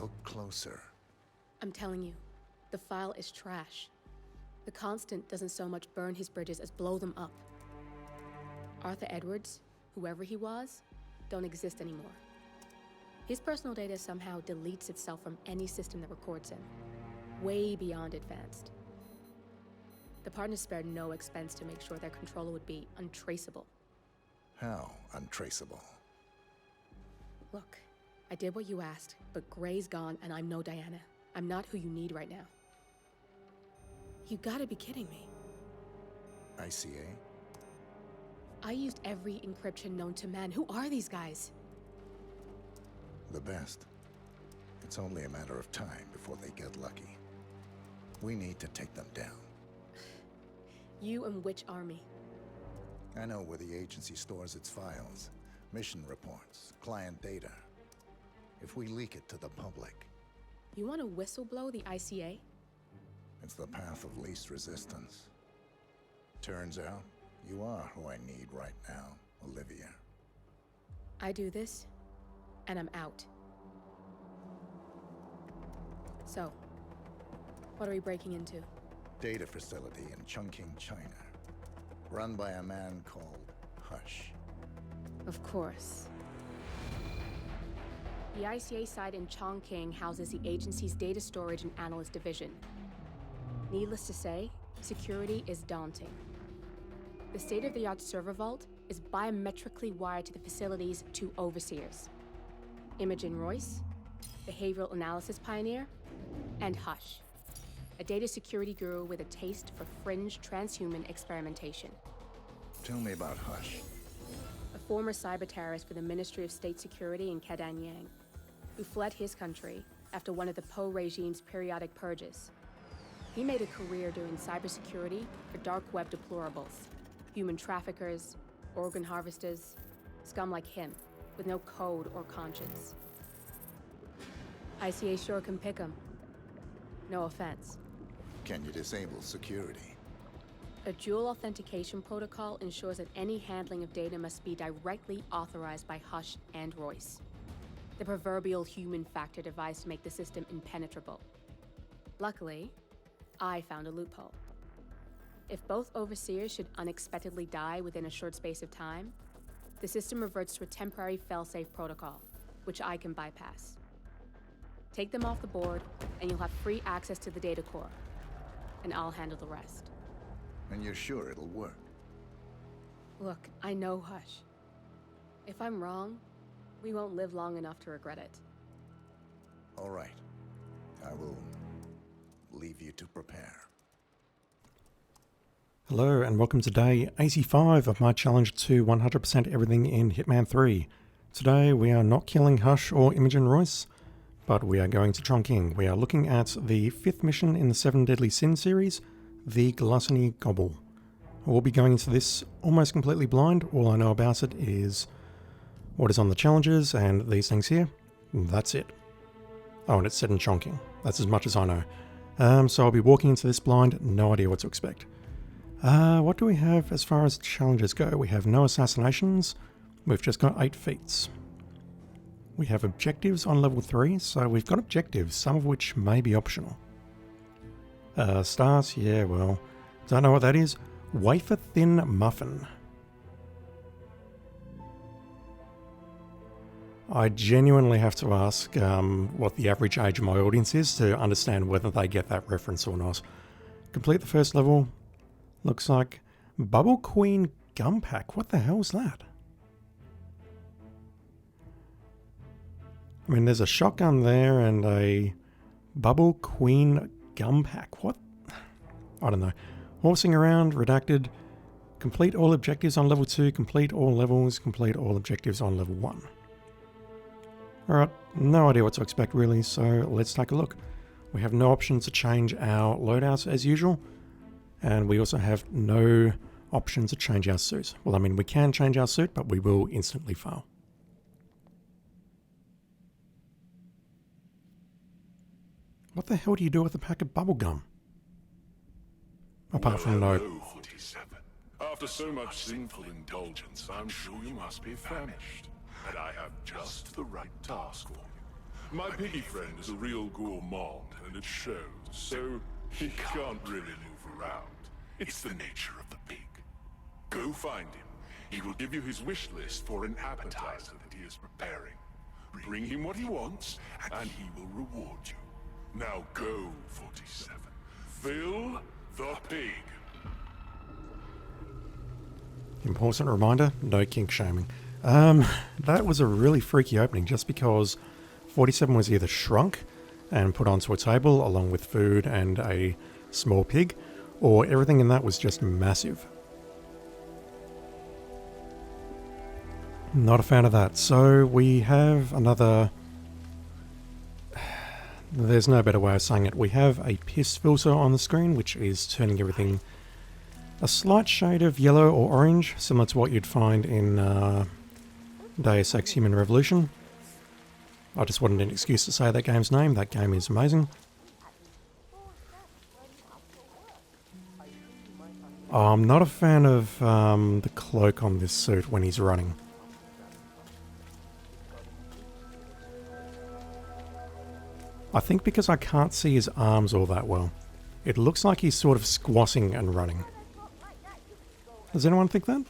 Look closer. I'm telling you, the file is trash. The Constant doesn't so much burn his bridges as blow them up. Arthur Edwards, whoever he was, don't exist anymore. His personal data somehow deletes itself from any system that records him, way beyond advanced. The partners spared no expense to make sure their controller would be untraceable. How untraceable? Look, I did what you asked, but Gray's gone and I'm no Diana. I'm not who you need right now. You gotta be kidding me. ICA? I used every encryption known to man. Who are these guys? The best. It's only a matter of time before they get lucky. We need to take them down. You and which army? I know where the agency stores its files, mission reports, client data. If we leak it to the public... You want to whistleblow the ICA? It's the path of least resistance. Turns out, you are who I need right now, Olivia. I do this, and I'm out. So, what are we breaking into? Data facility in Chongqing, China. Run by a man called Hush. Of course. The ICA site in Chongqing houses the agency's data storage and analyst division. Needless to say, security is daunting. The state-of-the-art server vault is biometrically wired to the facility's two overseers: Imogen Royce, behavioral analysis pioneer, and Hush, a data security guru with a taste for fringe transhuman experimentation. Tell me about Hush. A former cyber terrorist for the Ministry of State Security in Kadanyang, who fled his country after one of the Po regime's periodic purges. He made a career doing cybersecurity for dark web deplorables, human traffickers, organ harvesters, scum like him, with no code or conscience. ICA sure can pick 'em. No offense. Can you disable security? A dual authentication protocol ensures that any handling of data must be directly authorized by Hush and Royce, the proverbial human factor devised to make the system impenetrable. Luckily, I found a loophole. If both overseers should unexpectedly die within a short space of time, the system reverts to a temporary failsafe protocol, which I can bypass. Take them off the board, and you'll have free access to the data core, and I'll handle the rest. And you're sure it'll work? Look, I know Hush. If I'm wrong, we won't live long enough to regret it. All right. I will leave you to prepare. Hello and welcome to day 85 of my challenge to 100% everything in Hitman 3. Today we are not killing Hush or Imogen Royce, but we are going to Chongqing. We are looking at the 5th mission in the 7 Deadly Sin series, the Gluttony Gobble. I will be going into this almost completely blind. All I know about it is what is on the challenges and these things here. That's it. Oh, and it's set in Chongqing. That's as much as I know. So I'll be walking into this blind, no idea what to expect. What do we have as far as challenges go? We have no assassinations. We've just got 8 feats. We have objectives on level 3, so we've got objectives, some of which may be optional. Stars, yeah, well, don't know what that is. Wafer thin muffin. I genuinely have to ask what the average age of my audience is to understand whether they get that reference or not. Complete the first level. Looks like Bubble Queen Gum Pack. What the hell is that? I mean, there's a shotgun there and a Bubble Queen Gum Pack. What? I don't know. Horsing around, redacted. Complete all objectives on level 2. Complete all levels. Complete all objectives on level 1. Alright, no idea what to expect really, so let's take a look. We have no option to change our loadouts as usual. And we also have no option to change our suit. Well, I mean, we can change our suit, but we will instantly fail. What the hell do you do with a pack of bubble gum? Apart from no... Hello, 47. After so much sinful indulgence, I'm sure you must be famished. But I have just the right task for you. My piggy friend is a real gourmand, and it shows, so he can't really move around. It's the nature of the pig. Go find him. He will give you his wish list for an appetizer that he is preparing. Bring him what he wants, and he will reward you. Now go, 47. Fill the pig. Important reminder, no kink shaming. That was a really freaky opening just because 47 was either shrunk and put onto a table along with food and a small pig, or everything in that was just massive. Not a fan of that. So we have another... There's no better way of saying it. We have a piss filter on the screen, which is turning everything a slight shade of yellow or orange, similar to what you'd find in Deus Ex Human Revolution. I just wanted an excuse to say that game's name. That game is amazing. I'm not a fan of the cloak on this suit when he's running. I think because I can't see his arms all that well. It looks like he's sort of squatting and running. Does anyone think that?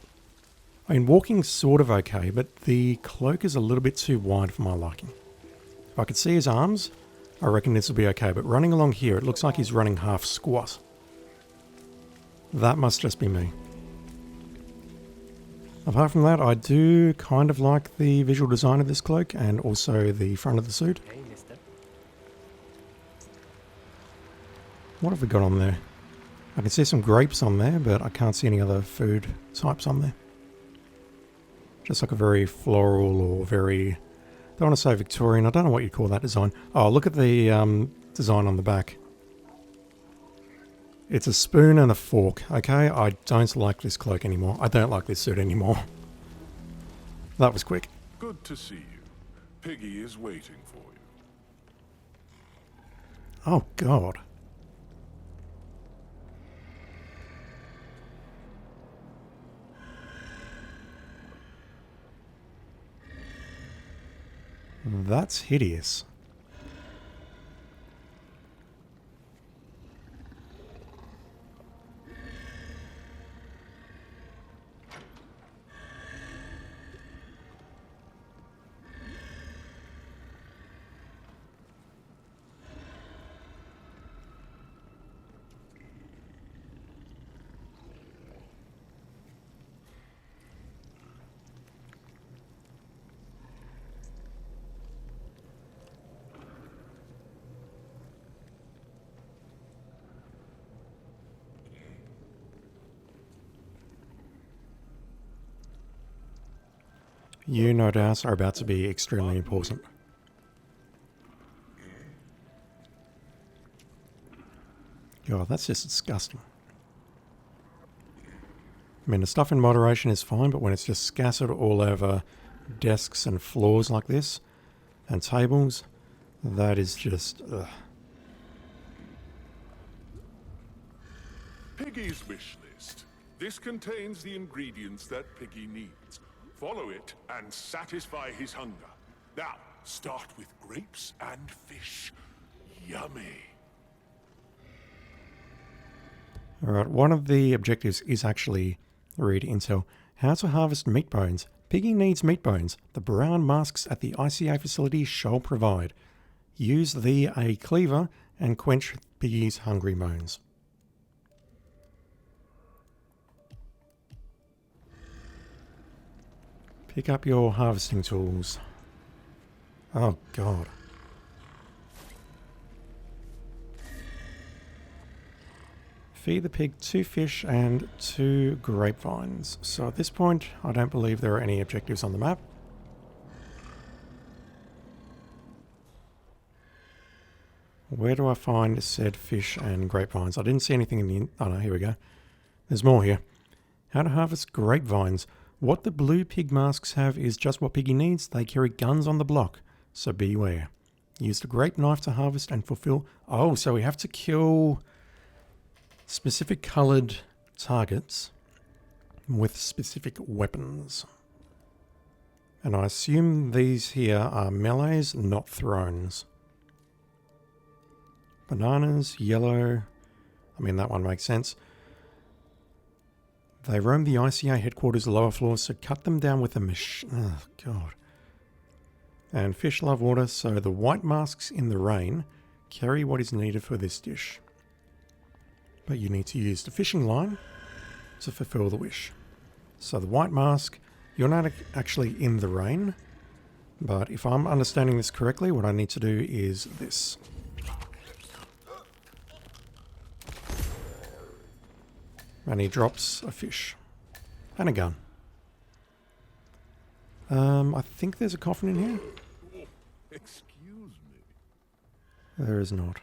I mean, walking's sort of okay, but the cloak is a little bit too wide for my liking. If I could see his arms, I reckon this will be okay, but running along here, it looks like he's running half squat. That must just be me. Apart from that, I do kind of like the visual design of this cloak and also the front of the suit. Hey, mister. What have we got on there? I can see some grapes on there, but I can't see any other food types on there. Just like a very floral or very... I don't want to say Victorian. I don't know what you call that design. Oh, look at the design on the back. It's a spoon and a fork, okay? I don't like this cloak anymore. I don't like this suit anymore. That was quick. Good to see you. Piggy is waiting for you. Oh, God. That's hideous. You, no doubt, are about to be extremely important. God, that's just disgusting. I mean, the stuff in moderation is fine, but when it's just scattered all over desks and floors like this, and tables, that is just... ugh. Piggy's wish list. This contains the ingredients that Piggy needs. Follow it and satisfy his hunger. Now, start with grapes and fish. Yummy. Alright, one of the objectives is actually, read intel, how to harvest meat bones. Piggy needs meat bones. The brown masks at the ICA facility shall provide. Use the A cleaver and quench Piggy's hungry bones. Pick up your harvesting tools. Oh, God. Feed the pig 2 fish and 2 grapevines. So at this point, I don't believe there are any objectives on the map. Where do I find said fish and grapevines? I didn't see anything in the... Oh no, here we go. There's more here. How to harvest grapevines. What the blue pig masks have is just what Piggy needs. They carry guns on the block, so beware. Use the grape knife to harvest and fulfill... Oh, so we have to kill specific coloured targets with specific weapons. And I assume these here are melees, not thrones. Bananas, yellow. I mean, that one makes sense. They roam the ICA headquarters lower floors, so cut them down with a machine. Oh, God. And fish love water, so the white masks in the rain carry what is needed for this dish. But you need to use the fishing line to fulfill the wish. So the white mask, you're not actually in the rain, but if I'm understanding this correctly, what I need to do is this. And he drops a fish. And a gun. I think there's a coffin in here. Excuse me. There is not.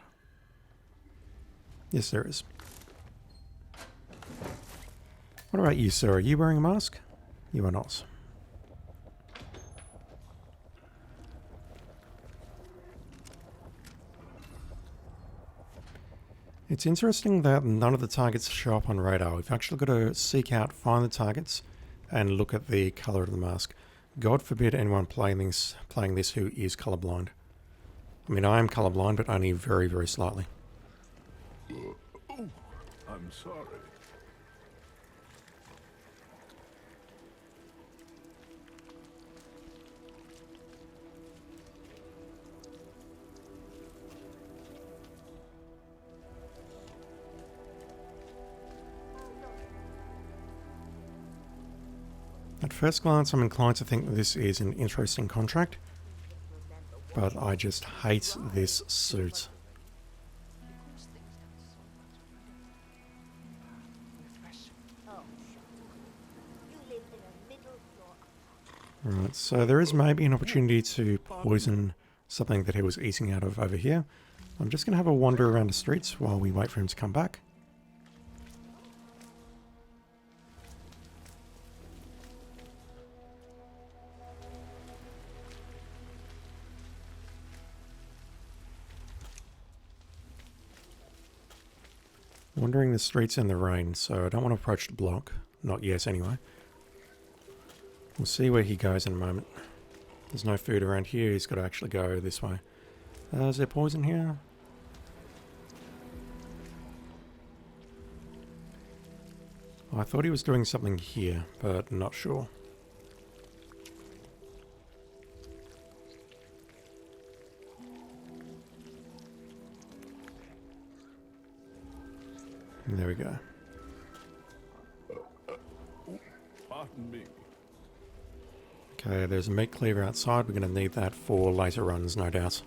Yes, there is. What about you, sir? Are you wearing a mask? You are not. It's interesting that none of the targets show up on radar. We've actually got to seek out, find the targets, and look at the colour of the mask. God forbid anyone playing this who is colourblind. I mean, I am colourblind, but only very, very slightly. Oh, I'm sorry. At first glance, I'm inclined to think that this is an interesting contract, but I just hate this suit. Right, so there is maybe an opportunity to poison something that he was eating out of over here. I'm just going to have a wander around the streets while we wait for him to come back. Wandering the streets in the rain, so I don't want to approach the block. Not yet, anyway. We'll see where he goes in a moment. There's no food around here, he's got to actually go this way. Is there poison here? Oh, I thought he was doing something here, but not sure. There we go. Pardon me. Okay, there's a meat cleaver outside. We're going to need that for later runs, no doubt.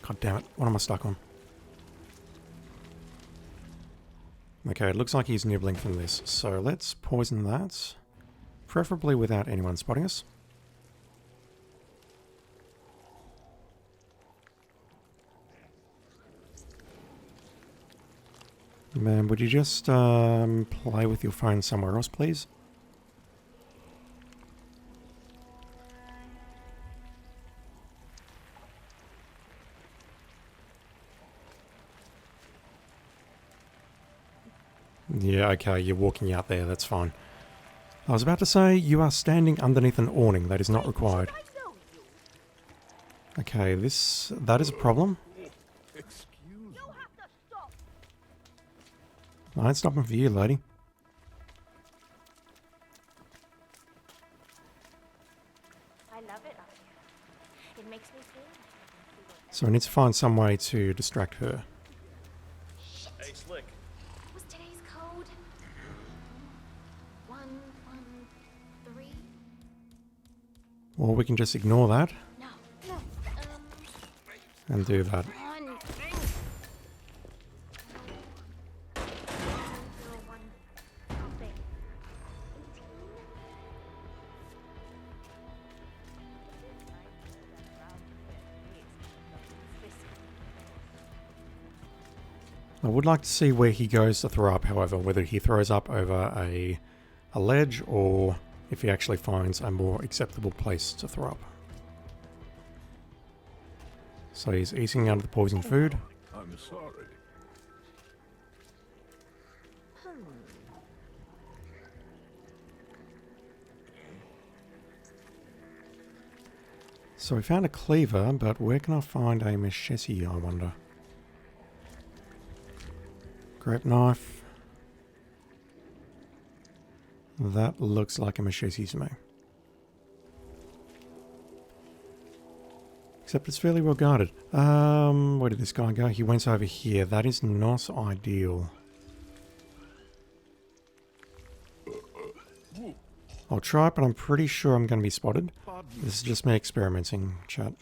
God damn it. What am I stuck on? Okay, it looks like he's nibbling from this. So let's poison that. Preferably without anyone spotting us. Man, would you just play with your phone somewhere else, please? Yeah, okay, you're walking out there, that's fine. I was about to say, you are standing underneath an awning, that is not required. Okay, that is a problem. I ain't stopping for you, lady. I love it up here. It makes me feel So I need to find some way to distract her. shit. Hey, Slick. Was today's code 113? Or we can just ignore that No. and do that. 1 something. 18? I would like to see where he goes to throw up, however, whether he throws up over a ledge or if he actually finds a more acceptable place to throw up. So he's eating out of the poisoned food. I'm sorry. So we found a cleaver, but where can I find a machete, I wonder? Grape knife. That looks like a machete to me. Except it's fairly well guarded. Where did this guy go? He went over here. That is not ideal. I'll try it, but I'm pretty sure I'm going to be spotted. This is just me experimenting, chat.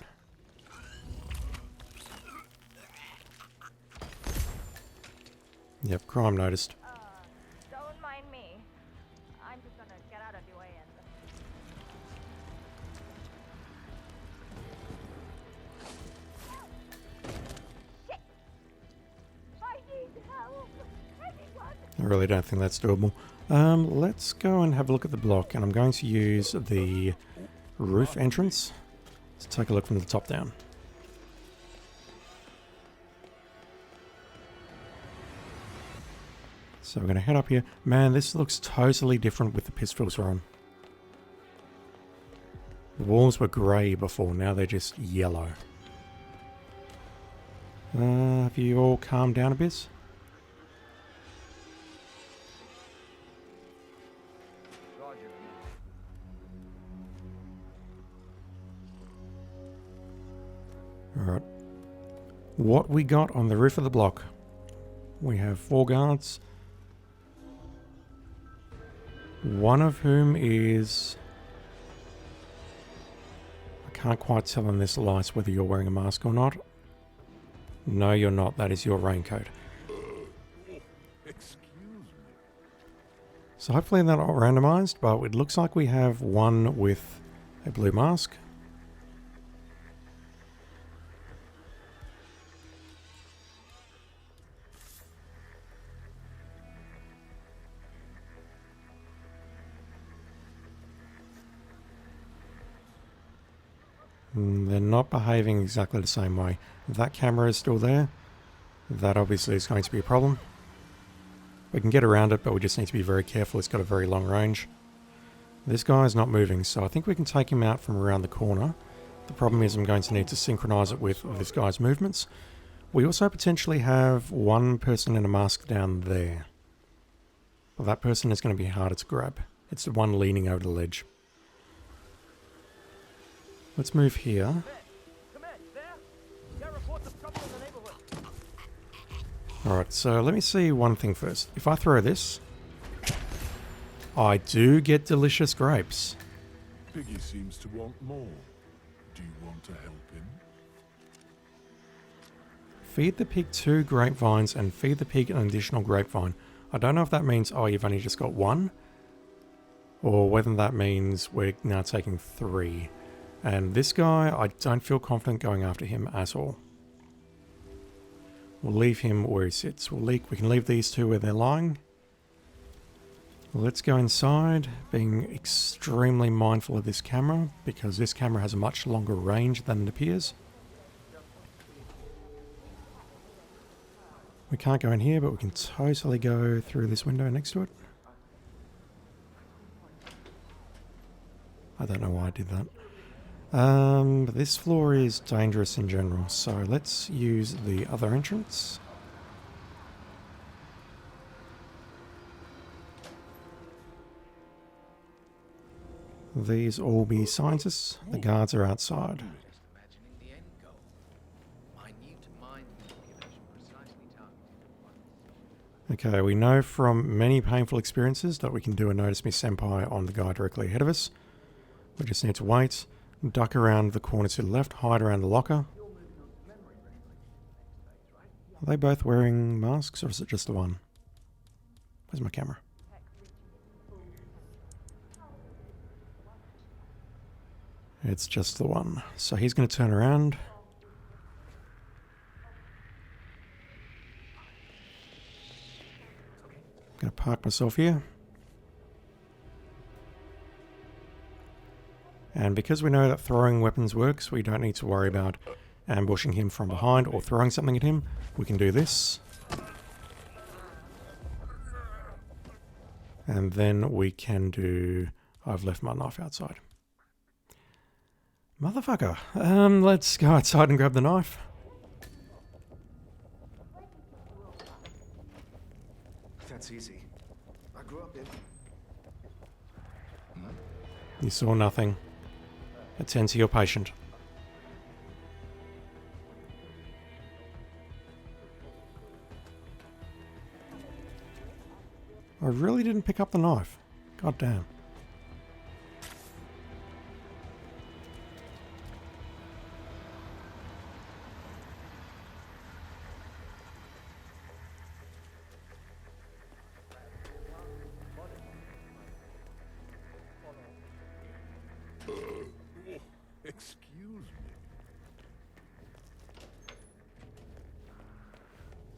Yep, crime noticed. Don't mind me. I'm just gonna get out of your way and... Shit! I need help! Anyone! I really don't think that's doable. Let's go and have a look at the block, and I'm going to use the roof entrance. Let's take a look from the top down. So we're going to head up here. Man, this looks totally different with the pistols on. The walls were grey before, now they're just yellow. Have you all calmed down a bit? Alright. What we got on the roof of the block? We have 4 guards. One of whom is... I can't quite tell in this light whether you're wearing a mask or not. No, you're not. That is your raincoat. Excuse me. So hopefully they're not randomized, but it looks like we have one with a blue mask. They're not behaving exactly the same way. That camera is still there. That obviously is going to be a problem. We can get around it, but we just need to be very careful. It's got a very long range. This guy is not moving, so I think we can take him out from around the corner. The problem is I'm going to need to synchronize it with this guy's movements. We also potentially have one person in a mask down there. Well, that person is going to be harder to grab. It's the one leaning over the ledge. Let's move here. Alright, so let me see one thing first. If I throw this, I do get delicious grapes. Piggy seems to want more. Do you want to help him? Feed the pig 2 grapevines and feed the pig an additional grapevine. I don't know if that means, oh, you've only just got 1, or whether that means we're now taking 3. And this guy, I don't feel confident going after him at all. We'll leave him where he sits. We can leave these 2 where they're lying. Let's go inside, being extremely mindful of this camera, because this camera has a much longer range than it appears. We can't go in here, but we can totally go through this window next to it. I don't know why I did that. This floor is dangerous in general, so let's use the other entrance. These all be scientists. The guards are outside. Okay, we know from many painful experiences that we can do a Notice Me Senpai on the guy directly ahead of us. We just need to wait, duck around the corner to the left, hide around the locker. Are they both wearing masks, or is it just the one? Where's my camera? It's just the one. So he's going to turn around. I'm going to park myself here. And because we know that throwing weapons works, we don't need to worry about ambushing him from behind or throwing something at him. We can do this. And then we can do... I've left my knife outside. Motherfucker. Let's go outside and grab the knife. That's easy. I grew up in... You saw nothing. Attend to your patient. I really didn't pick up the knife. God damn. Excuse me.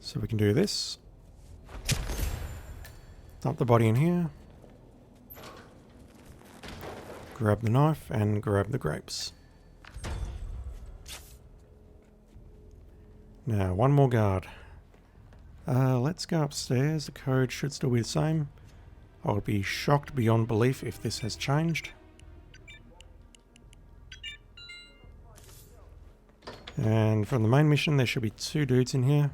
So we can do this. Dump the body in here. Grab the knife and grab the grapes. Now, one more guard. Let's go upstairs. The code should still be the same. I would be shocked beyond belief if this has changed. And from the main mission, there should be 2 dudes in here.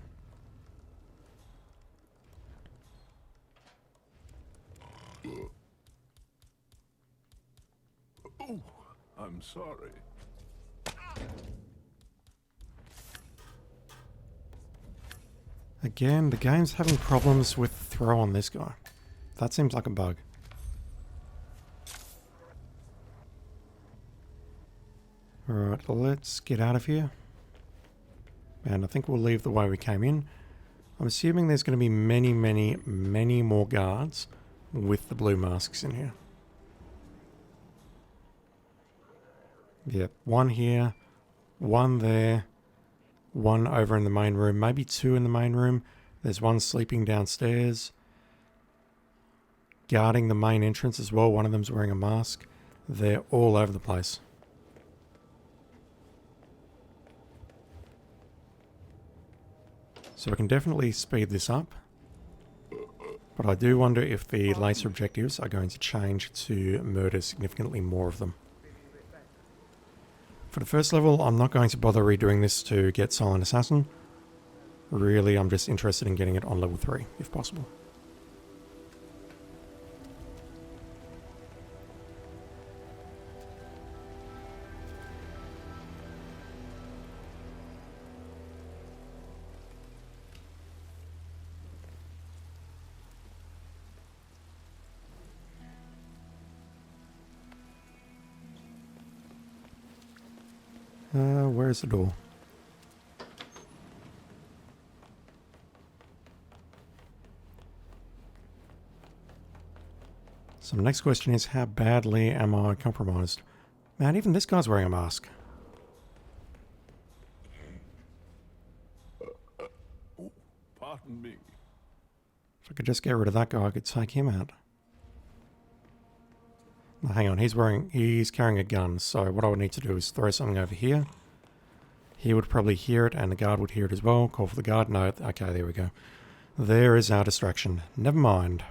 Oh, I'm sorry. Again, the game's having problems with throw on this guy. That seems like a bug. Alright, let's get out of here. And I think we'll leave the way we came in. I'm assuming there's going to be many more guards with the blue masks in here. Yep, 1 here, 1 there, 1 over in the main room, maybe 2 in the main room. There's 1 sleeping downstairs, guarding the main entrance as well. One of them's wearing a mask. They're all over the place. So we can definitely speed this up. But I do wonder if the later objectives are going to change to murder significantly more of them. For the first level, I'm not going to bother redoing this to get Silent Assassin. Really, I'm just interested in getting it on level 3, if possible. Where's the door? So the next question is, how badly am I compromised? Man, even this guy's wearing a mask. Oh, pardon me. If I could just get rid of that guy, I could take him out. Now, hang on, he's carrying a gun, so what I would need to do is throw something over here. He would probably hear it, and the guard would hear it as well. Call for the guard. No, okay, there we go. There is our distraction. Never mind.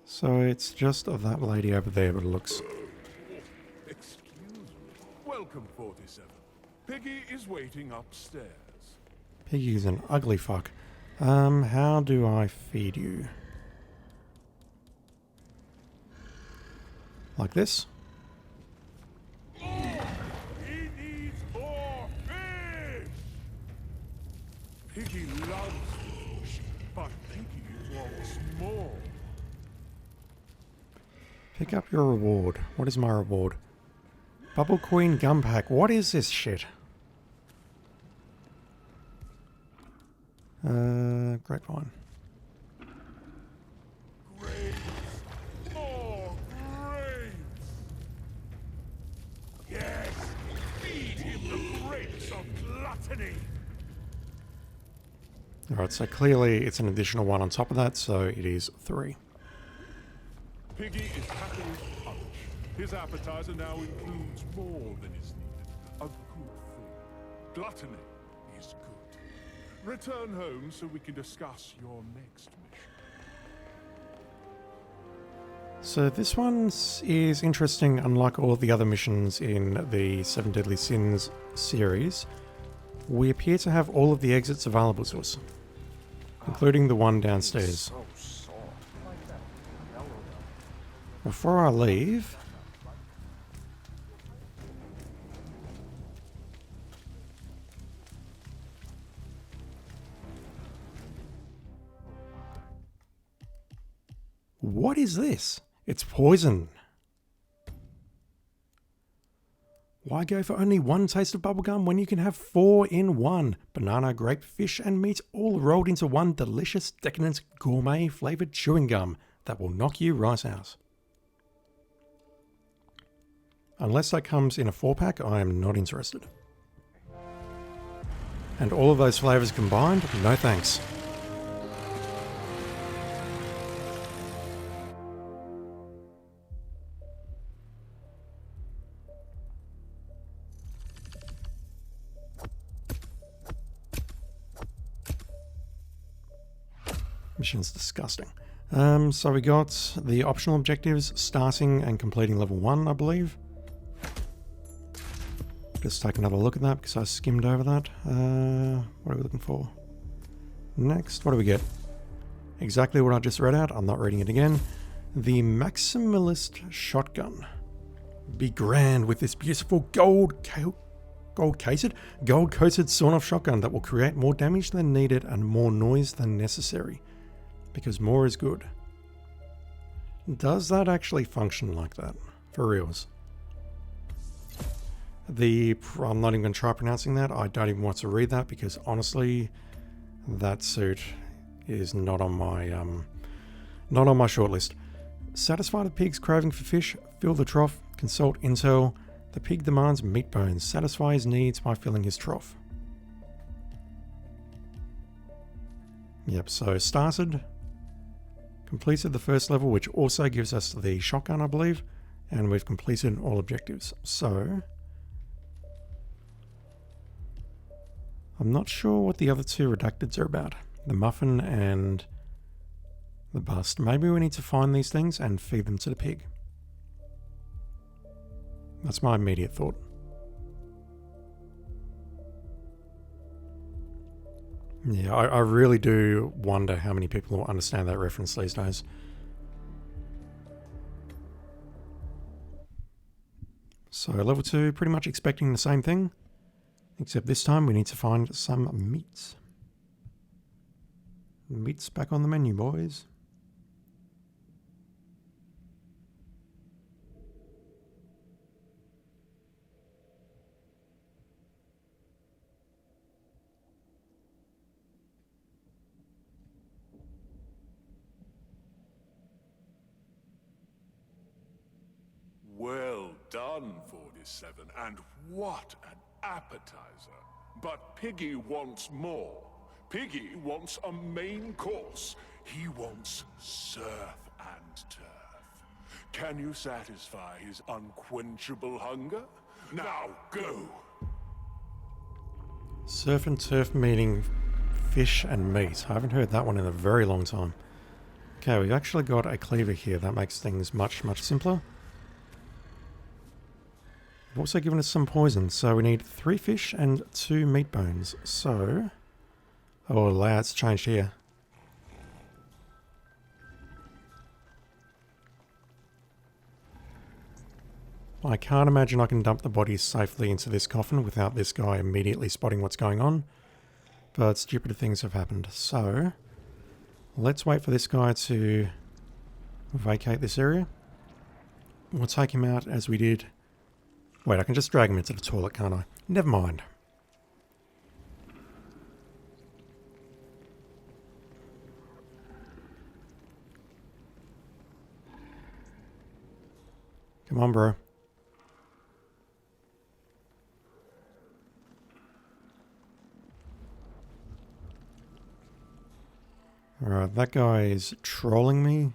So it's just that lady over there, but it looks... Excuse me. Welcome, 47. Piggy is waiting upstairs. Piggy's an ugly fuck. How do I feed you? Like this? He needs more fish! Piggy loves fish, but Piggy wants more. Pick up your reward. What is my reward? Bubble Queen Gun Pack. What is this shit? Grapevine. Grapes! More grapes! Yes! Feed him the grapes of gluttony! Alright, so clearly it's an additional 1 on top of that, so it is 3. Piggy is happily punished. His appetizer now includes more than is needed. A good food. Gluttony is good. return home so we can discuss your next mission. So this one is interesting, unlike all of the other missions in the Seven Deadly Sins series. We appear to have all of the exits available to us, including the one downstairs. So soft. Like that. Mellow though. Before I leave... What is this? It's poison. Why go for only one taste of bubblegum when you can have 4 in 1? Banana, grape, fish and meat all rolled into one delicious, decadent, gourmet flavoured chewing gum that will knock you right out. Unless that comes in a 4-pack, I am not interested. And all of those flavours combined? No thanks. Mission's disgusting. So we got the optional objectives, starting and completing level 1, I believe. Just take another look at that because I skimmed over that. What are we looking for? Next, what do we get? Exactly what I just read out. I'm not reading it again. The Maximalist Shotgun. Be grand with this beautiful gold-coated sawn-off shotgun that will create more damage than needed and more noise than necessary. Because more is good. Does that actually function like that? For reals? I'm not even going to try pronouncing that. I don't even want to read that because honestly, that suit is not on my shortlist. Satisfy the pig's craving for fish. Fill the trough. Consult intel. The pig demands meat bones. Satisfy his needs by filling his trough. Yep. So started. Completed the first level, which also gives us the shotgun, I believe, and we've completed all objectives. So, I'm not sure what the other two redacteds are about. The muffin and the bust. Maybe we need to find these things and feed them to the pig. That's my immediate thought. Yeah, I really do wonder how many people will understand that reference these days. So level 2, pretty much expecting the same thing, except this time we need to find some meat. Meat's back on the menu, boys. Well done, 47, and what an appetizer. But Piggy wants more. Piggy wants a main course. He wants surf and turf. Can you satisfy his unquenchable hunger? Now go! Surf and turf meaning fish and meat. I haven't heard that one in a very long time. Okay, we've actually got a cleaver here. That makes things much, much simpler. We've also given us some poison, so we need 3 fish and 2 meat bones. So, oh, the layout's changed here. I can't imagine I can dump the bodies safely into this coffin without this guy immediately spotting what's going on. But stupider things have happened. So, let's wait for this guy to vacate this area. We'll take him out as we did. Wait, I can just drag him into the toilet, can't I? Never mind. Come on, bro. Alright, that guy is trolling me.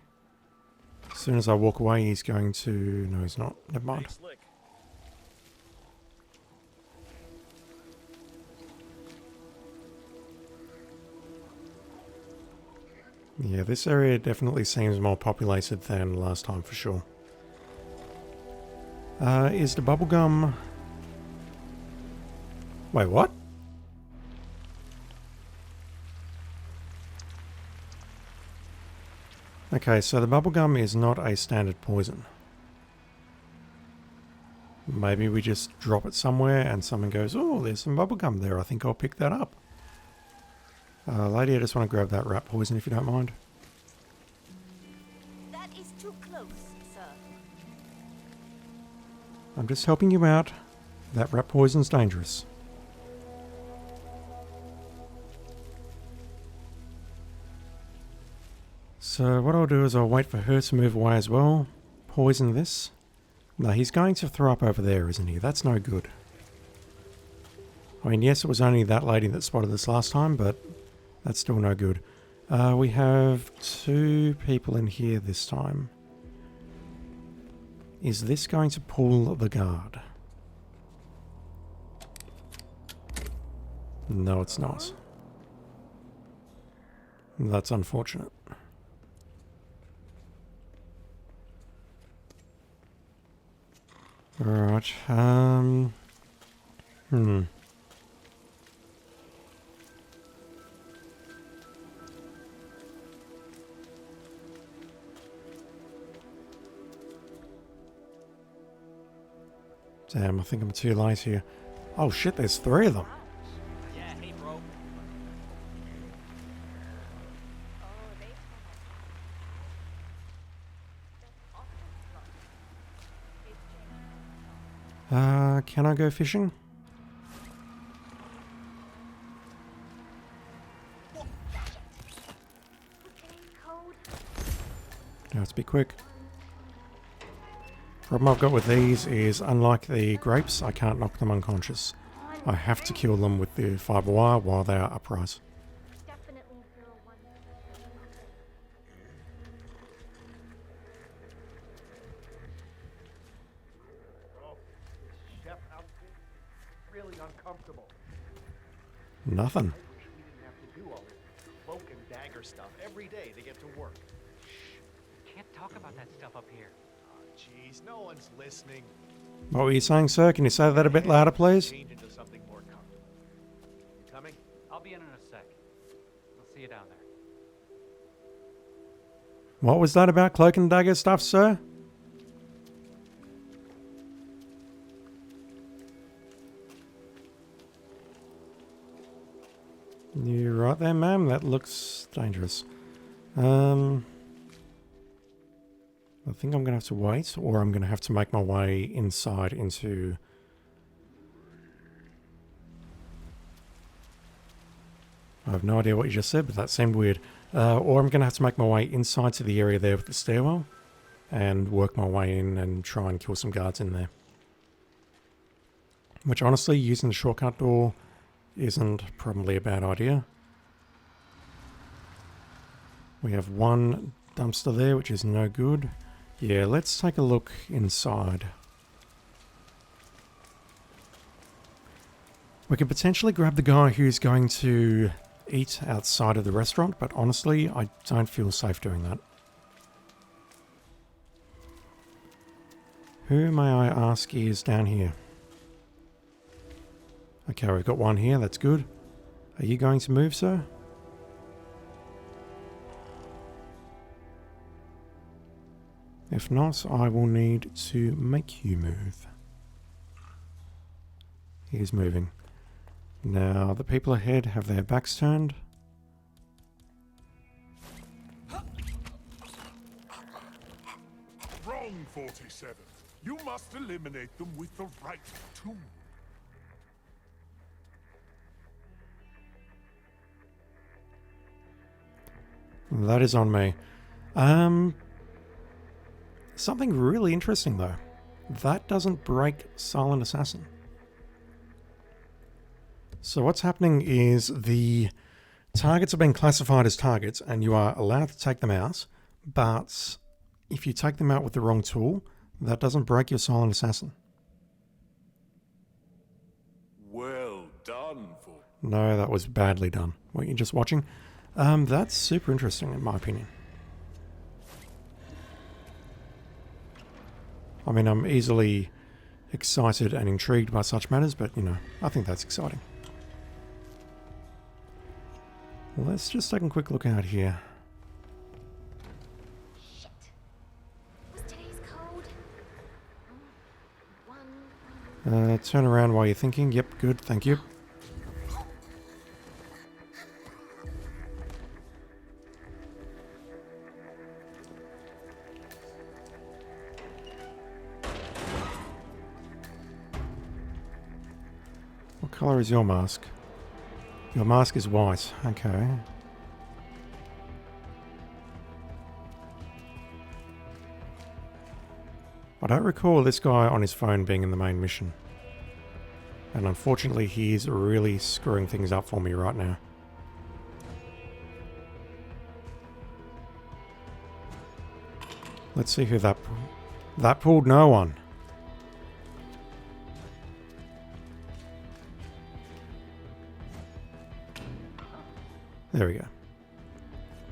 As soon as I walk away, he's going to... No, he's not. Never mind. Yeah, this area definitely seems more populated than last time for sure. Is the bubblegum... Wait, what? Okay, so the bubblegum is not a standard poison. Maybe we just drop it somewhere and someone goes, oh, there's some bubblegum there, I think I'll pick that up. Lady, I just want to grab that rat poison if you don't mind. That is too close, sir. I'm just helping you out. That rat poison's dangerous. So what I'll do is I'll wait for her to move away as well. Poison this. No, he's going to throw up over there, isn't he? That's no good. I mean, yes, it was only that lady that spotted this last time, but that's still no good. We have 2 people in here this time. Is this going to pull the guard? No, it's not. That's unfortunate. Alright, Damn, I think I'm too late here. Oh shit, there's 3 of them. Yeah, hey, bro. Oh, they Can I go fishing? Now let's be quick. Problem I've got with these is, unlike the grapes, I can't knock them unconscious. I have to kill them with the fibre wire while they are upright. definitely 01. Oh, this chef outfit really uncomfortable. Nothing. I wish we didn't have to do all this cloak and dagger stuff every day to get to work. Can't talk about that stuff up here. Oh, jeez, no one's listening. What were you saying, sir? Can you say that a bit louder, please? Change into something more comfortable. You coming? I'll be in a sec. I'll see you down there. What was that about cloak and dagger stuff, sir? You right there, ma'am? That looks dangerous. I think I'm going to have to wait, or I'm going to have to make my way inside into... I have no idea what you just said, but that seemed weird. Or I'm going to have to make my way inside to the area there with the stairwell and work my way in and try and kill some guards in there. Which honestly, using the shortcut door isn't probably a bad idea. We have 1 dumpster there, which is no good. Yeah, let's take a look inside. We could potentially grab the guy who's going to eat outside of the restaurant, but honestly, I don't feel safe doing that. Who, may I ask, is down here? Okay, we've got 1 here, that's good. Are you going to move, sir? If not, I will need to make you move. He is moving. Now, the people ahead have their backs turned. Wrong, 47. You must eliminate them with the right tool. That is on me. Something really interesting though. That doesn't break Silent Assassin. So what's happening is the targets are being classified as targets and you are allowed to take them out, but if you take them out with the wrong tool, that doesn't break your Silent Assassin. Well done, No, that was badly done. Weren't you just watching? That's super interesting in my opinion. I mean, I'm easily excited and intrigued by such matters, but, you know, I think that's exciting. Let's just take a quick look out here. Shit. What's today's code? Turn around while you're thinking. Yep, good, thank you. What colour is your mask? Your mask is white. Okay. I don't recall this guy on his phone being in the main mission. And unfortunately, he's really screwing things up for me right now. Let's see who that pulled no one. There we go.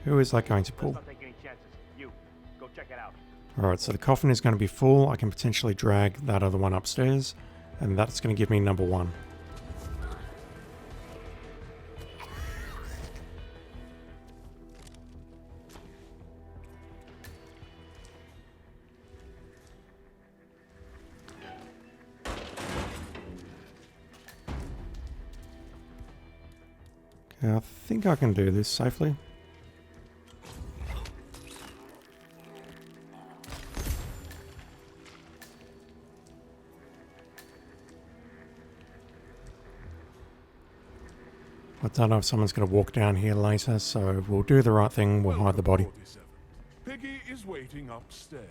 Who is that going to pull? Let's not take any chances. You, go check it out. Alright, so the coffin is going to be full. I can potentially drag that other one upstairs. And that's going to give me number 1. Okay, I think I can do this safely. I don't know if someone's going to walk down here later, so we'll do the right thing, we'll hide the body. 47. Piggy is waiting upstairs.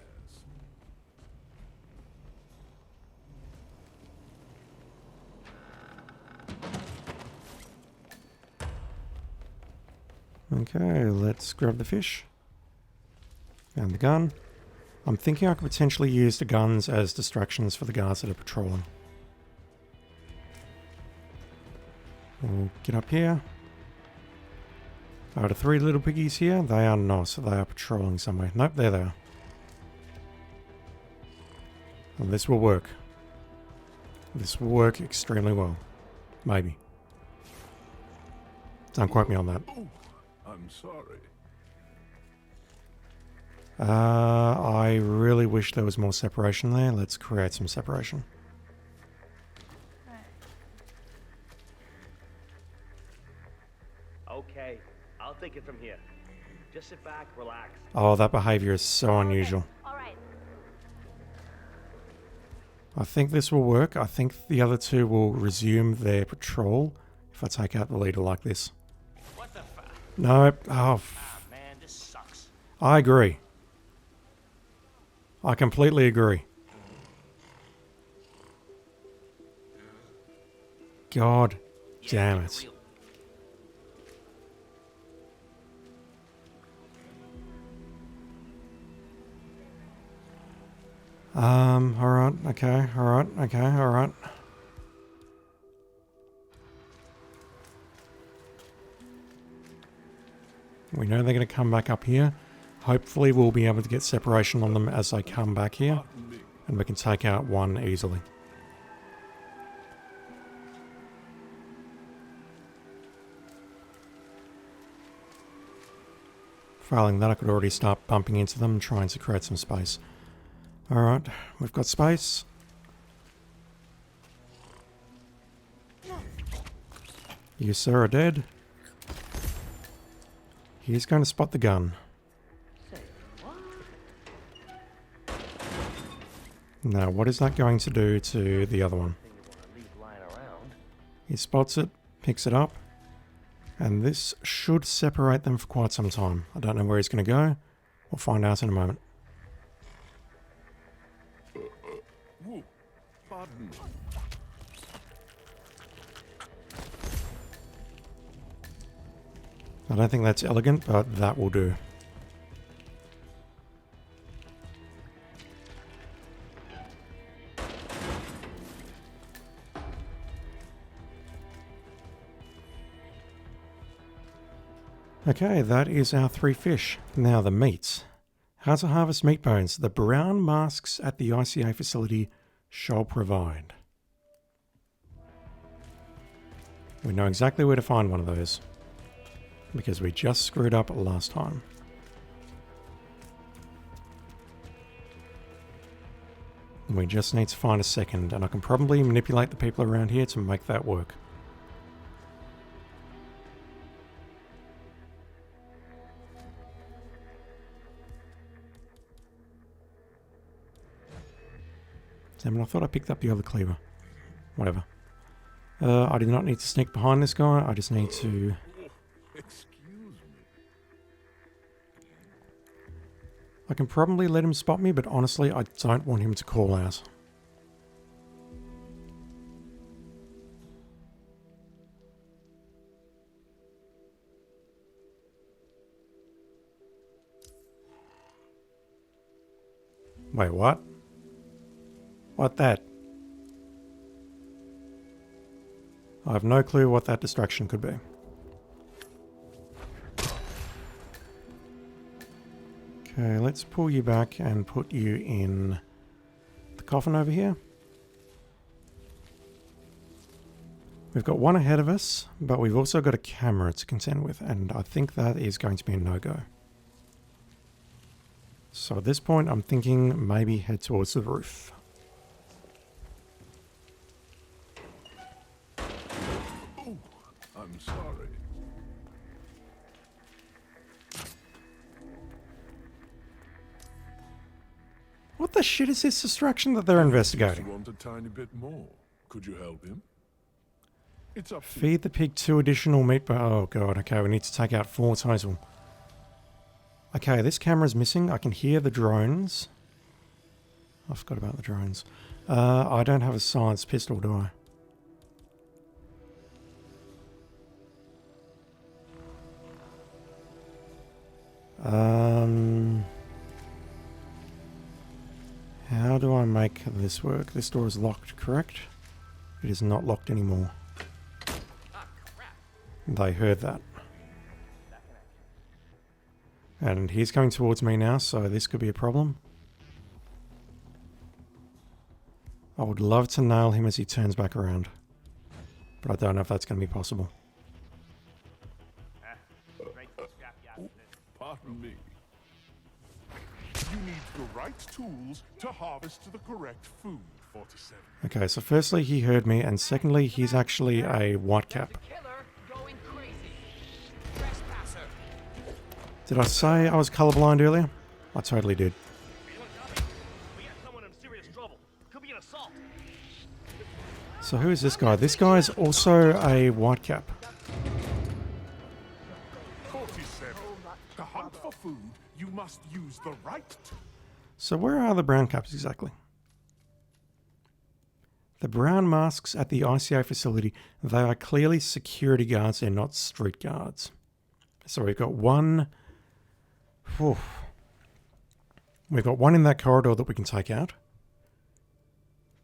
Okay, let's grab the fish. And the gun. I'm thinking I could potentially use the guns as distractions for the guards that are patrolling. We'll get up here. Are the 3 little piggies here? They are not. They are patrolling somewhere. Nope, there they are. And this will work. This will work extremely well. Maybe. Don't quote me on that. Oh, I'm sorry. I really wish there was more separation there. Let's create some separation. Okay, I'll take it from here. Just sit back, relax. Oh, that behavior is so unusual. All right. I think this will work. I think the other 2 will resume their patrol if I take out the leader like this. What the fuck? Nope. Oh, Man, this sucks. I agree. I completely agree. God damn it. Alright, okay, alright, okay, alright. We know they're going to come back up here. Hopefully we'll be able to get separation on them as they come back here. And we can take out one easily. Failing that, I could already start bumping into them, trying to create some space. Alright, we've got space. You, sir, are dead. He's going to spot the gun. Now, what is that going to do to the other one? He spots it, picks it up, and this should separate them for quite some time. I don't know where he's going to go. We'll find out in a moment. Whoa, pardon. I don't think that's elegant, but that will do. Okay, that is our 3 fish. Now the meats. How to harvest meat bones. The brown masks at the ICA facility shall provide. We know exactly where to find one of those, because we just screwed up last time. We just need to find a second, and I can probably manipulate the people around here to make that work. Damn it, I thought I picked up the other cleaver. Whatever. I do not need to sneak behind this guy, I just need to... Excuse me. I can probably let him spot me, but honestly, I don't want him to call out. Wait, what? What that? I have no clue what that distraction could be. Okay, let's pull you back and put you in the coffin over here. We've got one ahead of us, but we've also got a camera to contend with, and I think that is going to be a no-go. So at this point, I'm thinking maybe head towards the roof. Oh, I'm sorry. What the shit is this distraction that they're investigating? Just want a tiny bit more. Could you help him? It's up to you. Feed the pig 2 additional meat oh god, okay, we need to take out 4 total. Okay, this camera's missing. I can hear the drones. I forgot about the drones. I don't have a silenced pistol, do I? How do I make this work? This door is locked, correct? It is not locked anymore. They heard that. And he's coming towards me now, so this could be a problem. I would love to nail him as he turns back around, but I don't know if that's going to be possible. Pardon me. You need the right tools to harvest the correct food, 47. Okay, so firstly he heard me, and secondly he's actually a whitecap. Did I say I was colorblind earlier? I totally did. So who is this guy? This guy is also a whitecap. 47. To hunt for food, you must use the right tool. So where are the brown caps exactly? The brown masks at the ICA facility, they are clearly security guards, they're not street guards. So we've got one... Whew. We've got one in that corridor that we can take out.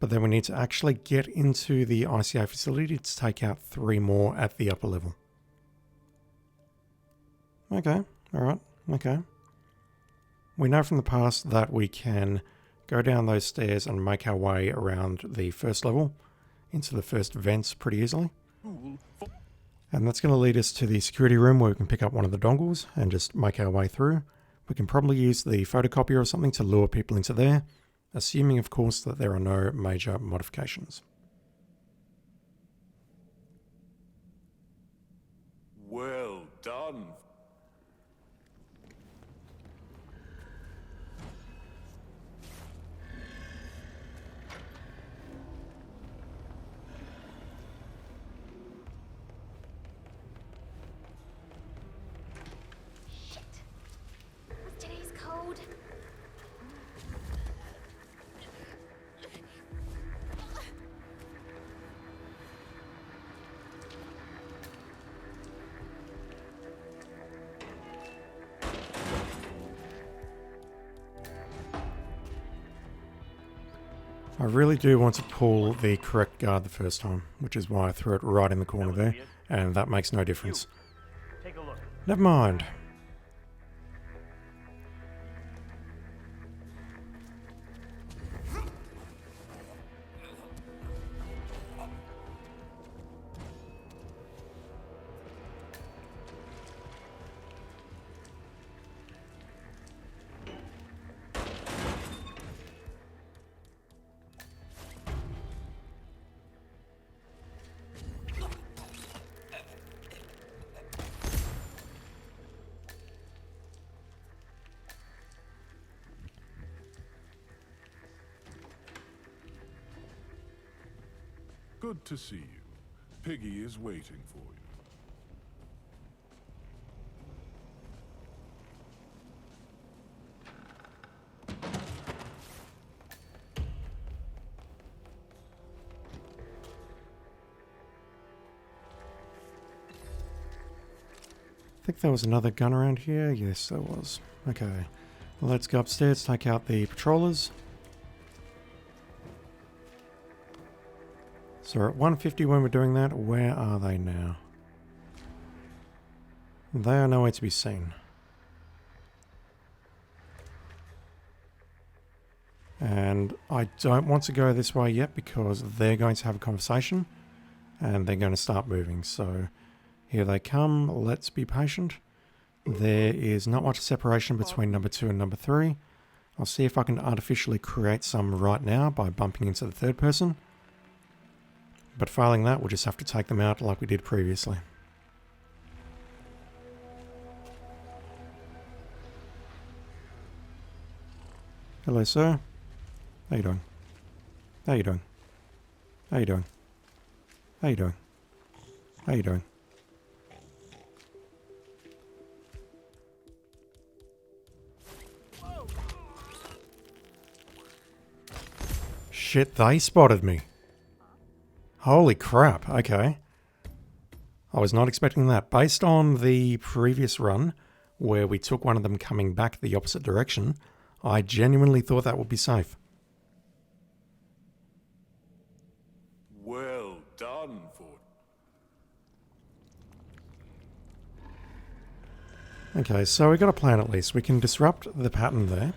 But then we need to actually get into the ICA facility to take out 3 more at the upper level. Okay, alright, okay. We know from the past that we can go down those stairs and make our way around the first level into the first vents pretty easily. And that's going to lead us to the security room where we can pick up one of the dongles and just make our way through. We can probably use the photocopier or something to lure people into there, assuming of course that there are no major modifications. Well done. Shit. What's today's code? I really do want to pull the correct guard the first time, which is why I threw it right in the corner there, and that makes no difference. Take a look. Never mind. Good to see you. Piggy is waiting for you. I think there was another gun around here. Yes, there was. Okay. Well, let's go upstairs, take out the patrollers. So we're at 150 when we're doing that. Where are they now? They are nowhere to be seen. And I don't want to go this way yet because they're going to have a conversation and they're going to start moving. So here they come. Let's be patient. There is not much separation between number 2 and number 3. I'll see if I can artificially create some right now by bumping into the third person. But failing that, we'll just have to take them out like we did previously. Hello, sir. How you doing? How you doing? How you doing? How you doing? How you doing? Shit, they spotted me. Holy crap, okay. I was not expecting that. Based on the previous run, where we took one of them coming back the opposite direction, I genuinely thought that would be safe. Well done, Ford. Okay, so we got a plan at least. We can disrupt the pattern there,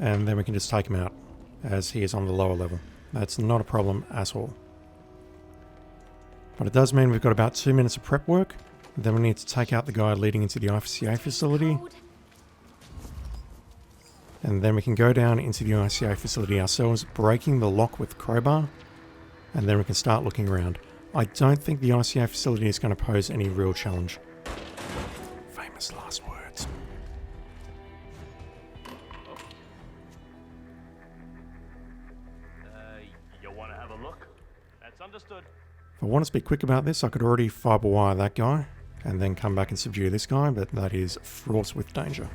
and then we can just take him out, as he is on the lower level. That's not a problem at all. But it does mean we've got about 2 minutes of prep work. Then we need to take out the guy leading into the ICA facility. And then we can go down into the ICA facility ourselves, breaking the lock with crowbar. And then we can start looking around. I don't think the ICA facility is going to pose any real challenge. Famous last words. You want to have a look? That's understood. If I want to be quick about this, I could already fiber wire that guy and then come back and subdue this guy, but that is fraught with danger.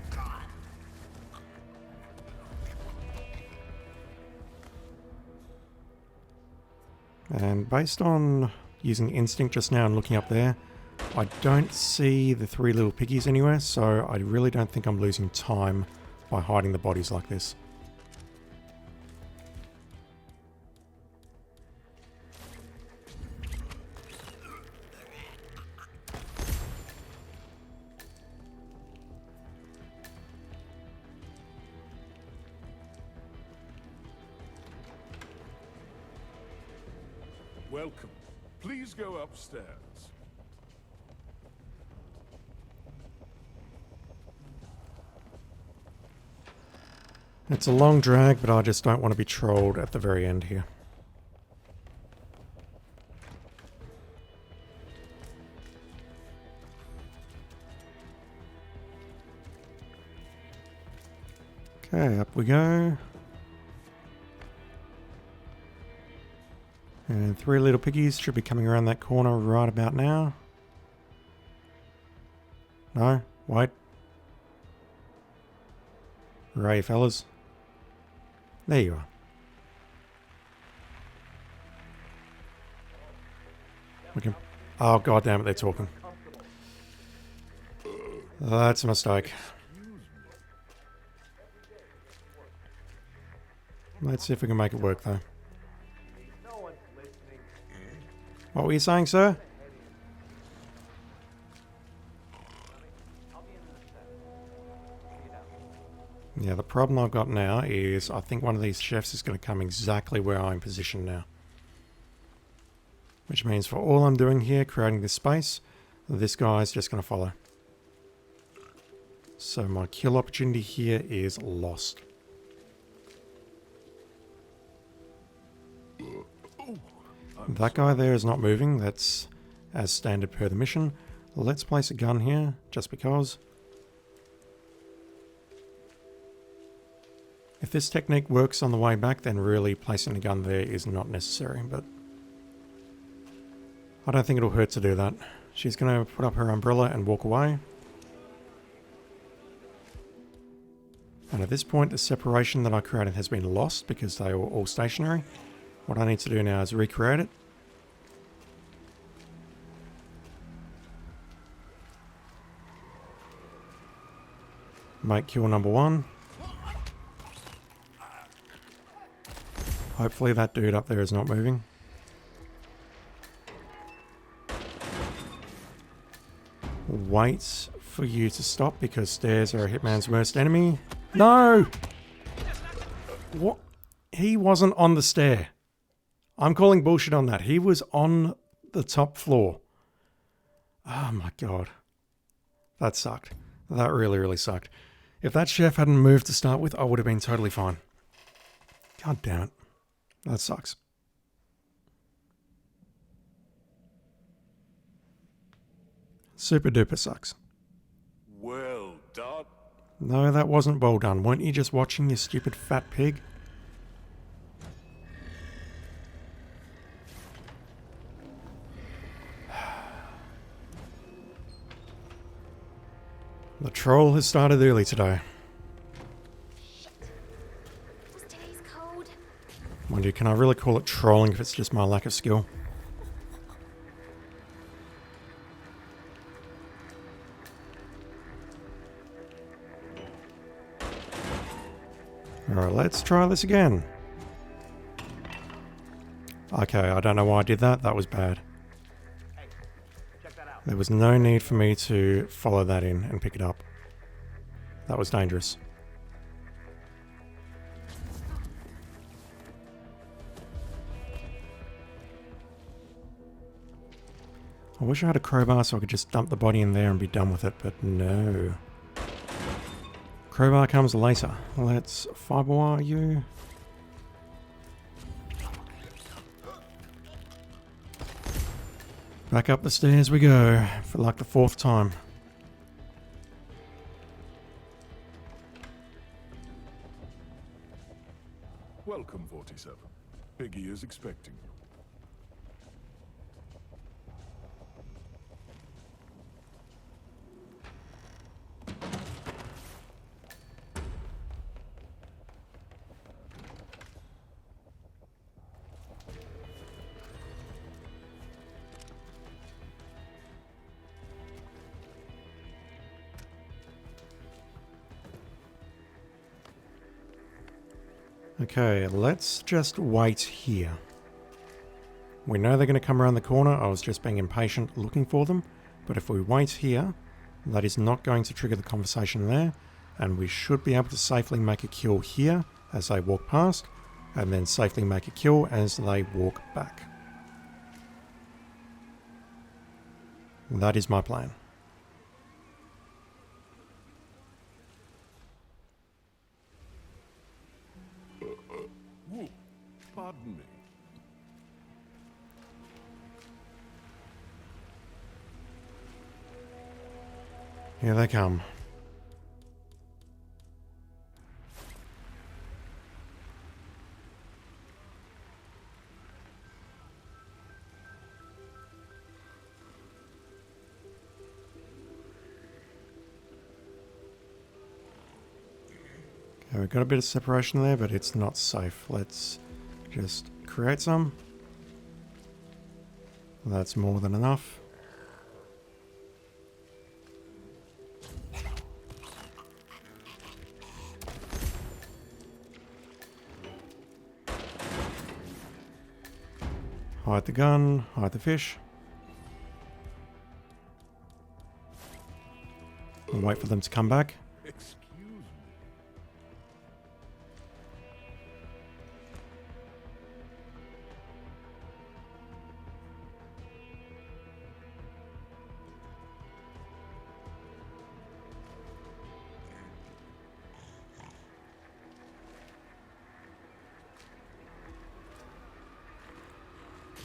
And based on using instinct just now and looking up there, I don't see the 3 little piggies anywhere, so I really don't think I'm losing time by hiding the bodies like this. Welcome. Please go upstairs. It's a long drag, but I just don't want to be trolled at the very end here. Okay, up we go. And 3 little piggies should be coming around that corner right about now. No? Wait. Where are you, fellas? There you are. We can... Oh, god damn it, they're talking. That's a mistake. Let's see if we can make it work, though. What were you saying, sir? Yeah, the problem I've got now is I think one of these chefs is going to come exactly where I'm positioned now. Which means for all I'm doing here, creating this space, this guy's just going to follow. So my kill opportunity here is lost. That guy there is not moving. That's as standard per the mission. Let's place a gun here, just because. If this technique works on the way back, then really placing a gun there is not necessary, but I don't think it'll hurt to do that. She's going to put up her umbrella and walk away. And at this point, the separation that I created has been lost because they were all stationary. What I need to do now is recreate it. Make kill number 1. Hopefully that dude up there is not moving. Wait for you to stop because stairs are a hitman's worst enemy. No! What? He wasn't on the stair. I'm calling bullshit on that. He was on the top floor. Oh my god. That sucked. That really, really sucked. If that chef hadn't moved to start with, I would have been totally fine. God damn it. That sucks. Super duper sucks. Well done. No, that wasn't well done. Weren't you just watching, you stupid fat pig? The troll has started early today. Shit. Was today's code? Mind you, can I really call it trolling if it's just my lack of skill? Alright, let's try this again. Okay, I don't know why I did that. That was bad. Hey, check that out. There was no need for me to follow that in and pick it up. That was dangerous. I wish I had a crowbar so I could just dump the body in there and be done with it, but no. Crowbar comes later. Let's fiberwire you. Back up the stairs we go, for like the 4th time. Welcome, 47. Piggy is expecting you. Okay, let's just wait here. We know they're going to come around the corner. I was just being impatient looking for them. But if we wait here, that is not going to trigger the conversation there. And we should be able to safely make a kill here as they walk past. And then safely make a kill as they walk back. That is my plan. Whoa, pardon me. Here they come. Okay, we've got a bit of separation there, but it's not safe. Let's just create some. That's more than enough. Hide the gun, hide the fish. And wait for them to come back. Excuse me.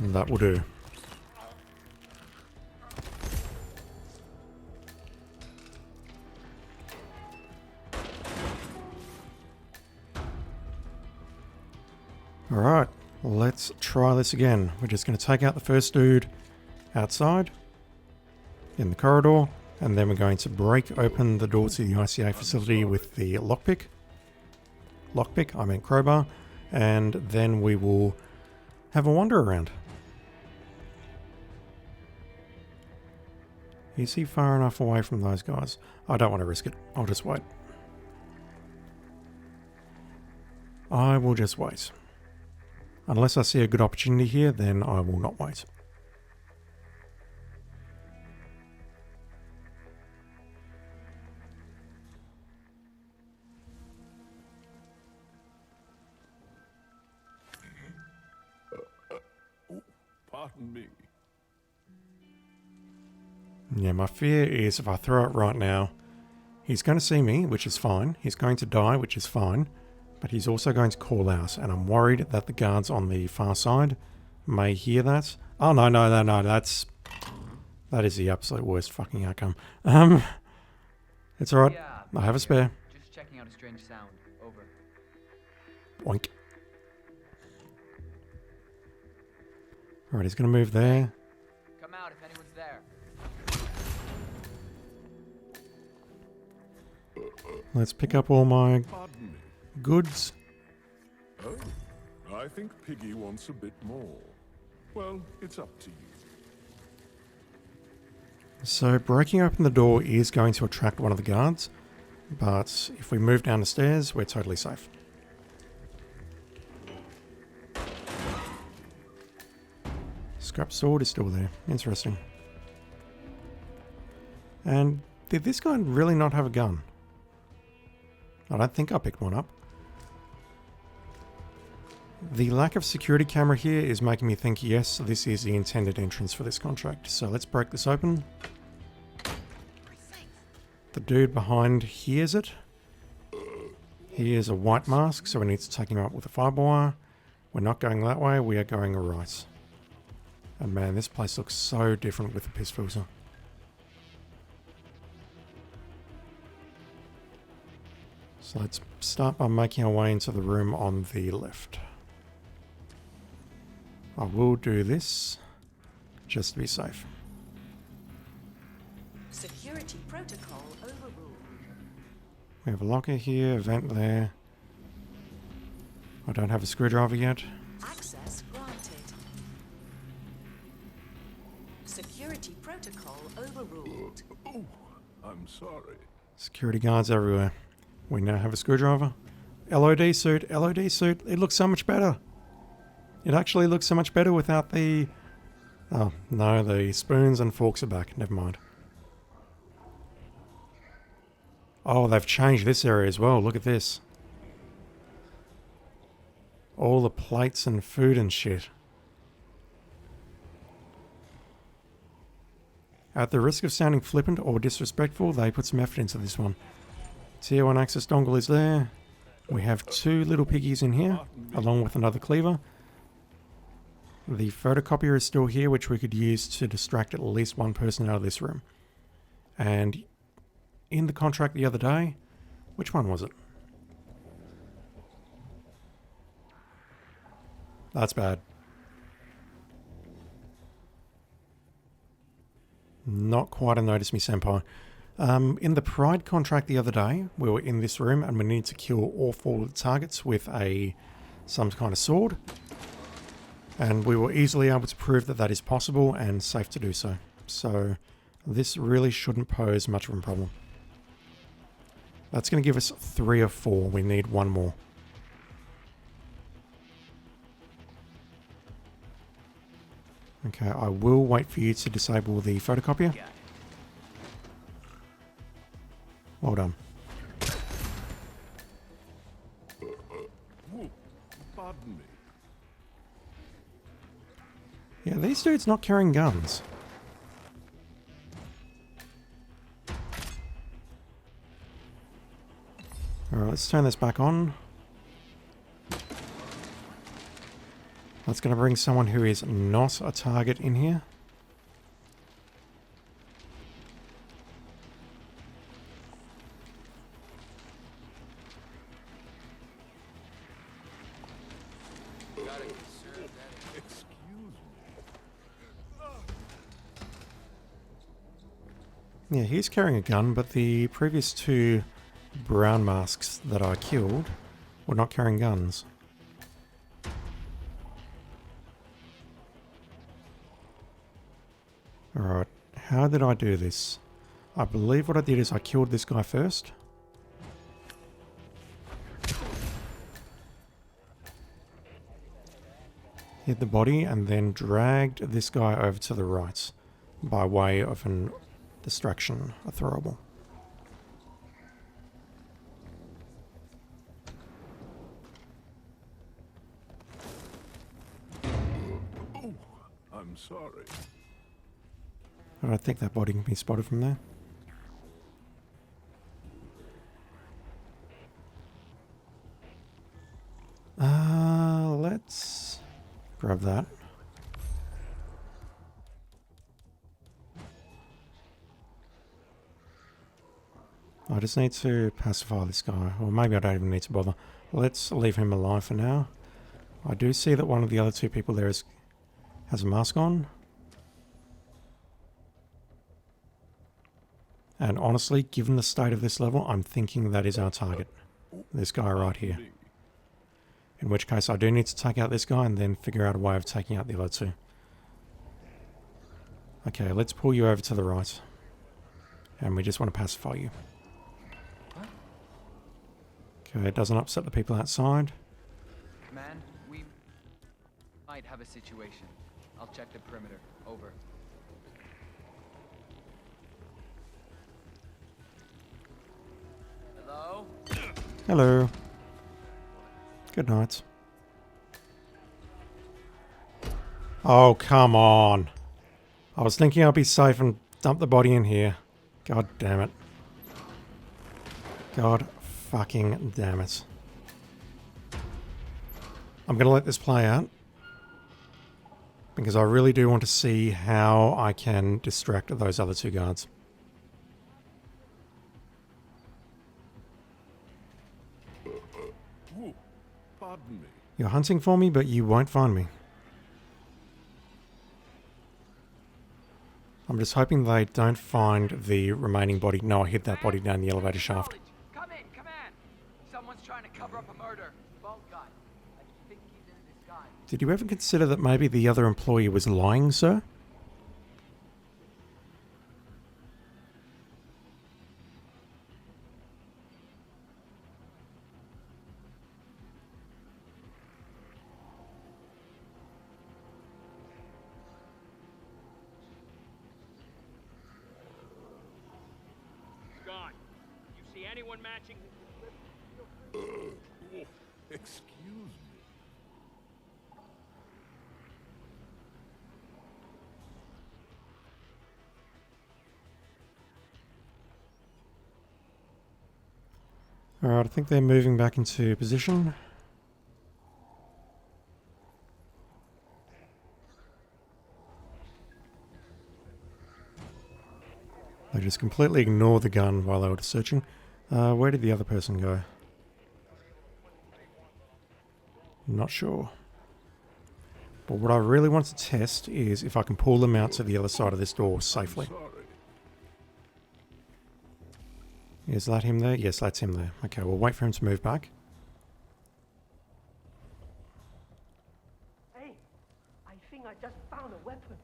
That will do. Alright, let's try this again. We're just going to take out the first dude outside in the corridor, and then we're going to break open the door to the ICA facility with the lockpick. I meant crowbar. And then we will have a wander around. Is he far enough away from those guys? I don't want to risk it. I'll just wait. I will just wait. Unless I see a good opportunity here, then I will not wait. Pardon me. Yeah, my fear is if I throw it right now, he's going to see me, which is fine. He's going to die, which is fine. But he's also going to call out, and I'm worried that the guards on the far side may hear that. Oh, no, that is the absolute worst fucking outcome. It's alright. Yeah, I have a spare. Just checking out a strange sound. Over. Boink. Alright, he's going to move there. Come out if anyone's there. Let's pick up all my Pardon me. goods. Oh, I think Piggy wants a bit more. Well, it's up to you. So breaking open the door is going to attract one of the guards, but if we move down the stairs, we're totally safe. Scrap sword is still there. Interesting. And did this guy really not have a gun? I don't think I picked one up. The lack of security camera here is making me think, yes, this is the intended entrance for this contract. So let's break this open. The dude behind hears it. He is a white mask, so we need to take him out with a fiber wire. We're not going that way, we are going right. And man, this place looks so different with the piss filter. So let's start by making our way into the room on the left. I will do this just to be safe. Security protocol overruled. We have a locker here, a vent there. I don't have a screwdriver yet. Access granted. Security protocol overruled. Oh, I'm sorry. Security guards everywhere. We now have a screwdriver. LOD suit, it looks so much better. It actually looks so much better without the... Oh, no, the spoons and forks are back. Never mind. Oh, they've changed this area as well. Look at this. All the plates and food and shit. At the risk of sounding flippant or disrespectful, they put some effort into this one. Tier 1 access dongle is there. We have 2 little piggies in here, along with another cleaver. The photocopier is still here, which we could use to distract at least one person out of this room. And in the contract the other day, which one was it? That's bad. Not quite a notice me, senpai. In the Pride contract the other day, we were in this room and we needed to kill all 4 targets with some kind of sword. And we were easily able to prove that that is possible and safe to do so. So this really shouldn't pose much of a problem. That's going to give us 3 of 4. We need 1 more. Okay, I will wait for you to disable the photocopier. Well done. Pardon me. Yeah, these dudes not carrying guns. Alright, let's turn this back on. That's going to bring someone who is not a target in here. Yeah, he's carrying a gun, but the previous two brown masks that I killed were not carrying guns. Alright, how did I do this? I believe what I did is I killed this guy first. Hit the body and then dragged this guy over to the right by way of an distraction, a throwable. Oh, I'm sorry. I don't think that body can be spotted from there. Let's grab that. I just need to pacify this guy, or maybe I don't even need to bother. Let's leave him alive for now. I do see that one of the other two people there has a mask on. And honestly, given the state of this level, I'm thinking that is our target. This guy right here. In which case I do need to take out this guy and then figure out a way of taking out the other two. Okay, let's pull you over to the right. And we just want to pacify you. Okay, it doesn't upset the people outside. Man, we might have a situation. I'll check the perimeter. Over. Hello? Hello. Good night. Oh, come on. I was thinking I'd be safe and dump the body in here. God damn it. God fucking damn it. I'm going to let this play out. Because I really do want to see how I can distract those other two guards. Pardon me. You're hunting for me, but you won't find me. I'm just hoping they don't find the remaining body. No, I hit that body down the elevator shaft. Come in, come in. Someone's trying to cover up a murder. Bald guy. I think he's in disguise. Did you ever consider that maybe the other employee was lying, sir? Anyone matching? Excuse me. Alright, I think they're moving back into position. They just completely ignored the gun while they were searching. Where did the other person go? Not sure. But what I really want to test is if I can pull them out to the other side of this door safely. Is that him there? Yes, that's him there. Okay, we'll wait for him to move back. Hey, I think I just found a weapon.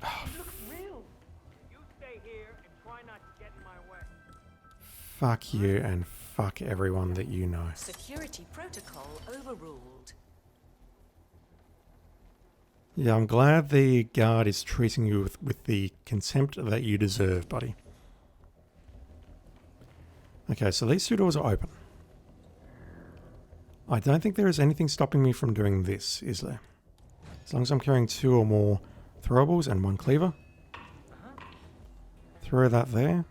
It looks real. You stay here and try not to get in my way. Fuck you and fuck everyone that you know. Security protocol overruled. Yeah, I'm glad the guard is treating you with the contempt that you deserve, buddy. Okay, so these two doors are open. I don't think there is anything stopping me from doing this, is there? As long as I'm carrying 2 or more throwables and 1 cleaver. Throw that there.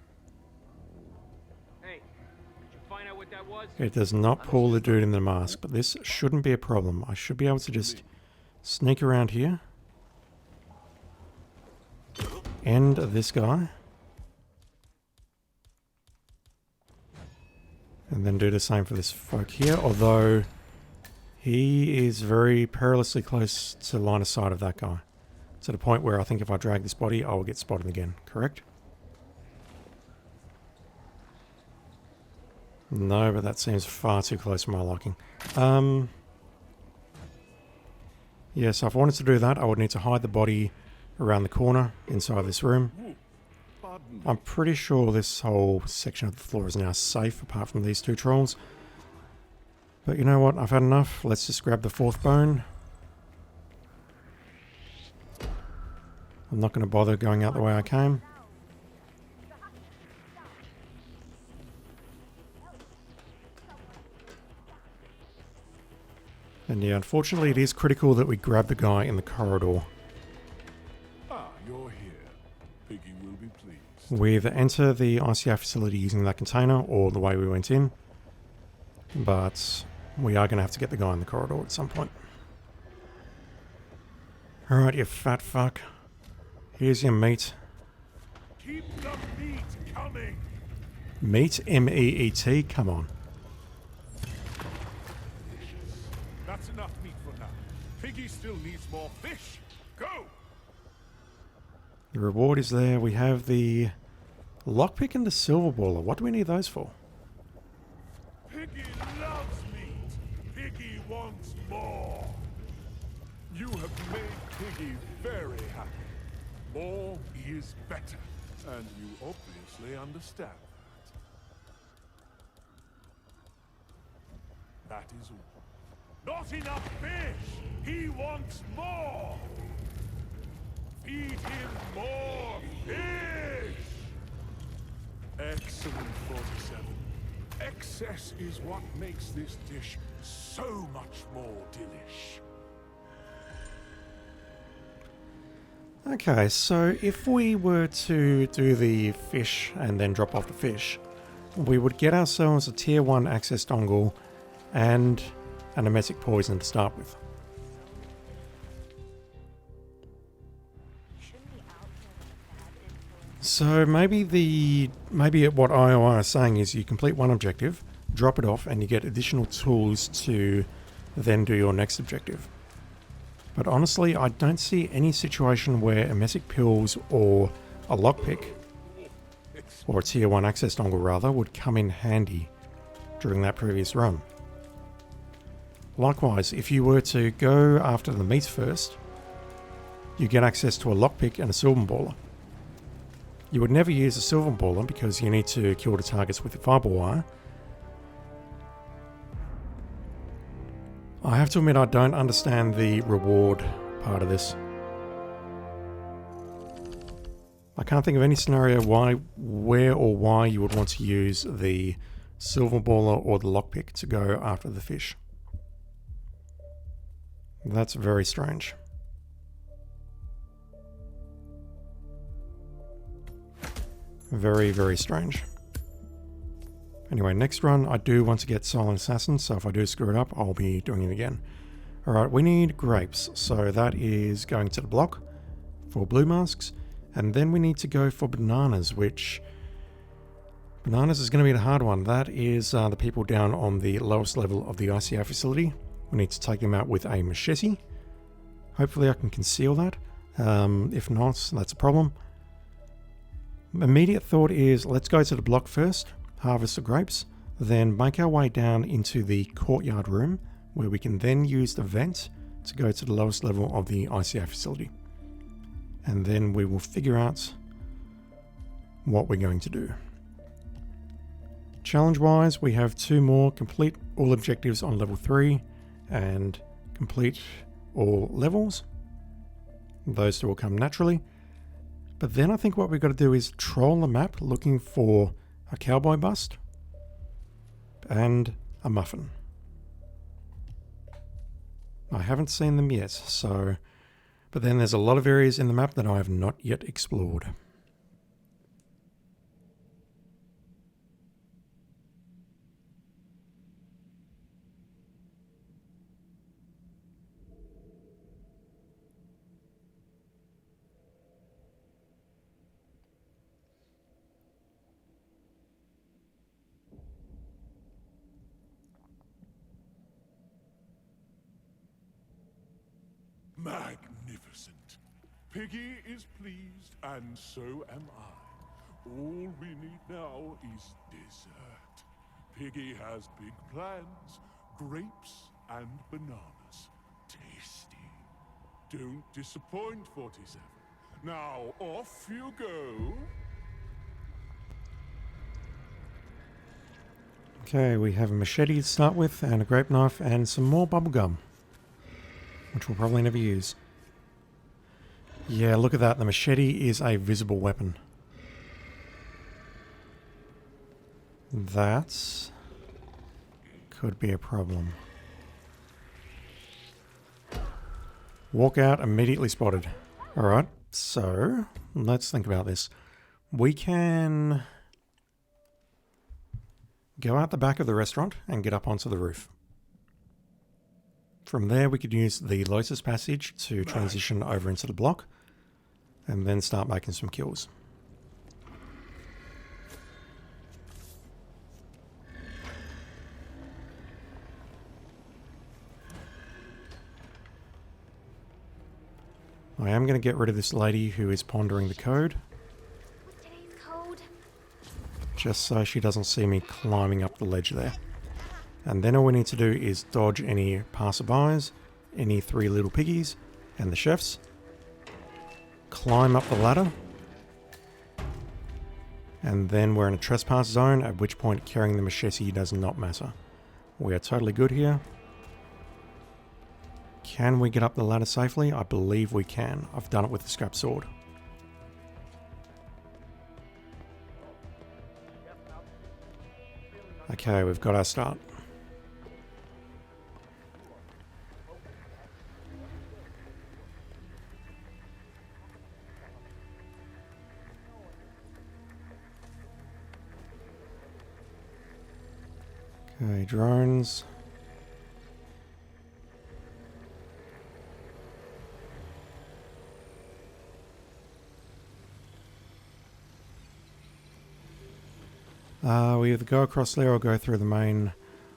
Hey, did you find out what that was? It does not pull the dude in the mask, but this shouldn't be a problem. I should be able to just Sneak around here. End this guy. And then do the same for this folk here, although he is very perilously close to line of sight of that guy. To the point where I think if I drag this body, I will get spotted again, correct? No, but that seems far too close for my liking. Yeah, so if I wanted to do that, I would need to hide the body around the corner inside this room. I'm pretty sure this whole section of the floor is now safe, apart from these two trolls. But you know what? I've had enough. Let's just grab the fourth bone. I'm not going to bother going out the way I came. And yeah, unfortunately it is critical that we grab the guy in the corridor. Ah, you're here. Piggy will be pleased. We either enter the ICR facility using that container or the way we went in. But we are going to have to get the guy in the corridor at some point. Alright, you fat fuck. Here's your meat. Keep the meat coming. Meat? M-E-E-T? Come on. That's enough meat for now. Piggy still needs more fish. Go! The reward is there. We have the lockpick and the silver baller. What do we need those for? Piggy loves meat. Piggy wants more. You have made Piggy very happy. More is better. And you obviously understand that. That is all. Not enough fish! He wants more! Feed him more fish! Excellent, 47. Excess is what makes this dish so much more delish. Okay, so if we were to do the fish and then drop off the fish, we would get ourselves a tier 1 access dongle and an emetic poison to start with. So maybe what IOI is saying is you complete one objective, drop it off, and you get additional tools to then do your next objective. But honestly, I don't see any situation where emetic pills or a lockpick, or a tier 1 access dongle rather, would come in handy during that previous run. Likewise, if you were to go after the meat first, you get access to a lockpick and a silver baller. You would never use a silver baller because you need to kill the targets with the fireball wire. I have to admit I don't understand the reward part of this. I can't think of any scenario where or why you would want to use the silver baller or the lockpick to go after the fish. That's very strange. Very, very strange. Anyway, next run, I do want to get Silent Assassin, so if I do screw it up, I'll be doing it again. Alright, we need grapes, so that is going to the block for blue masks, and then we need to go for bananas, which... Bananas is going to be the hard one. That is the people down on the lowest level of the ICR facility. We need to take them out with a machete. Hopefully I can conceal that. If not, that's a problem. Immediate thought is, let's go to the block first, harvest the grapes, then make our way down into the courtyard room, where we can then use the vent to go to the lowest level of the ICR facility. And then we will figure out what we're going to do. Challenge-wise, we have 2 more: complete all objectives on level 3 and complete all levels. Those 2 will come naturally. But then I think what we've got to do is troll the map looking for a cowboy bust and a muffin. I haven't seen them yet, so... But then there's a lot of areas in the map that I have not yet explored. Magnificent. Piggy is pleased, and so am I. All we need now is dessert. Piggy has big plans. Grapes and bananas. Tasty. Don't disappoint, 47. Now, off you go. Okay, we have a machete to start with, and a grape knife, and some more bubblegum, which we'll probably never use. Yeah, look at that. The machete is a visible weapon. That could be a problem. Walk out, immediately spotted. Alright, so let's think about this. We can go out the back of the restaurant and get up onto the roof. From there we could use the Lotus Passage to transition over into the block and then start making some kills. I am going to get rid of this lady who is pondering the code. What's today's code? Just so she doesn't see me climbing up the ledge there. And then all we need to do is dodge any passerbys, any three little piggies, and the chefs. Climb up the ladder. And then we're in a trespass zone, at which point carrying the machete does not matter. We are totally good here. Can we get up the ladder safely? I believe we can. I've done it with the scrap sword. Okay, we've got our start. Okay, drones. We either go across there or go through the main.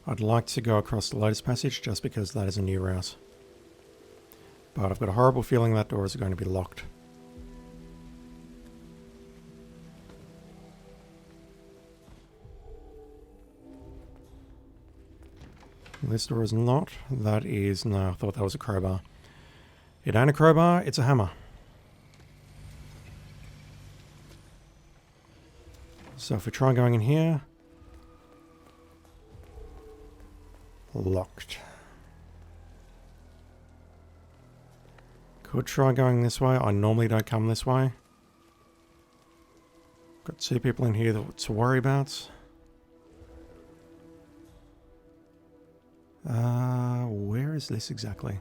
I'd like to go across the Lotus Passage just because that is a new route. But I've got a horrible feeling that door is going to be locked. This door is not. That is... no, I thought that was a crowbar. It ain't a crowbar, it's a hammer. So if we try going in here... locked. Could try going this way. I normally don't come this way. Got two people in here to worry about. Where is this exactly?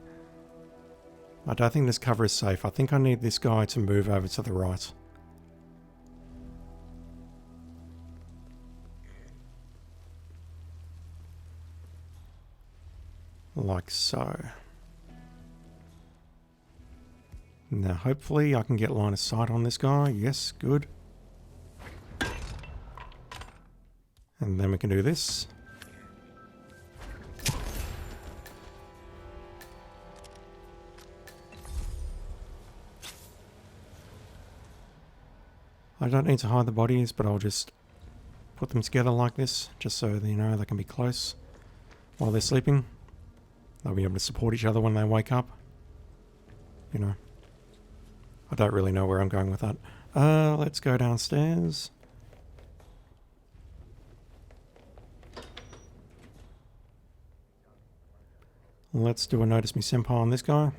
I don't think this cover is safe. I think I need this guy to move over to the right. Like so. Now hopefully I can get line of sight on this guy. Yes, good. And then we can do this. I don't need to hide the bodies, but I'll just put them together like this, just so you know they can be close while they're sleeping. They'll be able to support each other when they wake up. You know. I don't really know where I'm going with that. Let's go downstairs. Let's do a Notice Me Senpai on this guy.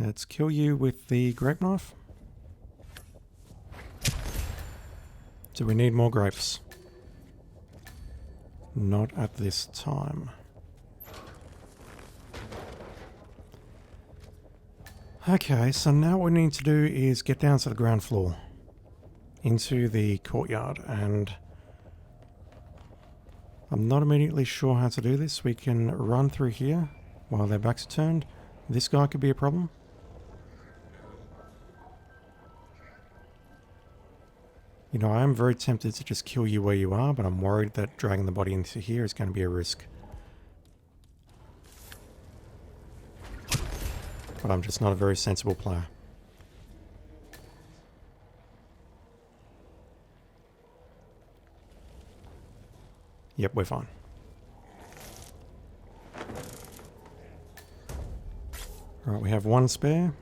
Let's kill you with the grape knife. Do we need more grapes? Not at this time. Okay, so now what we need to do is get down to the ground floor. into the courtyard, and I'm not immediately sure how to do this. We can run through here while their backs are turned. This guy could be a problem. You know, I am very tempted to just kill you where you are, but I'm worried that dragging the body into here is going to be a risk. But I'm just not a very sensible player. Yep, we're fine. Right, we have one spare.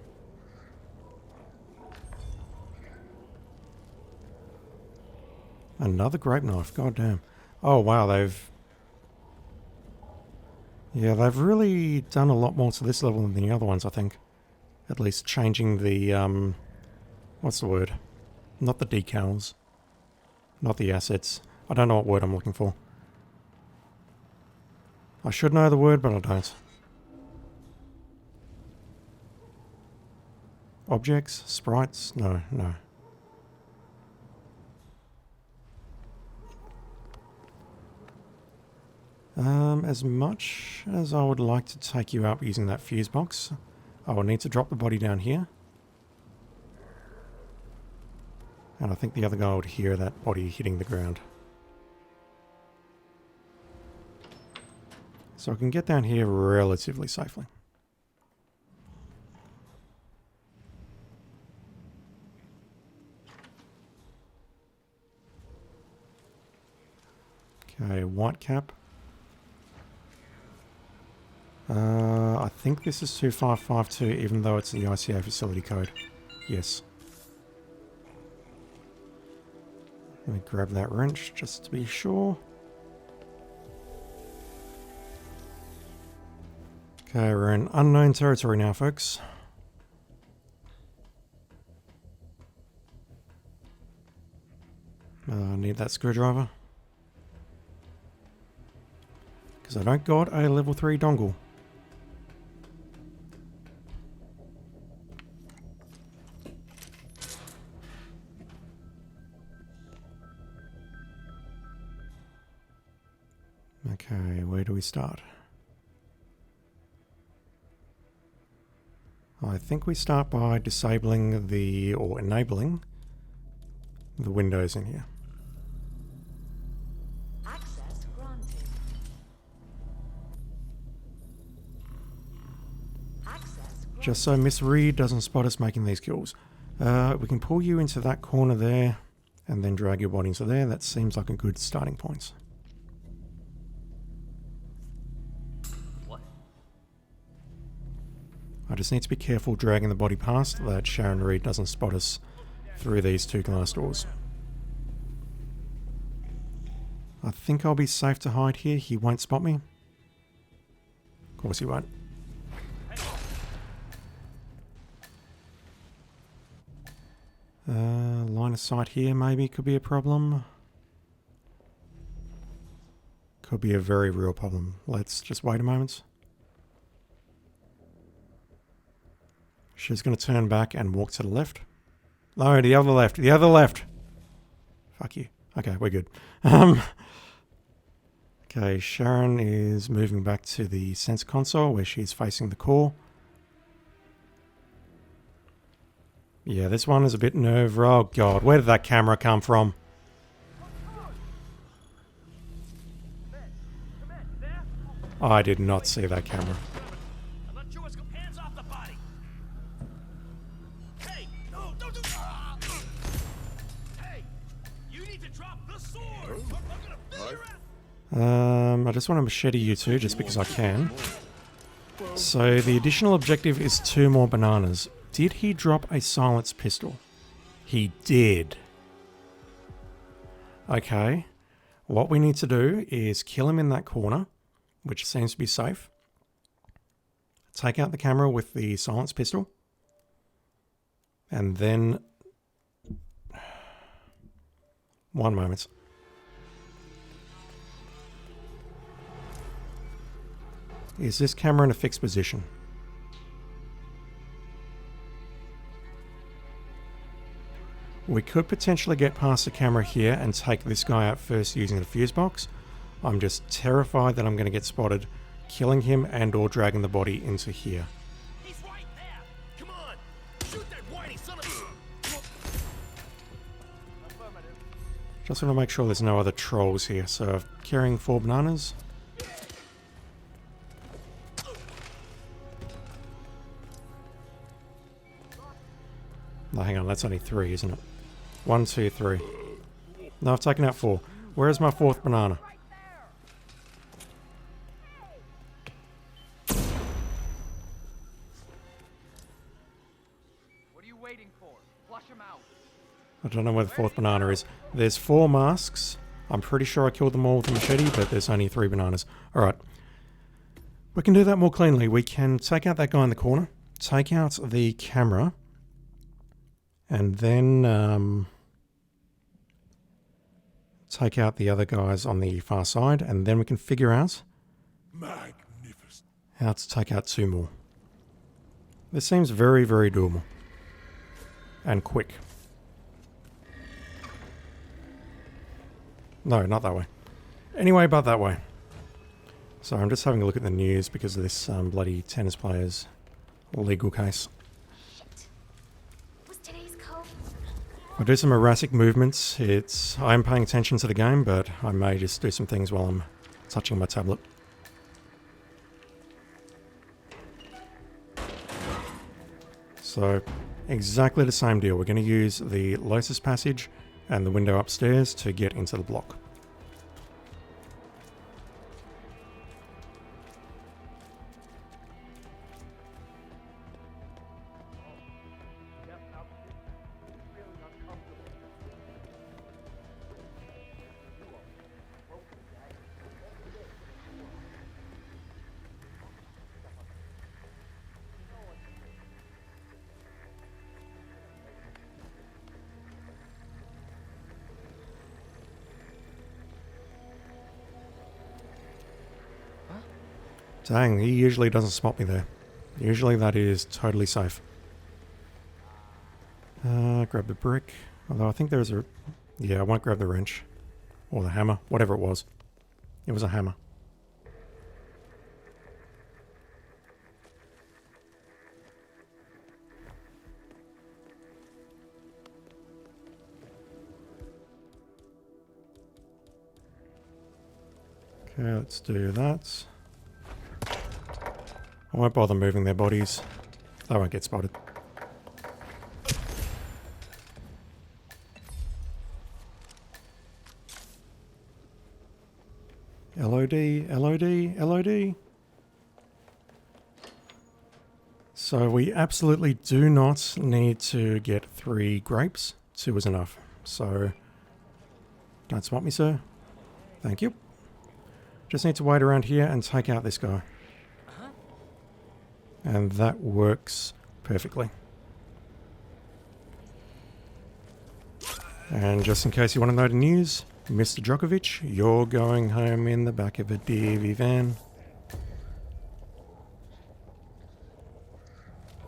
Another grape knife, god damn. Oh wow, they've really done a lot more to this level than the other ones, I think. At least changing the, what's the word? Not the decals. Not the assets. I don't know what word I'm looking for. I should know the word, but I don't. Objects? Sprites? No, no. As much as I would like to take you out using that fuse box, I will need to drop the body down here. And I think the other guy would hear that body hitting the ground. So I can get down here relatively safely. Okay, white cap. I think this is 2552, even though it's the ICA facility code. Yes. Let me grab that wrench just to be sure. Okay, we're in unknown territory now, folks. I need that screwdriver. Because I don't got a level 3 dongle. Okay, where do we start? I think we start by disabling the, or enabling, the windows in here. Access granted. Access granted. Just so Miss Reed doesn't spot us making these kills. We can pull you into that corner there, and then drag your body into there. That seems like a good starting point. I just need to be careful dragging the body past that Sharon Reed doesn't spot us through these two glass doors. I think I'll be safe to hide here. He won't spot me. Of course he won't. Line of sight here maybe could be a problem. Could be a very real problem. Let's just wait a moment. She's going to turn back and walk to the left. No, the other left. The other left. Fuck you. Okay, we're good. Okay, Sharon is moving back to the sensor console where she's facing the core. Yeah, this one is a bit oh god, where did that camera come from? I did not see that camera. I just want to machete you two just because I can. So the additional objective is 2 more bananas. Did he drop a silenced pistol? He did. Okay. What we need to do is kill him in that corner, which seems to be safe. Take out the camera with the silenced pistol. And then... One moment. Is this camera in a fixed position? We could potentially get past the camera here and take this guy out first using the fuse box. I'm just terrified that I'm going to get spotted killing him and or dragging the body into here. He's right there. Come on. Shoot that whitey son of Just want to make sure there's no other trolls here. So carrying 4 bananas. No, hang on, that's only 3, isn't it? 1, 2, 3. No, I've taken out 4. Where's my 4th banana? What are you waiting for? Flush him out. I don't know where the 4th banana is. There's 4 masks. I'm pretty sure I killed them all with a machete, but there's only 3 bananas. Alright. We can do that more cleanly. We can take out that guy in the corner, take out the camera, and then take out the other guys on the far side, and then we can figure out how to take out 2 more. This seems very, very doable. And quick. No, not that way. Anyway, but that way. So I'm just having a look at the news because of this bloody tennis player's legal case. I do some erratic movements. I'm paying attention to the game, but I may just do some things while I'm touching my tablet. So, exactly the same deal. We're going to use the Lotus passage and the window upstairs to get into the block. Dang, he usually doesn't spot me there. Usually that is totally safe. Grab the brick. Although I think there's a... Yeah, I won't grab the wrench. Or the hammer. Whatever it was. It was a hammer. Okay, let's do that. I won't bother moving their bodies. They won't get spotted. LOD, LOD, LOD. So we absolutely do not need to get 3 grapes. 2 is enough. So, don't spot me, sir. Thank you. Just need to wait around here and take out this guy. And that works perfectly. And just in case you want to know the news, Mr. Djokovic, you're going home in the back of a DV van.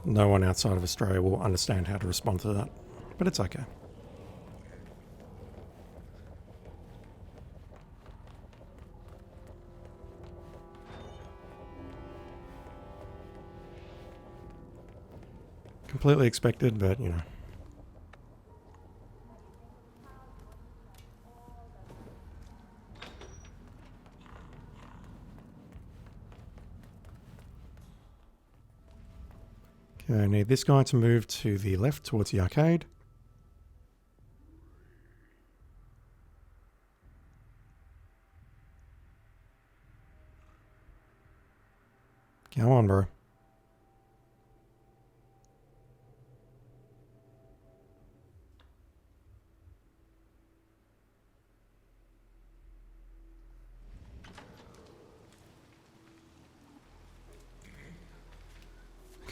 No one outside of Australia will understand how to respond to that, but it's okay. Completely expected, but you know. Okay, I need this guy to move to the left towards the arcade. Come on, bro.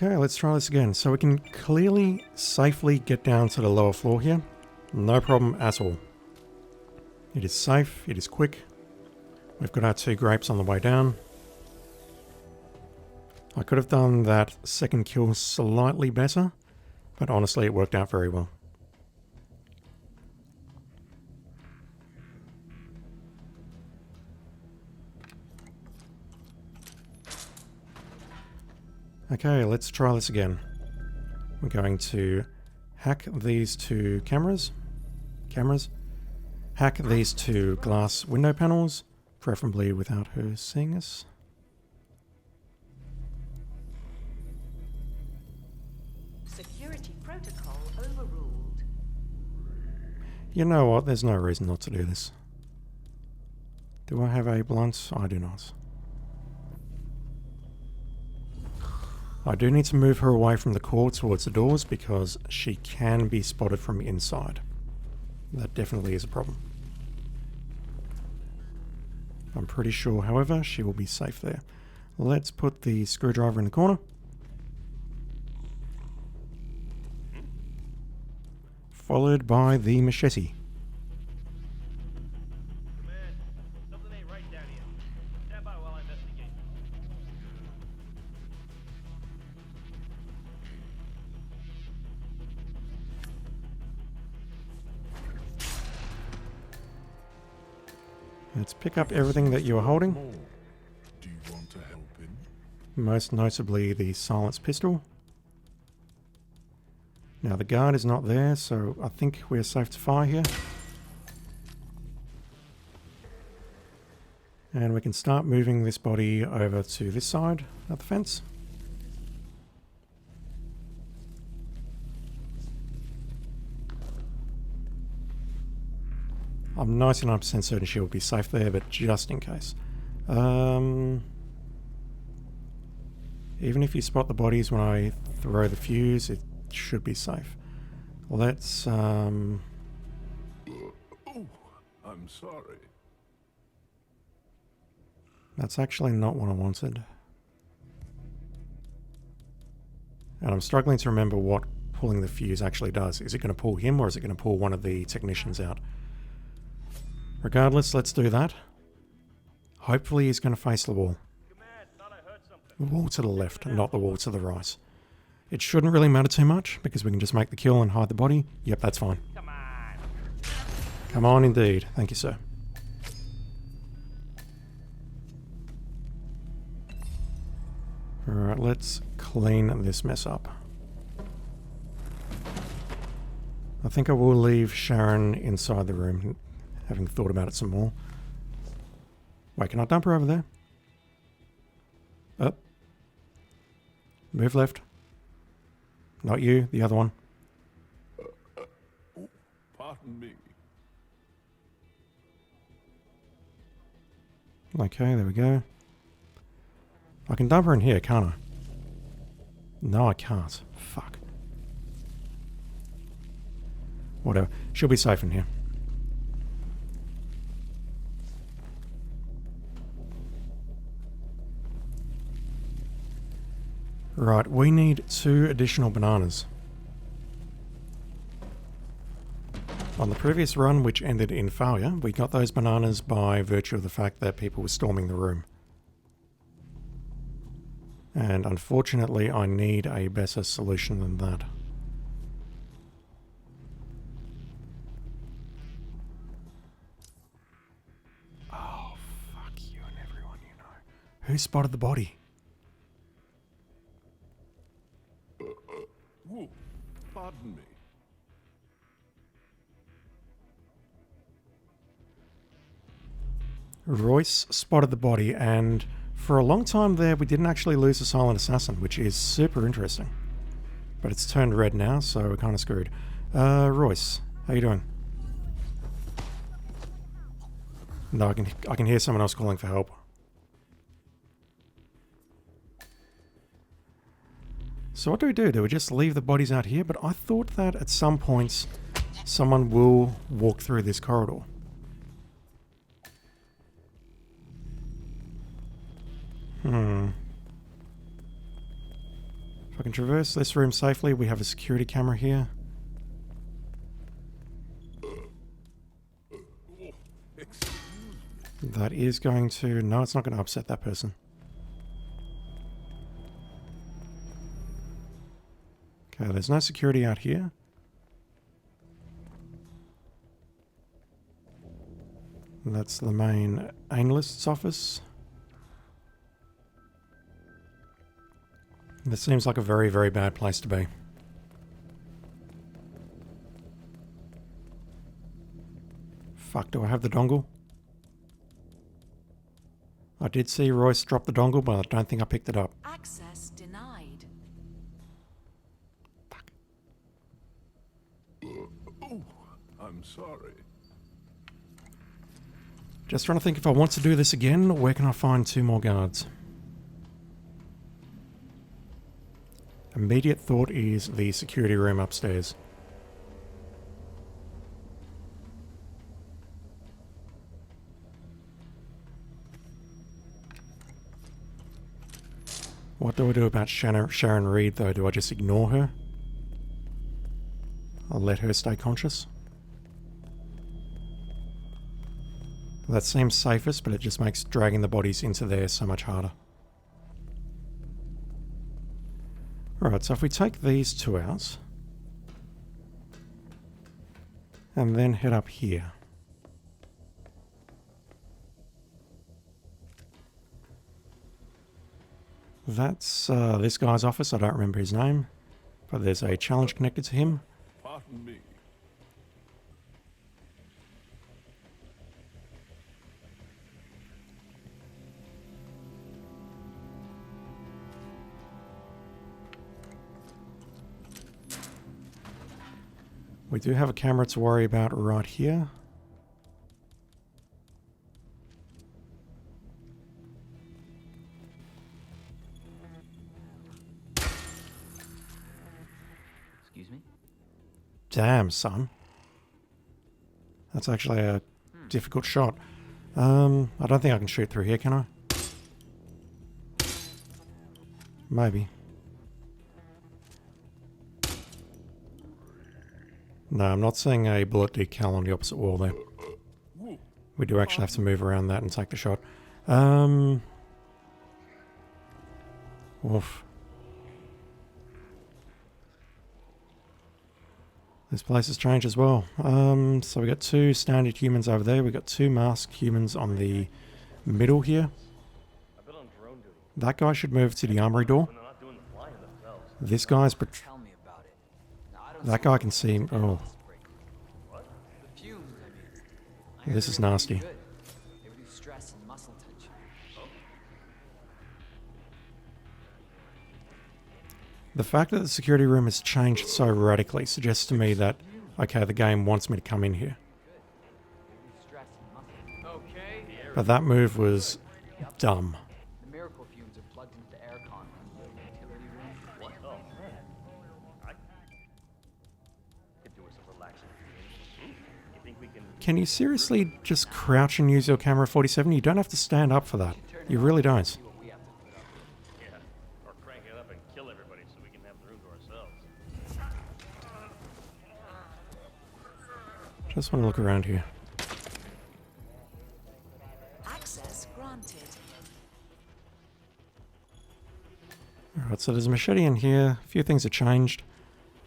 Okay, let's try this again. So we can clearly, safely get down to the lower floor here. No problem at all. It is safe, it is quick. We've got our 2 grapes on the way down. I could have done that second kill slightly better, but honestly it worked out very well. Okay, let's try this again. We're going to hack these two cameras. Hack these two glass window panels, preferably without her seeing us. Security protocol overruled. You know what? There's no reason not to do this. Do I have a blunt? I do not. I do need to move her away from the core towards the doors because she can be spotted from inside. That definitely is a problem. I'm pretty sure, however, she will be safe there. Let's put the screwdriver in the corner. Followed by the machete. Command, something ain't right down here. Stand by while I investigate. Let's pick up everything that you are holding. Do you want to help him? Most notably the silenced pistol. Now the guard is not there, so I think we're safe to fire here. And we can start moving this body over to this side of the fence. I'm 99% certain she will be safe there, but just in case. Even if you spot the bodies when I throw the fuse, it should be safe. Let's, Oh, I'm sorry. That's actually not what I wanted. And I'm struggling to remember what pulling the fuse actually does. Is it going to pull him or is it going to pull one of the technicians out? Regardless, let's do that. Hopefully he's going to face the wall. The wall to the left, not the wall to the right. It shouldn't really matter too much because we can just make the kill and hide the body. Yep, that's fine. Come on. Come on indeed. Thank you, sir. Alright, let's clean this mess up. I think I will leave Sharon inside the room, having thought about it some more. Wait, can I dump her over there? Up. Move left. Not you, the other one. Pardon me. Okay, there we go. I can dump her in here, can't I? No, I can't. Fuck. Whatever. She'll be safe in here. Right, we need 2 additional bananas. On the previous run, which ended in failure, we got those bananas by virtue of the fact that people were storming the room. And unfortunately, I need a better solution than that. Oh, fuck you and everyone you know. Who spotted the body? Whoa, pardon me. Royce spotted the body, and for a long time there we didn't actually lose a silent assassin, which is super interesting. But it's turned red now, so we're kind of screwed. Royce, how you doing? No, I can hear someone else calling for help. So what do? Do we just leave the bodies out here? But I thought that at some points someone will walk through this corridor. If I can traverse this room safely, we have a security camera here. That is going to... No, it's not going to upset that person. Okay, there's no security out here. That's the main analyst's office. This seems like a very, very bad place to be. Fuck, do I have the dongle? I did see Royce drop the dongle, but I don't think I picked it up. Access denied. Fuck. Oh, I'm sorry. Just trying to think if I want to do this again, where can I find 2 more guards? Immediate thought is the security room upstairs. What do I do about Sharon Reed, though? Do I just ignore her? I'll let her stay conscious. That seems safest, but it just makes dragging the bodies into there so much harder. Alright, so if we take these 2 out, and then head up here. That's this guy's office. I don't remember his name, but there's a challenge connected to him. Pardon me. We do have a camera to worry about right here. Excuse me? Damn, son. That's actually a difficult shot. I don't think I can shoot through here, can I? Maybe. No, I'm not seeing a bullet decal on the opposite wall there. We do actually have to move around that and take the shot. Oof. This place has changed as well. So we got 2 standard humans over there. We got 2 masked humans on the middle here. That guy should move to the armory door. This guy's... That guy can see... Oh. This is nasty. The fact that the security room has changed so radically suggests to me that, okay, the game wants me to come in here. But that move was dumb. The miracle fumes are plugged into the aircon from the utility room. What? Oh, man. I could do with some relaxing. You think we can... Can you seriously just crouch and use your camera 47? You don't have to stand up for that. You really don't. Just want to look around here. Access granted. Alright, so there's a machete in here. A few things have changed.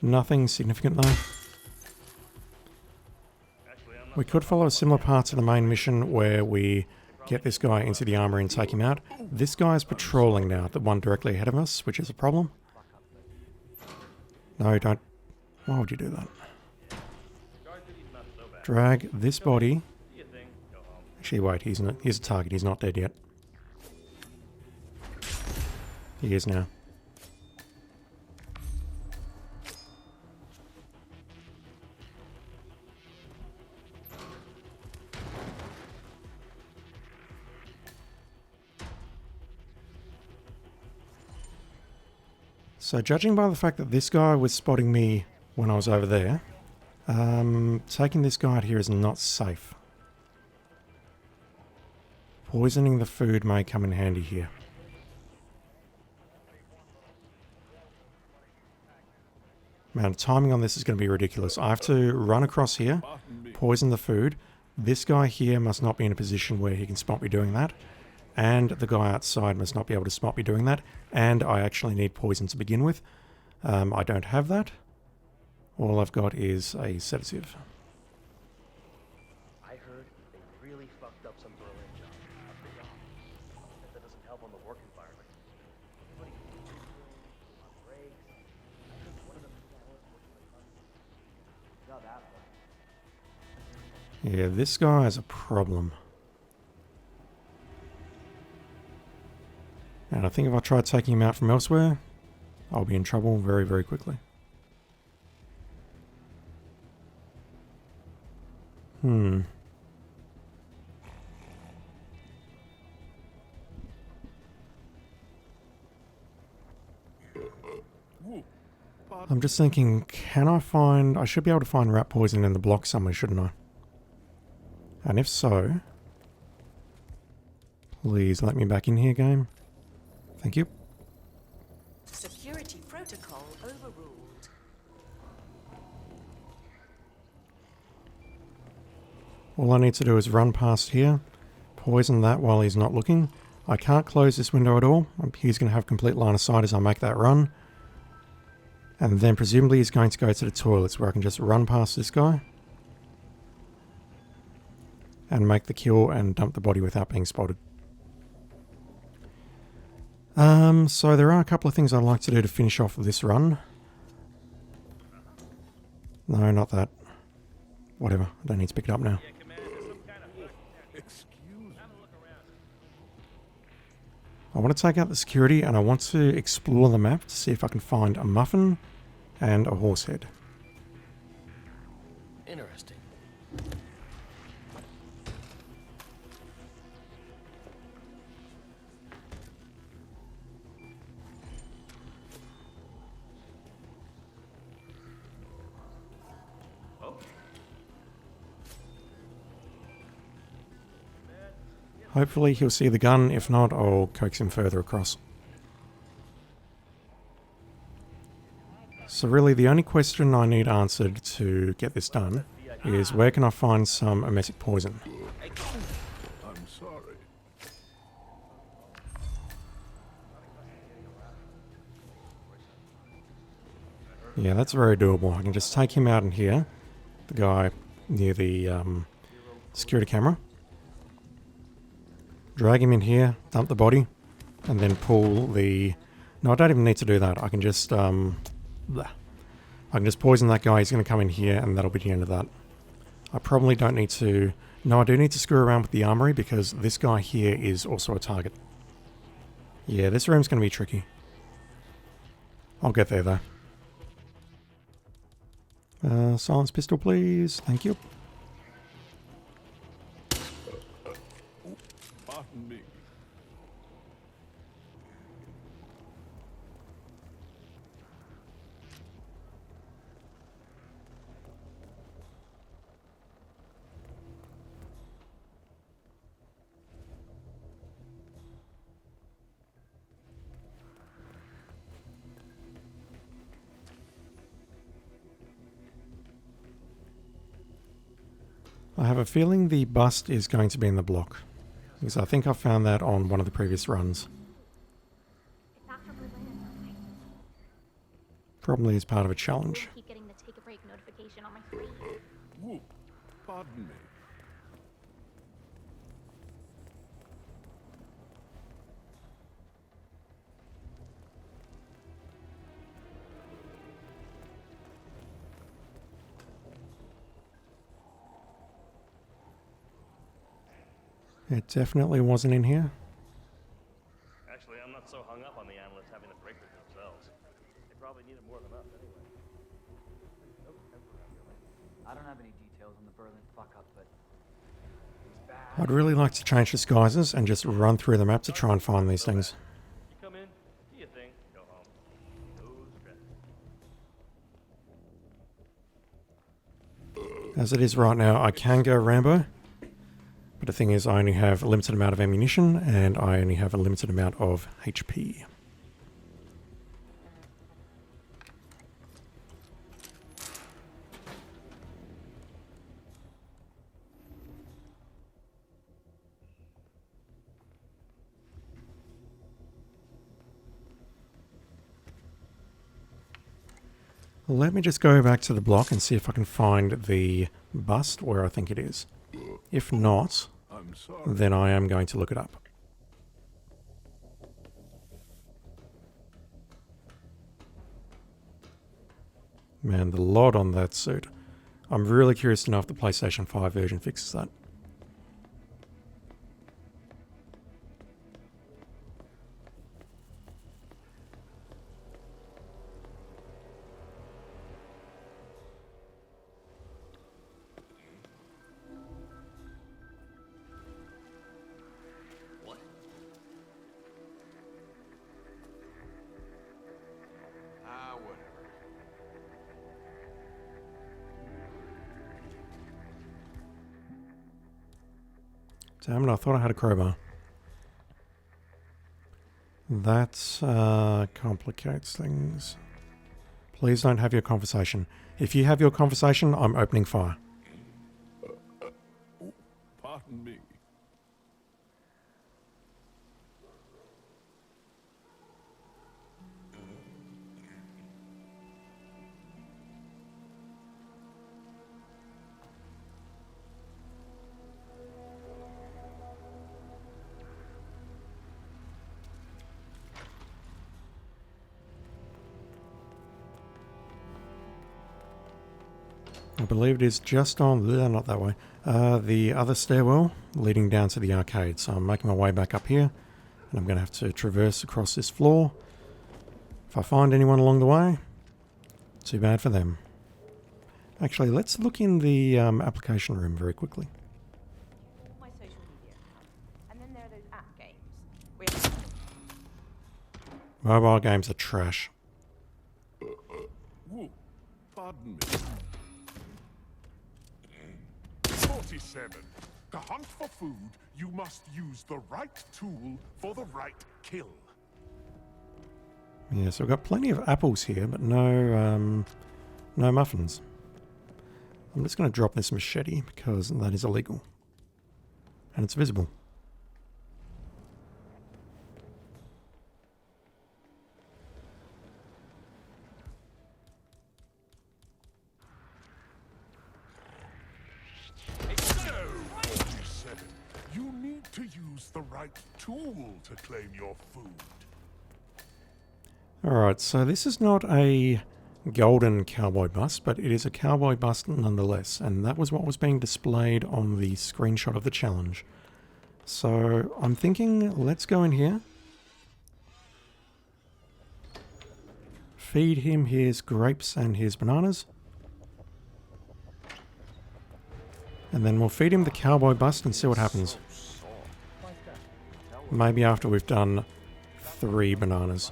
Nothing significant though. We could follow a similar path to the main mission where we get this guy into the armory and take him out. This guy is patrolling now, the one directly ahead of us, which is a problem. No, don't. Why would you do that? Drag this body. Actually, wait, he's a target. He's not dead yet. He is now. So judging by the fact that this guy was spotting me when I was over there, taking this guy out here is not safe. Poisoning the food may come in handy here. Man, timing on this is going to be ridiculous. I have to run across here, poison the food. This guy here must not be in a position where he can spot me doing that. And the guy outside must not be able to spot me doing that. And I actually need poison to begin with. I don't have that. All I've got is a sedative. I heard they really fucked up some Berlin job. That doesn't help on the work environment. Yeah, this guy has a problem. And I think if I try taking him out from elsewhere, I'll be in trouble very, very quickly. I'm just thinking, can I find... I should be able to find rat poison in the block somewhere, shouldn't I? And if so... Please let me back in here, game. Thank you. Security protocol overruled. All I need to do is run past here, poison that while he's not looking. I can't close this window at all. He's going to have complete line of sight as I make that run. And then presumably he's going to go to the toilets where I can just run past this guy. And make the kill and dump the body without being spotted. So there are a couple of things I'd like to do to finish off this run. No, not that. Whatever, I don't need to pick it up now. I want to take out the security and I want to explore the map to see if I can find a muffin and a horse head. Interesting. Hopefully he'll see the gun, if not I'll coax him further across. So really the only question I need answered to get this done is where can I find some emetic poison? I'm sorry. Yeah, that's very doable. I can just take him out in here, the guy near the security camera. Drag him in here, dump the body, and then pull the... No, I don't even need to do that. I can just poison that guy. He's going to come in here, and that'll be the end of that. I probably don't need to... No, I do need to screw around with the armory, because this guy here is also a target. Yeah, this room's going to be tricky. I'll get there, though. Silence pistol, please. Thank you. Pardon me. I have a feeling the bust is going to be in the block, because I think I found that on one of the previous runs. Probably as part of a challenge. Keep getting the take a break notification on my screen. Whoop. Pardon me. It definitely wasn't in here. Actually, I'm not so hung up on the analysts having the breakers themselves. They probably needed more than us anyway. I don't have any details on the Berlin fuck-up, but... I'd really like to change disguises and just run through the map to try and find these things. You come in, do your thing, go home. No stress. As it is right now, I can go Rambo. But the thing is, I only have a limited amount of ammunition, and I only have a limited amount of HP. Let me just go back to the block and see if I can find the bust where I think it is. If not, I'm sorry. then I am going to look it up. Man, the lot on that suit. I'm really curious to know if the PlayStation 5 version fixes that. Damn it, I thought I had a crowbar. That complicates things. Please don't have your conversation. If you have your conversation, I'm opening fire. Pardon me. I believe it is just on, not that way, the other stairwell leading down to the arcade. So I'm making my way back up here, and I'm going to have to traverse across this floor. If I find anyone along the way, too bad for them. Actually, let's look in the application room very quickly. My social media account. And then there are those app games. Mobile games are trash. Whoa, pardon me. 47. To hunt for food, you must use the right tool for the right kill. Yeah, so we've got plenty of apples here, but no muffins. I'm just going to drop this machete because that is illegal. And it's visible. You need to use the right tool to claim your food. Alright, so this is not a golden cowboy bust, but it is a cowboy bust nonetheless, and that was what was being displayed on the screenshot of the challenge. So I'm thinking, let's go in here. Feed him his grapes and his bananas. And then we'll feed him the cowboy bust and see what happens. Maybe after we've done 3 bananas.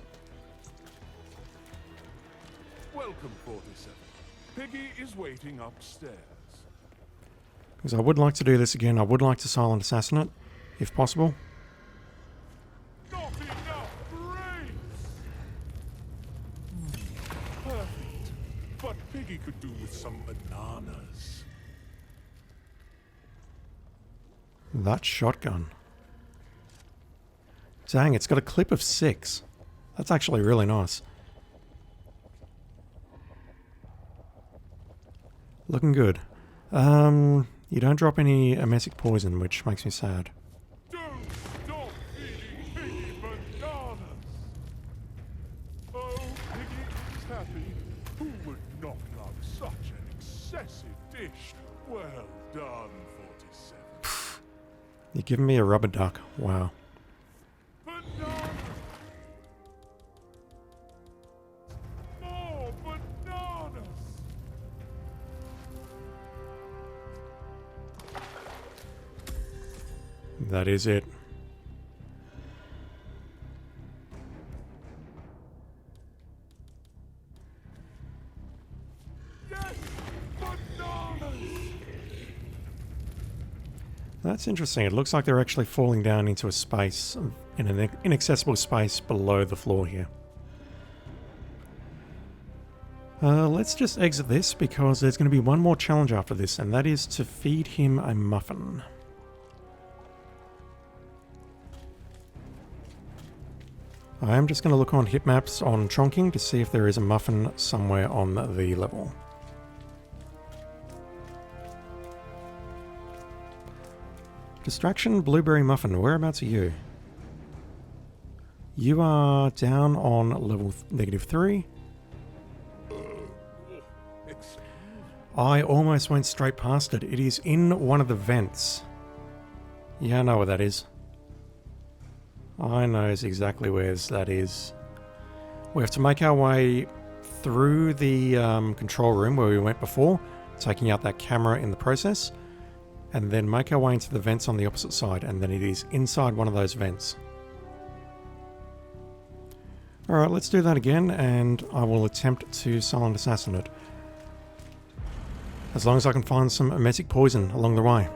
Welcome, 47. Piggy is waiting upstairs. Because I would like to do this again. I would like to silent assassin it, if possible. Not enough grapes! Perfect. But Piggy could do with some bananas. That shotgun. Dang, it's got a clip of 6. That's actually really nice. Looking good. You don't drop any emesic poison, which makes me sad. Don't stop feeding Piggy bananas! Oh, Piggy is happy. Who would not love such an excessive dish? Well done, 47. You're giving me a rubber duck. Wow. Bananas! More bananas! That is it. Yes! Bananas! That's interesting. It looks like they're actually falling down into a space, in an inaccessible space below the floor here. Let's just exit this because there's going to be one more challenge after this, and that is to feed him a muffin. I am just going to look on hit maps on Chongqing to see if there is a muffin somewhere on the level. Distraction, blueberry muffin. Whereabouts are you? You are down on level -3. I almost went straight past it. It is in one of the vents. Yeah, I know where that is. I know exactly where that is. We have to make our way through the control room where we went before, taking out that camera in the process, and then make our way into the vents on the opposite side, and then it is inside one of those vents. Alright, let's do that again, and I will attempt to silent assassin it. As long as I can find some emetic poison along the way.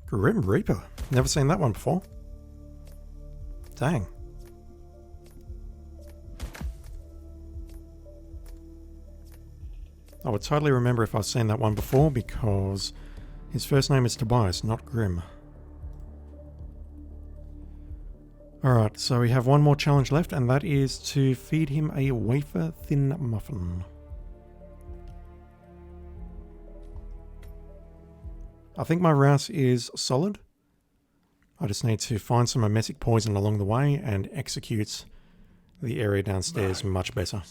Grim Reaper. Never seen that one before. Dang. I would totally remember if I've seen that one before because his first name is Tobias, not Grim. Alright, so we have one more challenge left, and that is to feed him a wafer-thin muffin. I think my route is solid. I just need to find some emetic poison along the way and execute the area downstairs much better.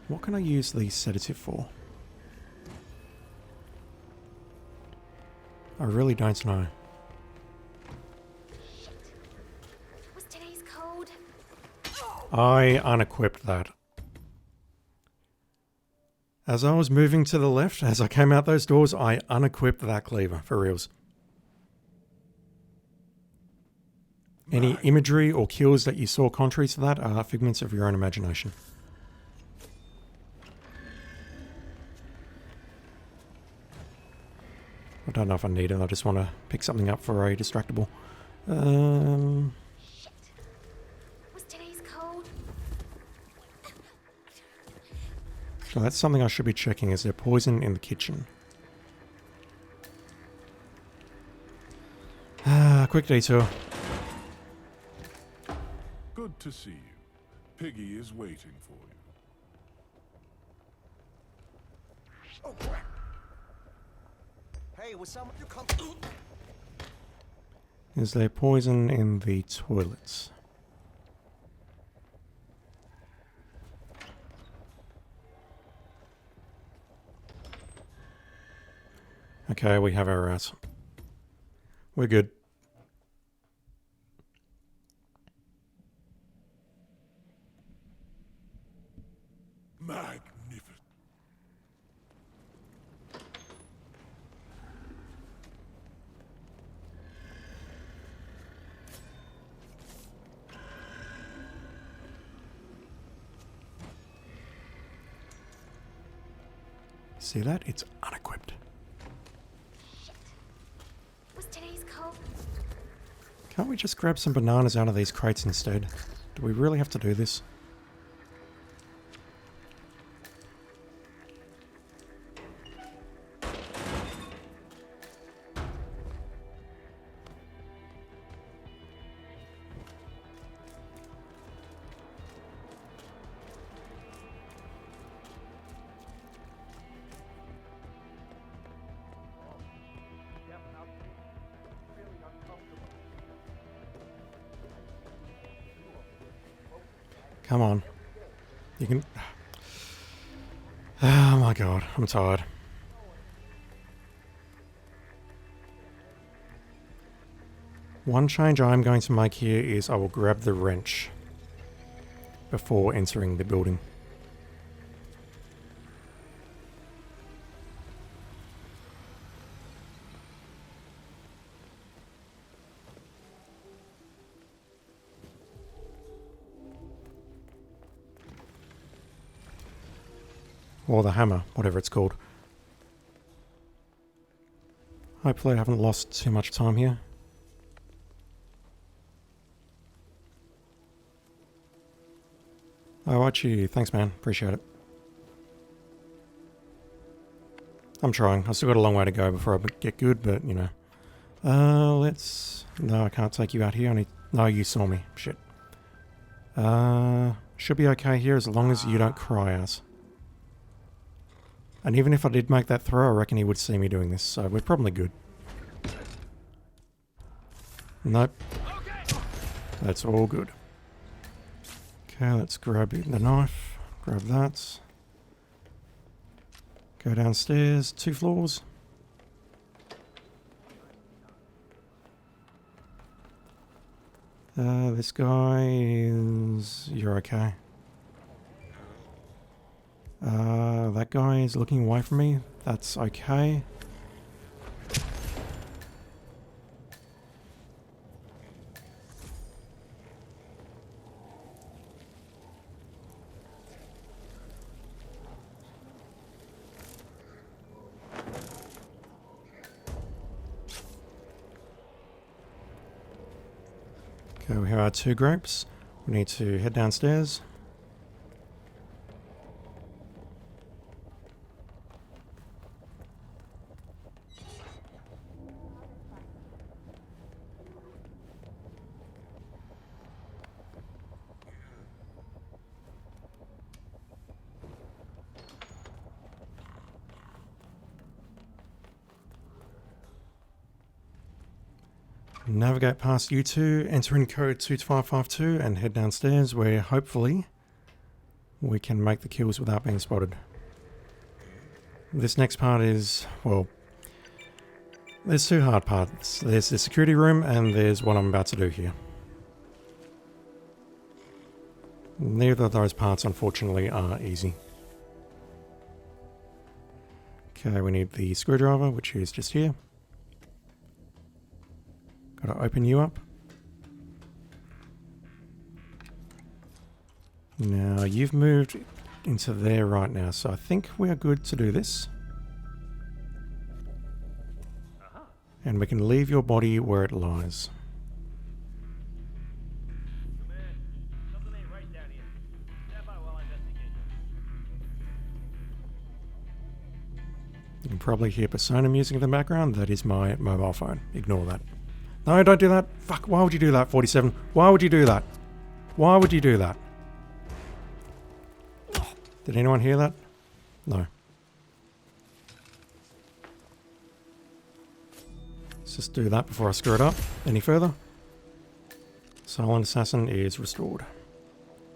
What can I use the sedative for? I really don't know. Was today's code? I unequipped that. As I was moving to the left, as I came out those doors, I unequipped that cleaver, for reals. Any imagery or kills that you saw contrary to that are figments of your own imagination. I don't know if I need it, I just want to pick something up for a distractible. Shit. Was today's code? So that's something I should be checking. Is there poison in the kitchen? Quick detour. Good to see you. Piggy is waiting for you. Oh, crap. Hey, was someone you come? Is there poison in the toilets? Okay, we have our rat. We're good. Magnificent. See that? It's unequipped. Shit. Was today's code? Can't we just grab some bananas out of these crates instead? Do we really have to do this? Come on. You can... Oh my god, I'm tired. One change I'm going to make here is I will grab the wrench before entering the building. Or the hammer, whatever it's called. Hopefully I haven't lost too much time here. Oh, Archie, thanks man, appreciate it. I'm trying, I've still got a long way to go before I get good, but you know, Let's... No, I can't take you out here. I need... No, you saw me. Shit. Should be okay here as long as you don't cry us. And even if I did make that throw, I reckon he would see me doing this, so we're probably good. Nope. That's all good. Okay, let's grab the knife. Grab that. Go downstairs, 2 floors. This guy is... You're okay. That guy is looking away from me. That's okay. Okay, we have our 2 grapes. We need to head downstairs. Navigate past you two, enter in code 22552 and head downstairs where hopefully we can make the kills without being spotted. This next part is, well, there's 2 hard parts. There's the security room and there's what I'm about to do here. Neither of those parts unfortunately are easy. Okay, we need the screwdriver, which is just here. Gotta open you up. Now, you've moved into there right now, so I think we are good to do this. And we can leave your body where it lies. You can probably hear Persona music in the background. That is my mobile phone. Ignore that. No, don't do that. Fuck, why would you do that, 47? Why would you do that? Why would you do that? Did anyone hear that? No. Let's just do that before I screw it up any further. Silent Assassin is restored.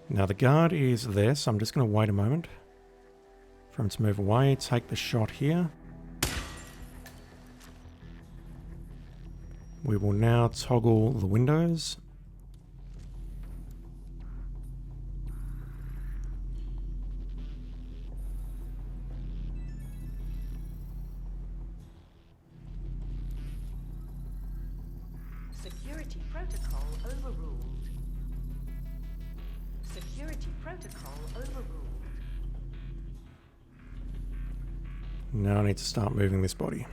Now the guard is there, so I'm just going to wait a moment for him to move away. Take the shot here. We will now toggle the windows. Security protocol overruled. Security protocol overruled. Now I need to start moving this body.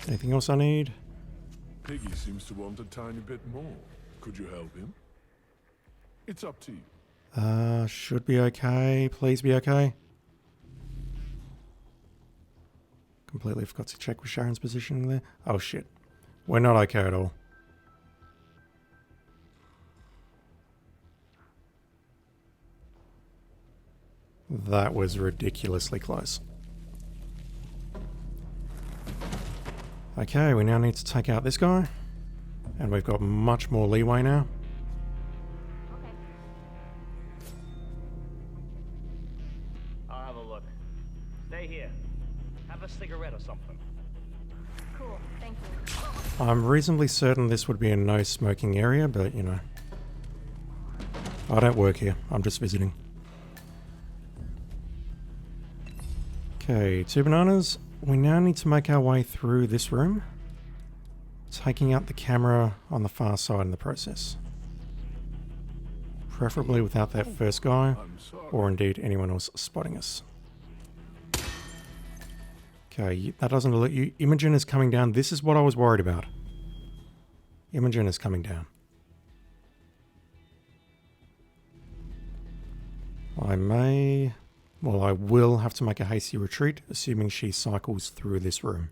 Anything else I need? Piggy seems to want a tiny bit more. Could you help him? It's up to you. Should be okay. Please be okay. Completely forgot to check with Sharon's positioning there. Oh shit. We're not okay at all. That was ridiculously close. Okay, we now need to take out this guy. And we've got much more leeway now. Okay. I'll have a look. Stay here. Have a cigarette or something. Cool. Thank you. I'm reasonably certain this would be a no smoking area, but you know. I don't work here. I'm just visiting. Okay, 2 bananas. We now need to make our way through this room, taking out the camera on the far side in the process. Preferably without that first guy, or indeed anyone else spotting us. Okay, that doesn't alert you. Imogen is coming down. This is what I was worried about. Imogen is coming down. I will have to make a hasty retreat, assuming she cycles through this room.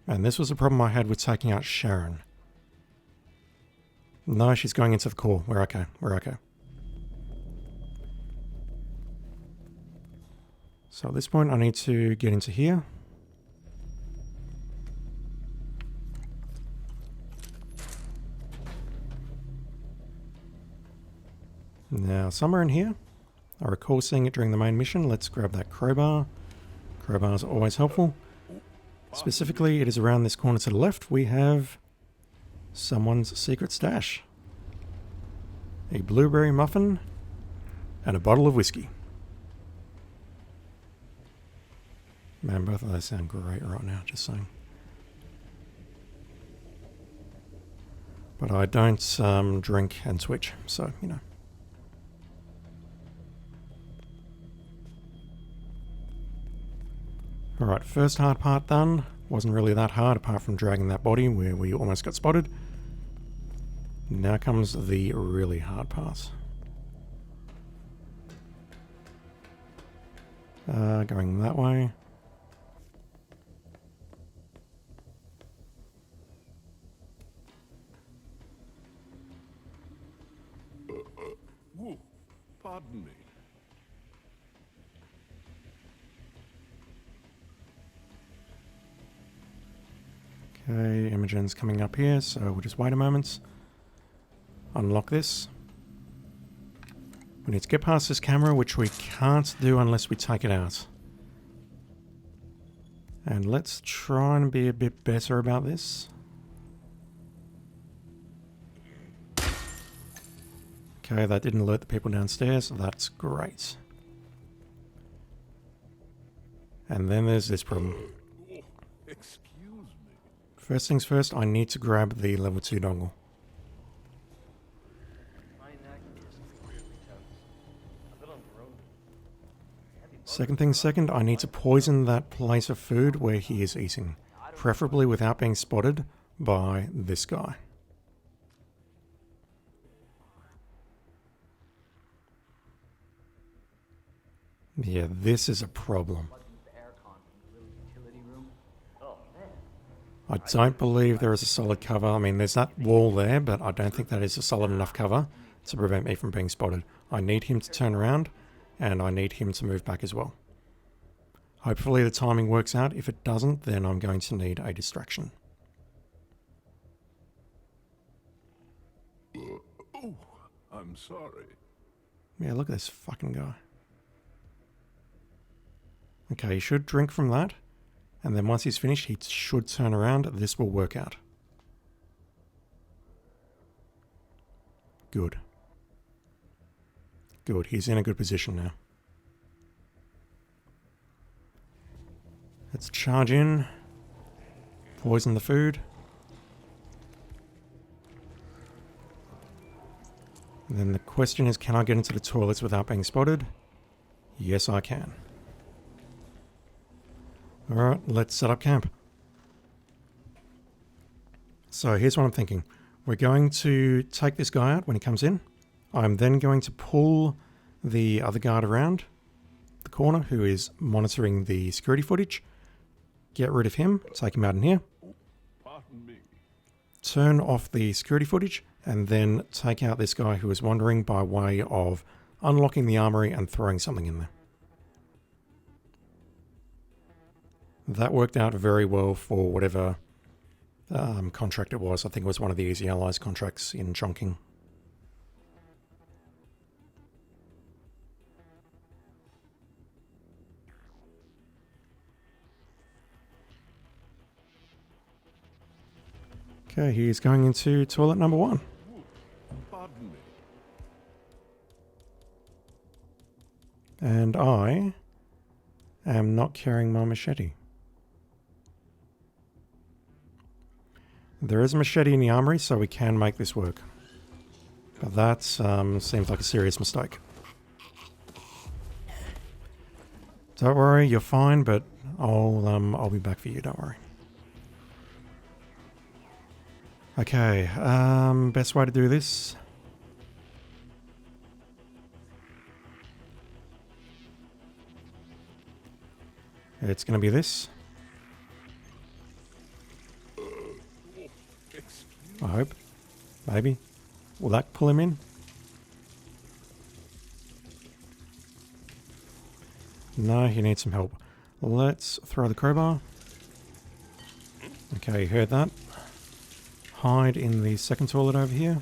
And this was a problem I had with taking out Sharon. No, she's going into the core. We're okay. We're okay. So at this point, I need to get into here. Now, somewhere in here, I recall seeing it during the main mission. Let's grab that crowbar. Crowbars are always helpful. Specifically, it is around this corner to the left. We have someone's secret stash. A blueberry muffin and a bottle of whiskey. Man, both of those sound great right now, just saying. But I don't drink and switch, so, you know. Alright, first hard part done. Wasn't really that hard apart from dragging that body where we almost got spotted. Now comes the really hard part. Going that way. Whoa, pardon me. Okay, Imogen's coming up here, so we'll just wait a moment. Unlock this. We need to get past this camera, which we can't do unless we take it out. And let's try and be a bit better about this. Okay, that didn't alert the people downstairs. That's great. And then there's this problem. Excuse me. First things first, I need to grab the level 2 dongle. Second thing second, I need to poison that place of food where he is eating. Preferably without being spotted by this guy. Yeah, this is a problem. I don't believe there is a solid cover. I mean, there's that wall there, but I don't think that is a solid enough cover to prevent me from being spotted. I need him to turn around, and I need him to move back as well. Hopefully the timing works out. If it doesn't, then I'm going to need a distraction. Oh, I'm sorry. Yeah, look at this fucking guy. Okay, he should drink from that. And then once he's finished, he should turn around. This will work out. Good. Good, he's in a good position now. Let's charge in. Poison the food. And then the question is, can I get into the toilets without being spotted? Yes, I can. Alright, let's set up camp. So here's what I'm thinking. We're going to take this guy out when he comes in. I'm then going to pull the other guard around the corner who is monitoring the security footage. Get rid of him, take him out in here. Pardon me. Turn off the security footage and then take out this guy who is wandering by way of unlocking the armory and throwing something in there. That worked out very well for whatever contract it was. I think it was one of the Easy Allies contracts in Chongqing. Okay, he's going into toilet number 1. Pardon me. And I am not carrying my machete. There is a machete in the armory, so we can make this work. But that seems like a serious mistake. Don't worry, you're fine, but I'll be back for you, don't worry. Okay, best way to do this. It's going to be this. I hope. Maybe. Will that pull him in? No, he needs some help. Let's throw the crowbar. Okay, heard that. Hide in the second toilet over here.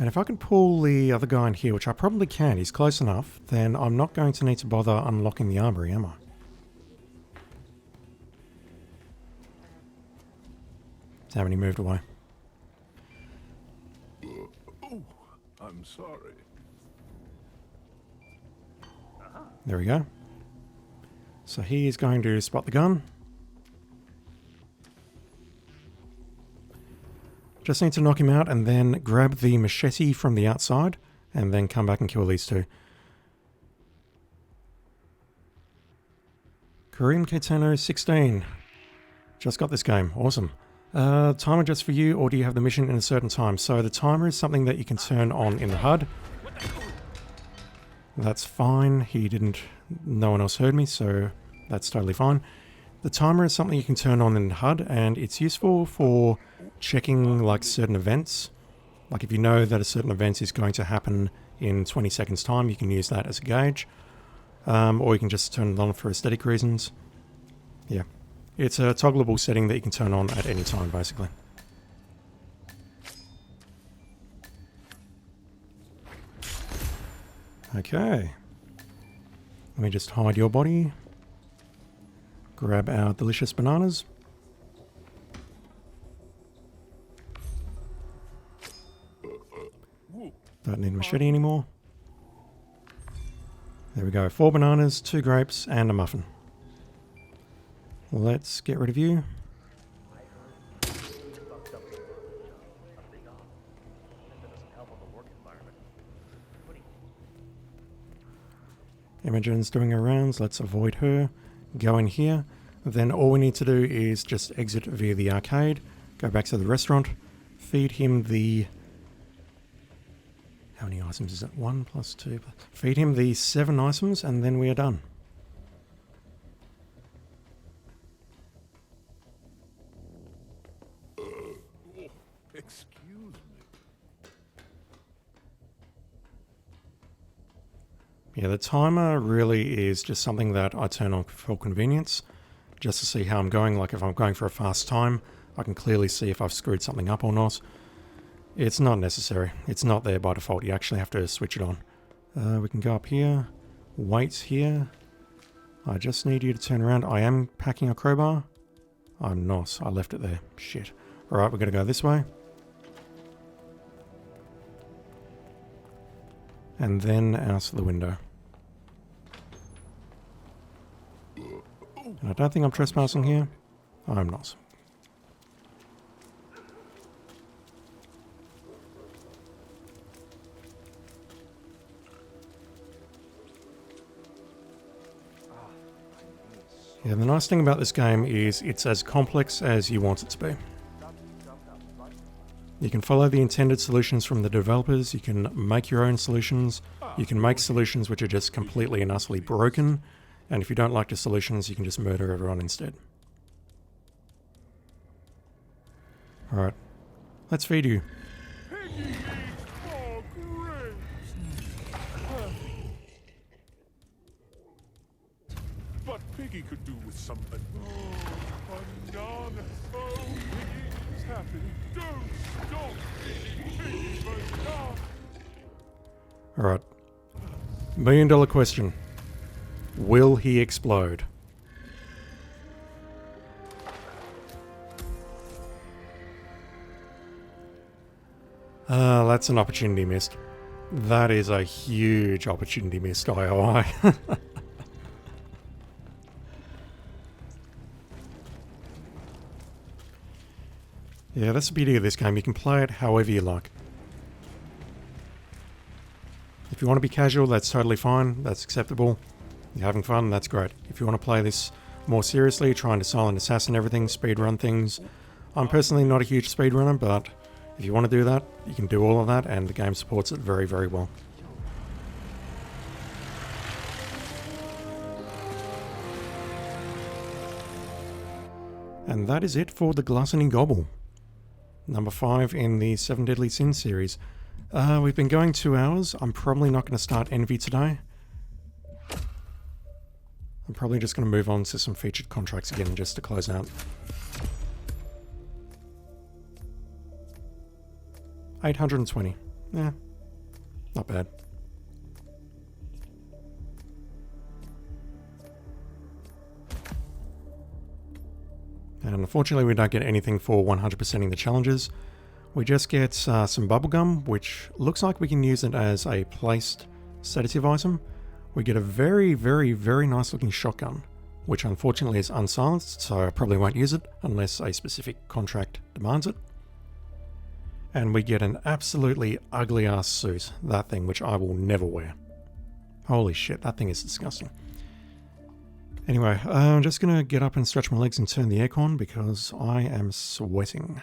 And if I can pull the other guy in here, which I probably can, he's close enough, then I'm not going to need to bother unlocking the armory, am I? Damn it, he moved away. Oh, I'm sorry. There we go. So he is going to spot the gun. Just need to knock him out and then grab the machete from the outside and then come back and kill these two. Kareem Keitano 16. Just got this game. Awesome. Timer just for you, or do you have the mission in a certain time? So the timer is something that you can turn on in the HUD. That's fine. No one else heard me, so that's totally fine. The timer is something you can turn on in the HUD, and it's useful for checking like certain events. Like if you know that a certain event is going to happen in 20 seconds time, you can use that as a gauge. Or you can just turn it on for aesthetic reasons. Yeah. It's a toggleable setting that you can turn on at any time, basically. Okay. Let me just hide your body. Grab our delicious bananas. Don't need a machete anymore. There we go. 4 bananas, 2 grapes, and a muffin. Let's get rid of you. Imogen's doing her rounds. Let's avoid her. Go in here. Then all we need to do is just exit via the arcade. Go back to the restaurant. Feed him the... How many items is it? 1 plus 2. Feed him the 7 items and then we are done. Excuse me. Yeah, the timer really is just something that I turn on for convenience, just to see how I'm going. Like if I'm going for a fast time, I can clearly see if I've screwed something up or not. It's not necessary. It's not there by default. You actually have to switch it on. We can go up here. Wait here. I just need you to turn around. I am packing a crowbar. I'm not. I left it there. Shit. Alright, we're going to go this way. And then out the window. And I don't think I'm trespassing here. I'm not. Yeah, the nice thing about this game is it's as complex as you want it to be. You can follow the intended solutions from the developers, you can make your own solutions, you can make solutions which are just completely and utterly broken, and if you don't like the solutions, you can just murder everyone instead. Alright, let's feed you. But Piggy could do with some banana. Oh, Piggy is happy. Don't stop. Piggy banana. Alright. $1 million question. Will he explode? That's an opportunity missed. That is a huge opportunity missed, IOI. Yeah, that's the beauty of this game. You can play it however you like. If you want to be casual, that's totally fine. That's acceptable. You're having fun, that's great. If you want to play this more seriously, trying to silent assassin everything, speedrun things. I'm personally not a huge speedrunner, but if you want to do that, you can do all of that, and the game supports it very, very well. And that is it for the Gluttony Gobble. Number 5 in the 7 Deadly Sins series. We've been going 2 hours. I'm probably not going to start Envy today. I'm probably just going to move on to some featured contracts again just to close out. 820. Yeah, not bad. And unfortunately we don't get anything for 100%ing the challenges. We just get some bubblegum, which looks like we can use it as a placed sedative item. We get a very, very, very nice looking shotgun, which unfortunately is unsilenced, so I probably won't use it unless a specific contract demands it. And we get an absolutely ugly ass suit, that thing, which I will never wear. Holy shit, that thing is disgusting. Anyway, I'm just going to get up and stretch my legs and turn the aircon because I am sweating.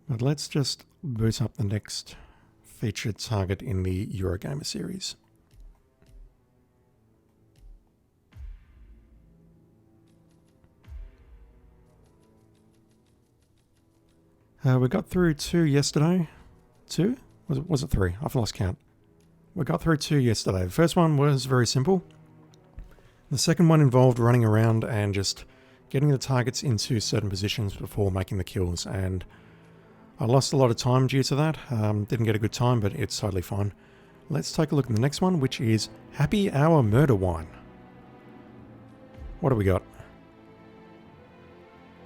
But let's just boot up the next featured target in the Eurogamer series. We got through 2 yesterday. 2? Was it 3? I've lost count. We got through 2 yesterday. The first one was very simple. The second one involved running around and just getting the targets into certain positions before making the kills, and I lost a lot of time due to that. Didn't get a good time, but it's totally fine. Let's take a look at the next one, which is Happy Hour Murder Wine. What do we got?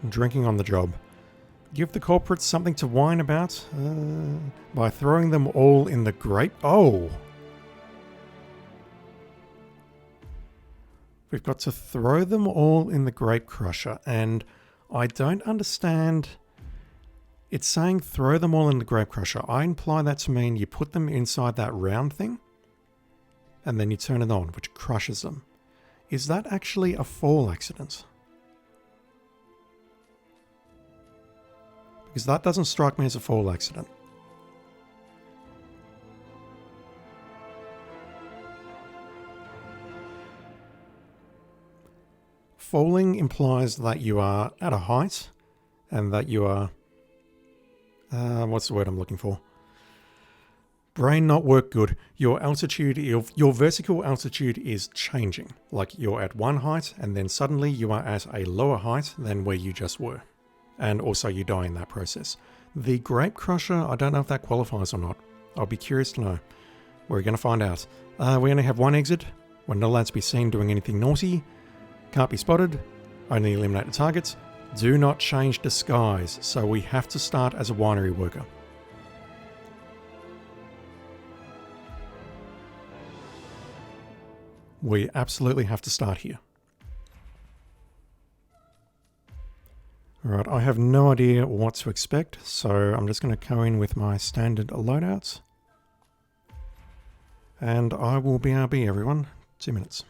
Drinking on the job. Give the culprits something to whine about by throwing them all in the grape. Oh! We've got to throw them all in the grape crusher, and I don't understand. It's saying throw them all in the grape crusher. I imply that to mean you put them inside that round thing, and then you turn it on, which crushes them. Is that actually a fall accident? Because that doesn't strike me as a fall accident. Falling implies that you are at a height and that you are... what's the word I'm looking for? Brain not work good. Your altitude, your vertical altitude is changing. Like you're at one height and then suddenly you are at a lower height than where you just were. And also you die in that process. The Grape Crusher, I don't know if that qualifies or not. I'll be curious to know. We're going to find out. We only have 1 exit. We're not allowed to be seen doing anything naughty. Can't be spotted. Only eliminate the targets. Do not change disguise. So we have to start as a winery worker. We absolutely have to start here. Alright, I have no idea what to expect, so I'm just going to go in with my standard loadouts. And I will BRB everyone. 2 minutes.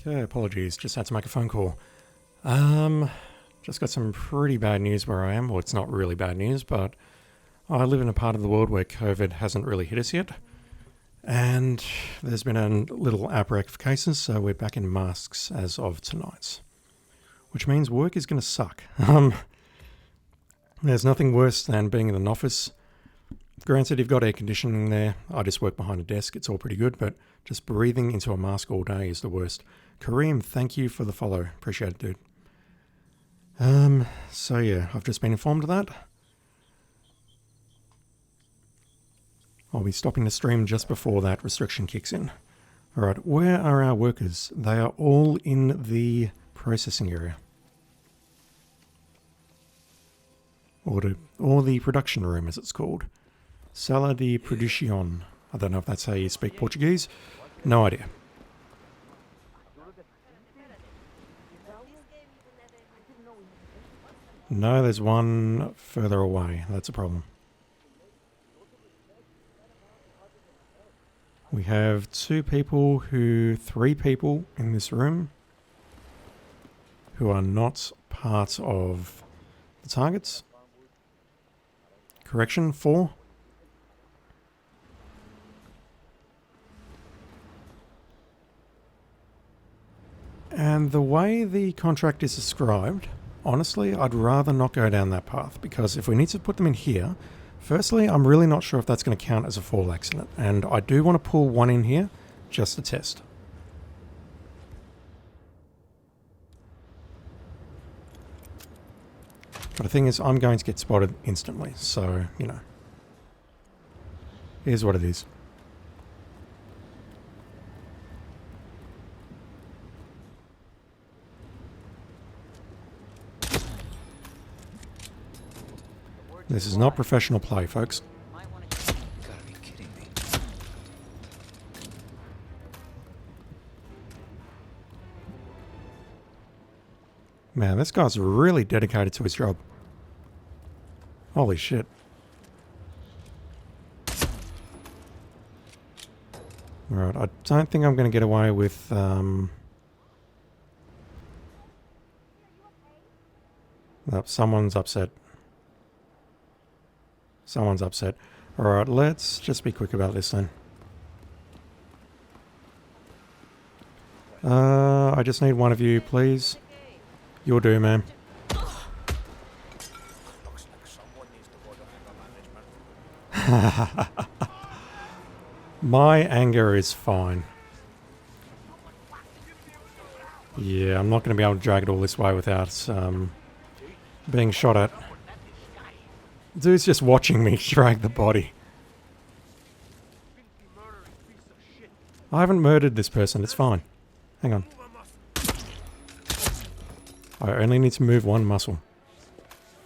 Okay, apologies, just had to make a phone call. Just got some pretty bad news where I am. Well, it's not really bad news, but I live in a part of the world where COVID hasn't really hit us yet. And there's been a little outbreak of cases, so we're back in masks as of tonight. Which means work is going to suck. There's nothing worse than being in an office. Granted, you've got air conditioning there. I just work behind a desk. It's all pretty good, but just breathing into a mask all day is the worst. Kareem, thank you for the follow. Appreciate it, dude. So yeah, I've just been informed of that. I'll be stopping the stream just before that restriction kicks in. Alright, where are our workers? They are all in the processing area. Or the production room, as it's called. Sala de Production. I don't know if that's how you speak Portuguese. No idea. No, there's one further away. That's a problem. We have three people in this room who are not part of the targets. Correction, 4. And the way the contract is described, honestly, I'd rather not go down that path, because if we need to put them in here, firstly, I'm really not sure if that's going to count as a fall accident, and I do want to pull one in here just to test. But the thing is, I'm going to get spotted instantly, so, you know. Here's what it is. This is not professional play, folks. You gotta be kidding me. Man, this guy's really dedicated to his job. Holy shit. Alright, I don't think I'm going to get away with... No, someone's upset. Someone's upset. Alright, let's just be quick about this then. I just need one of you, please. You'll do, man. My anger is fine. Yeah, I'm not going to be able to drag it all this way without being shot at. Dude's just watching me drag the body. I haven't murdered this person, it's fine. Hang on. I only need to move one muscle.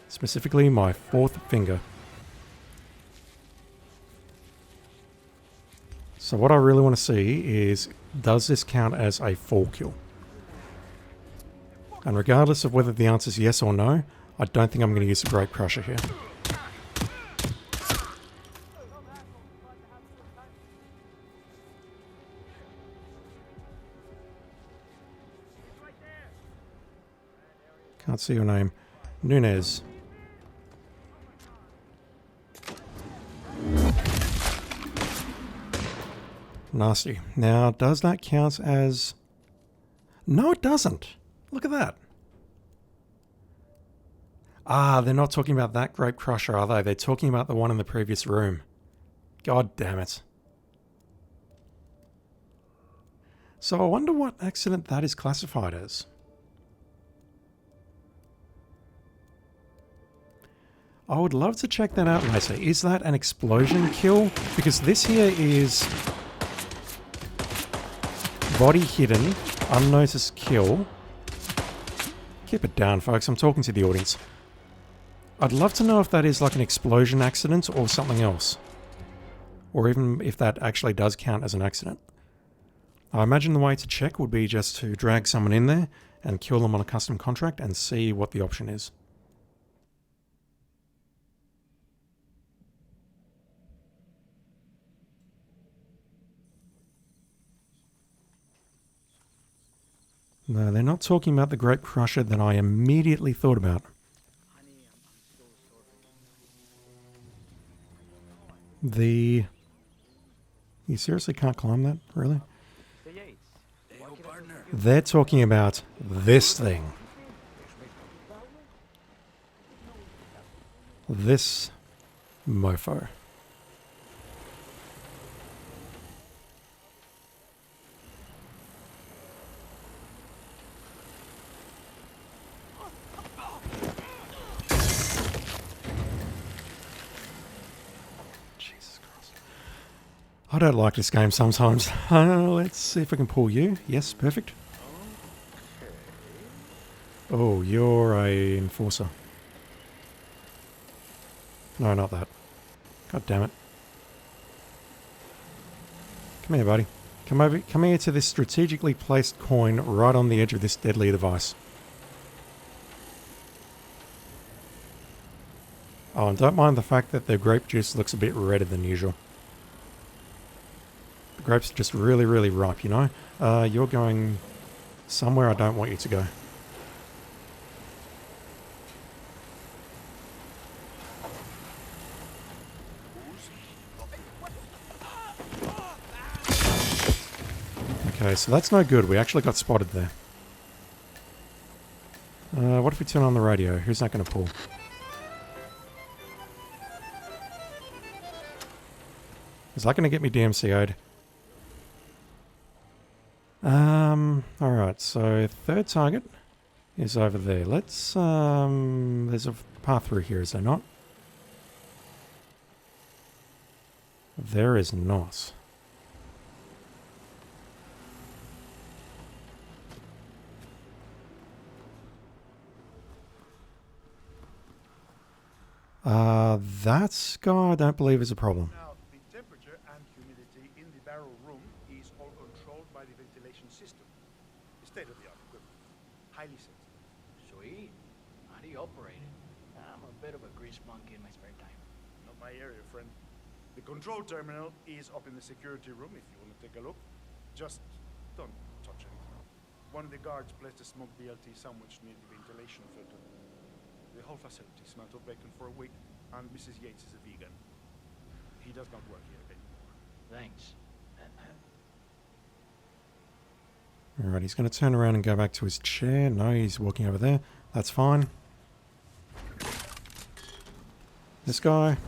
Specifically my 4th finger. So what I really want to see is, does this count as a full kill? And regardless of whether the answer is yes or no, I don't think I'm going to use the Grape Crusher here. Can't see your name. Nunez. Nasty. Now, does that count as... No, it doesn't. Look at that. Ah, they're not talking about that Grape Crusher, are they? They're talking about the one in the previous room. God damn it. So I wonder what accident that is classified as. I would love to check that out later. Is that an explosion kill? Because this here is body hidden, unnoticed kill. Keep it down, folks. I'm talking to the audience. I'd love to know if that is like an explosion accident or something else. Or even if that actually does count as an accident. I imagine the way to check would be just to drag someone in there and kill them on a custom contract and see what the option is. No, they're not talking about the Grape Crusher that I immediately thought about. The... You seriously can't climb that? Really? They're talking about this thing. This mofo. I don't like this game sometimes. Let's see if I can pull you. Yes, perfect. Oh, you're a enforcer. No, not that. God damn it. Come here, buddy. Come here to this strategically placed coin right on the edge of this deadly device. Oh, and don't mind the fact that the grape juice looks a bit redder than usual. The grape's just really, really ripe, you know? You're going somewhere I don't want you to go. Okay, so that's no good. We actually got spotted there. What if we turn on the radio? Who's that going to pull? Is that going to get me DMCO'd? Alright, so third target is over there. Let's, there's a path through here, is there not? There is not. That guy I don't believe is a problem. Now, the temperature and humidity in the barrel room is all controlled by the ventilation system. State-of-the-art equipment. Highly sensitive. Sweet. How do you operate it? I'm a bit of a grease monkey in my spare time. Not my area, friend. The control terminal is up in the security room if you want to take a look. Just don't touch anything. One of the guards placed a smoked BLT sandwich near the ventilation filter. The whole facility smelled of bacon for a week, and Mrs. Yates is a vegan. He does not work here anymore. Thanks. Alright, he's going to turn around and go back to his chair. No, he's walking over there. That's fine. This guy.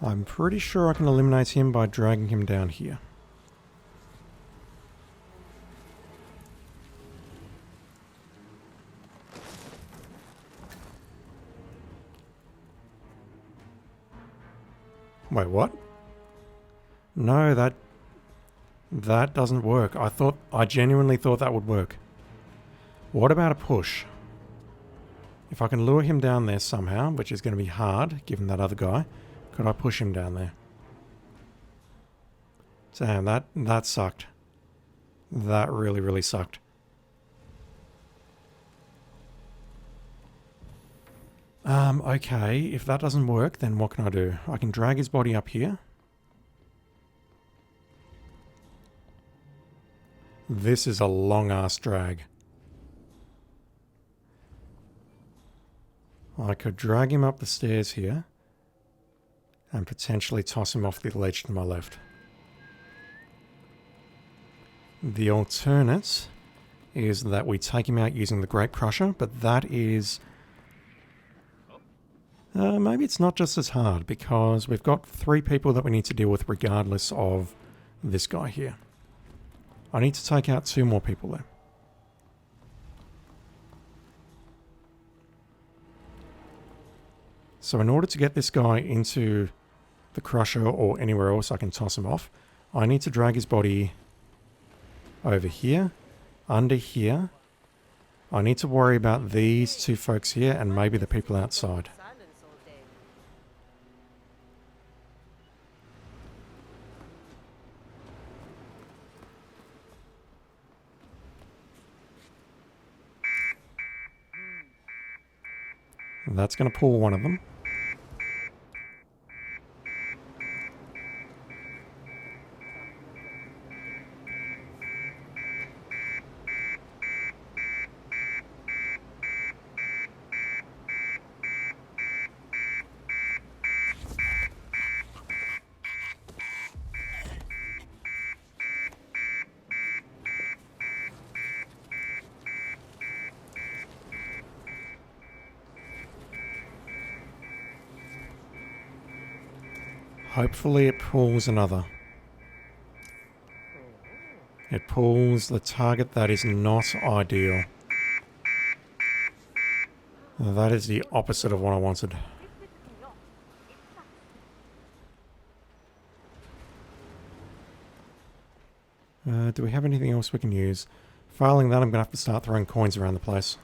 I'm pretty sure I can eliminate him by dragging him down here. Wait, what? No, that doesn't work. I genuinely thought that would work. What about a push? If I can lure him down there somehow, which is going to be hard, given that other guy, could I push him down there? Damn, that sucked. That really, really sucked. Okay, if that doesn't work, then what can I do? I can drag his body up here. This is a long-ass drag. I could drag him up the stairs here and potentially toss him off the ledge to my left. The alternate is that we take him out using the Grape Crusher, but that is... maybe it's not just as hard, because we've got 3 people that we need to deal with regardless of this guy here. I need to take out 2 more people there. So in order to get this guy into the crusher or anywhere else I can toss him off, I need to drag his body over here, under here. I need to worry about these 2 folks here and maybe the people outside. That's going to pull one of them. Hopefully it pulls another. It pulls the target. That is not ideal. That is the opposite of what I wanted. Do we have anything else we can use? Failing that, I'm going to have to start throwing coins around the place.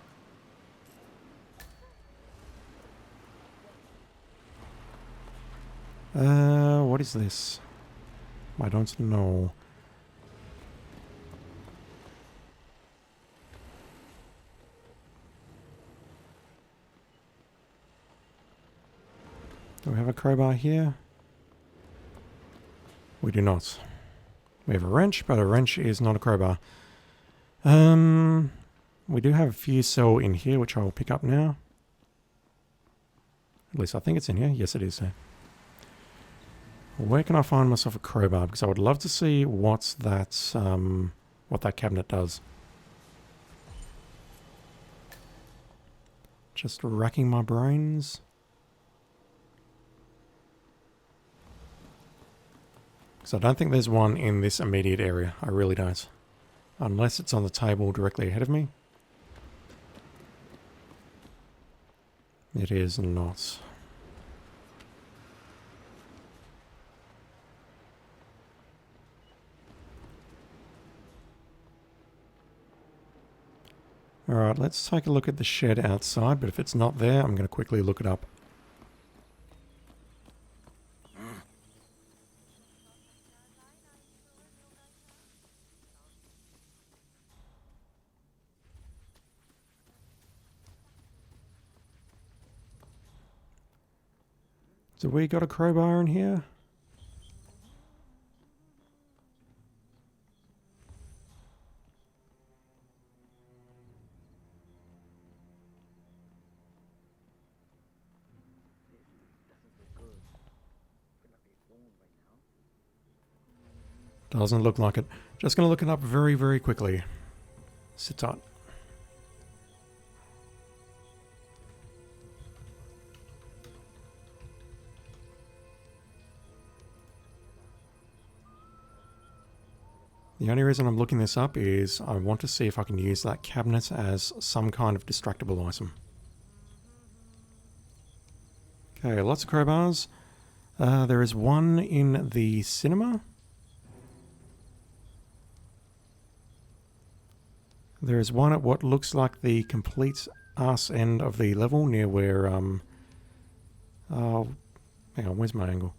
What is this? I don't know. Do we have a crowbar here? We do not. We have a wrench, but a wrench is not a crowbar. We do have a fuse cell in here, which I'll pick up now. At least I think it's in here. Yes, it is. Where can I find myself a crowbar? Because I would love to see what that cabinet does. Just racking my brains. Because I don't think there's one in this immediate area. I really don't. Unless it's on the table directly ahead of me. It is not. Alright, let's take a look at the shed outside, but if it's not there, I'm going to quickly look it up. So we got a crowbar in here? Doesn't look like it. Just going to look it up very, very quickly. Sit tight. The only reason I'm looking this up is I want to see if I can use that cabinet as some kind of distractible item. Okay, lots of crowbars. There is one in the cinema. There is one at what looks like the complete arse end of the level near where, hang on, where's my angle?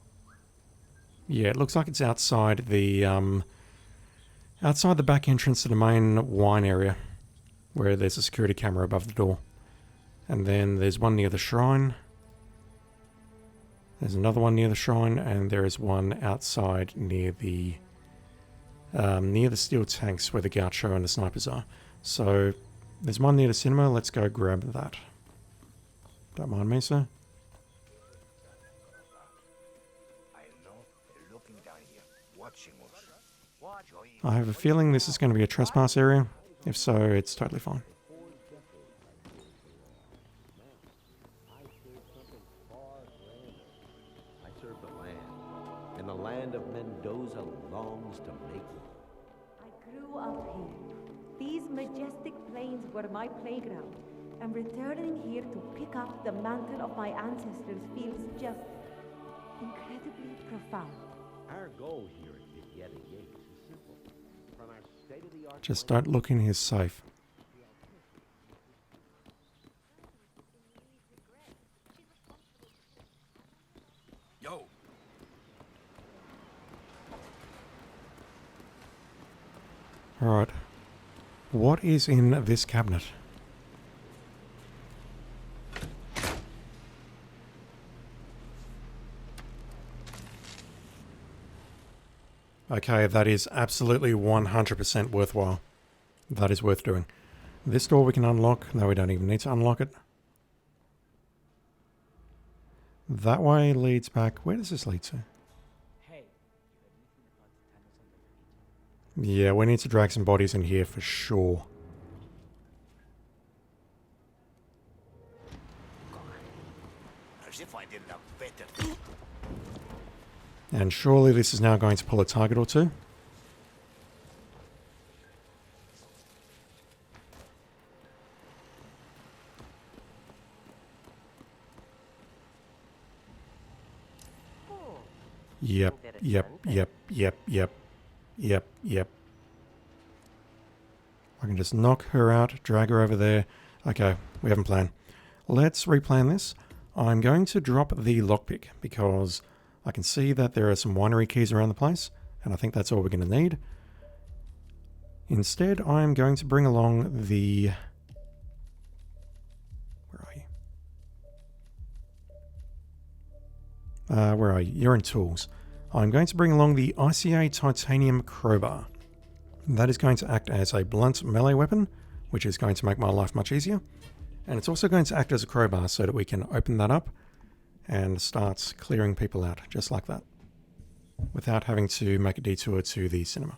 Yeah, it looks like it's outside the, outside the back entrance to the main wine area, where there's a security camera above the door. And then there's one near the shrine. There's another one near the shrine, and there is one outside near the steel tanks where the gaucho and the snipers are. So there's one near the cinema. Let's go grab that. Don't mind me, sir. I have a feeling this is going to be a trespass area. If so, it's totally fine. I serve the land, and the land of Mendoza longs to make it. I grew up here. These majestic plains were my playground, and returning here to pick up the mantle of my ancestors feels just incredibly profound. Our goal here at Grapeyard Exit is simple. From our state-of-the-art... Just don't look in his safe. Yo. Alright. What is in this cabinet? Okay, that is absolutely 100% worthwhile. That is worth doing. This door we can unlock. No, we don't even need to unlock it. That way leads back. Where does this lead to? Yeah, we need to drag some bodies in here for sure. As if I didn't have better. And surely this is now going to pull a target or two. Yep. I can just knock her out, drag her over there. Okay, we have a plan. Let's replan this. I'm going to drop the lockpick because I can see that there are some winery keys around the place, and I think that's all we're going to need. Instead, I'm going to bring along the... Where are you? You're in tools. I'm going to bring along the ICA titanium crowbar. That is going to act as a blunt melee weapon, which is going to make my life much easier. And it's also going to act as a crowbar so that we can open that up and start clearing people out, just like that, without having to make a detour to the cinema.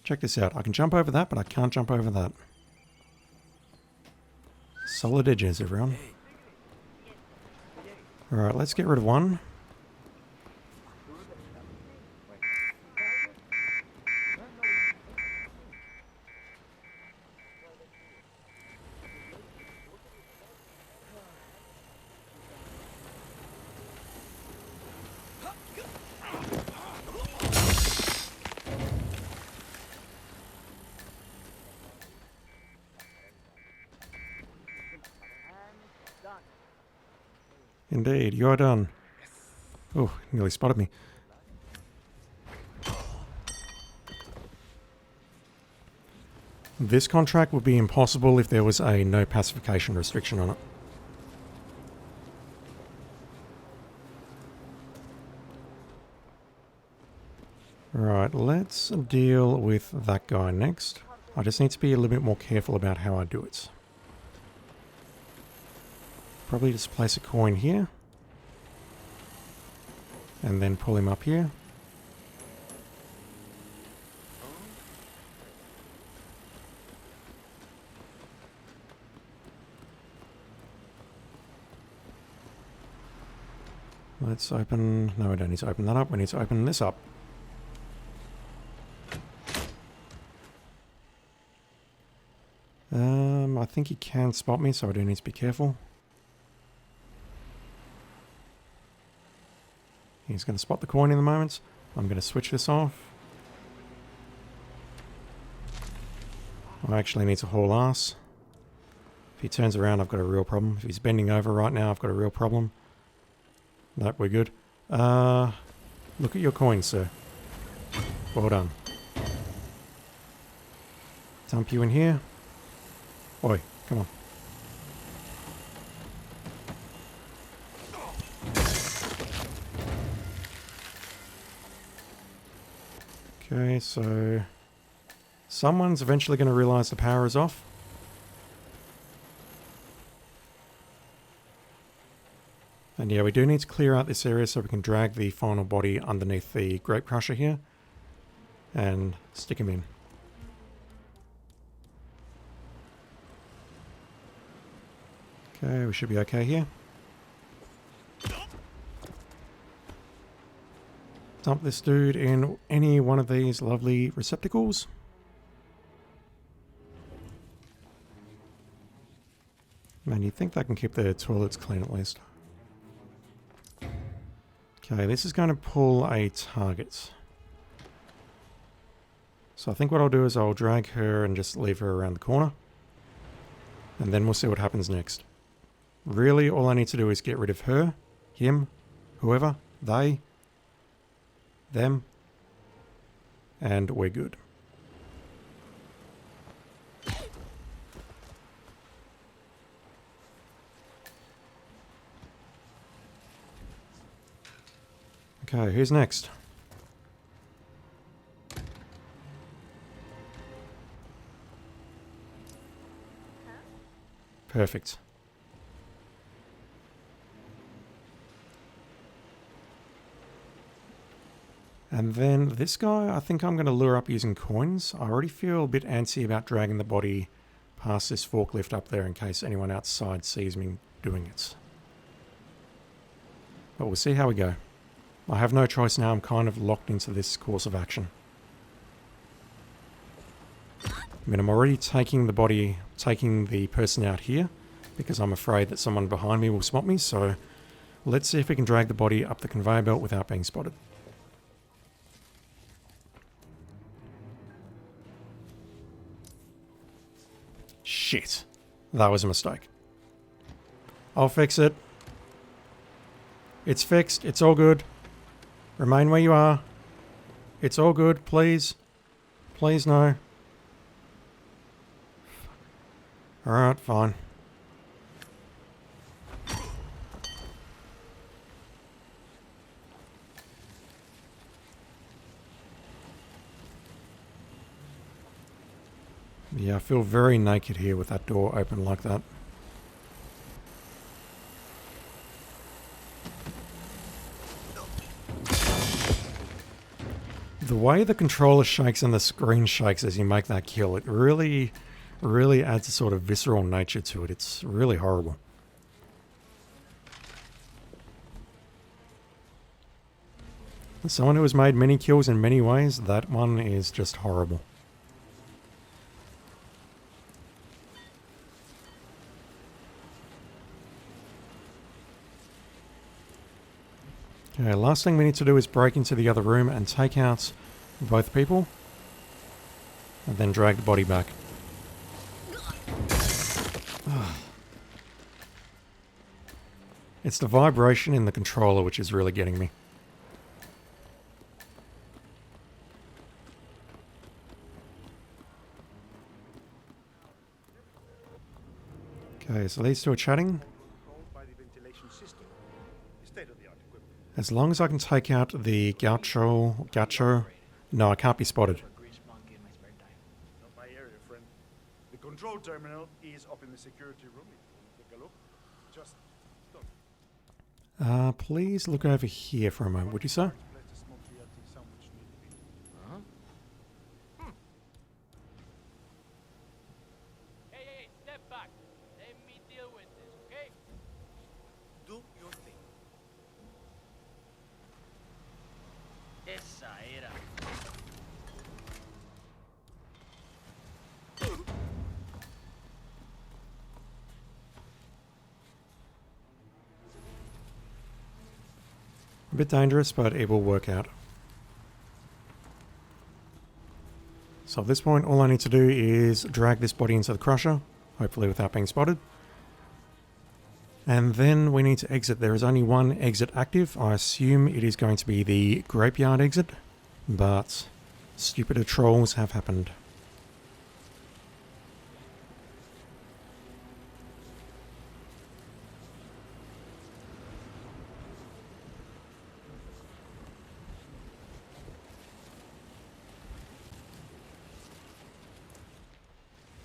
Check this out. I can jump over that, but I can't jump over that. Solid edges, everyone. Alright, let's get rid of one. Indeed, you're done. Oh, nearly spotted me. This contract would be impossible if there was a no pacification restriction on it. Right, let's deal with that guy next. I just need to be a little bit more careful about how I do it. Probably just place a coin here. And then pull him up here. Let's open... No, we don't need to open that up. We need to open this up. I think he can spot me, so I do need to be careful. He's going to spot the coin in the moment. I'm going to switch this off. I actually need to haul ass. If he turns around, I've got a real problem. If he's bending over right now, I've got a real problem. Nope, we're good. Look at your coin, sir. Well done. Dump you in here. Oi, come on. Okay, so someone's eventually going to realize the power is off. And yeah, we do need to clear out this area so we can drag the final body underneath the grape crusher here and stick him in. Okay, we should be okay here. Dump this dude in any one of these lovely receptacles. Man, you'd think they can keep their toilets clean at least. Okay, this is going to pull a target. So I think what I'll do is I'll drag her and just leave her around the corner. And then we'll see what happens next. Really, all I need to do is get rid of her, him, whoever, they, them, and we're good. Okay, who's next? Perfect. And then this guy, I think I'm going to lure up using coins. I already feel a bit antsy about dragging the body past this forklift up there in case anyone outside sees me doing it. But we'll see how we go. I have no choice now. I'm kind of locked into this course of action. I mean, I'm already taking the person out here because I'm afraid that someone behind me will spot me, so let's see if we can drag the body up the conveyor belt without being spotted. Shit. That was a mistake. I'll fix it. It's fixed. It's all good. Remain where you are. It's all good. Please. Please, no. Alright, fine. Yeah, I feel very naked here with that door open like that. The way the controller shakes and the screen shakes as you make that kill, it really adds a sort of visceral nature to it. It's really horrible. As someone who has made many kills in many ways, that one is just horrible. Okay, last thing we need to do is break into the other room and take out both people. And then drag the body back. It's the vibration in the controller which is really getting me. Okay, so these two are chatting. As long as I can take out the gaucho. No, I can't be spotted. Not my area, friend. The control terminal is up in the security room. If you want to take a look, just don't. Please look over here for a moment, would you, sir? Hey, step back. Let me deal with this, okay? Do your thing. Esa era. A bit dangerous, but it will work out. So at this point, all I need to do is drag this body into the crusher, hopefully without being spotted. And then we need to exit. There is only one exit active. I assume it is going to be the Grapeyard Exit, but stupider trolls have happened.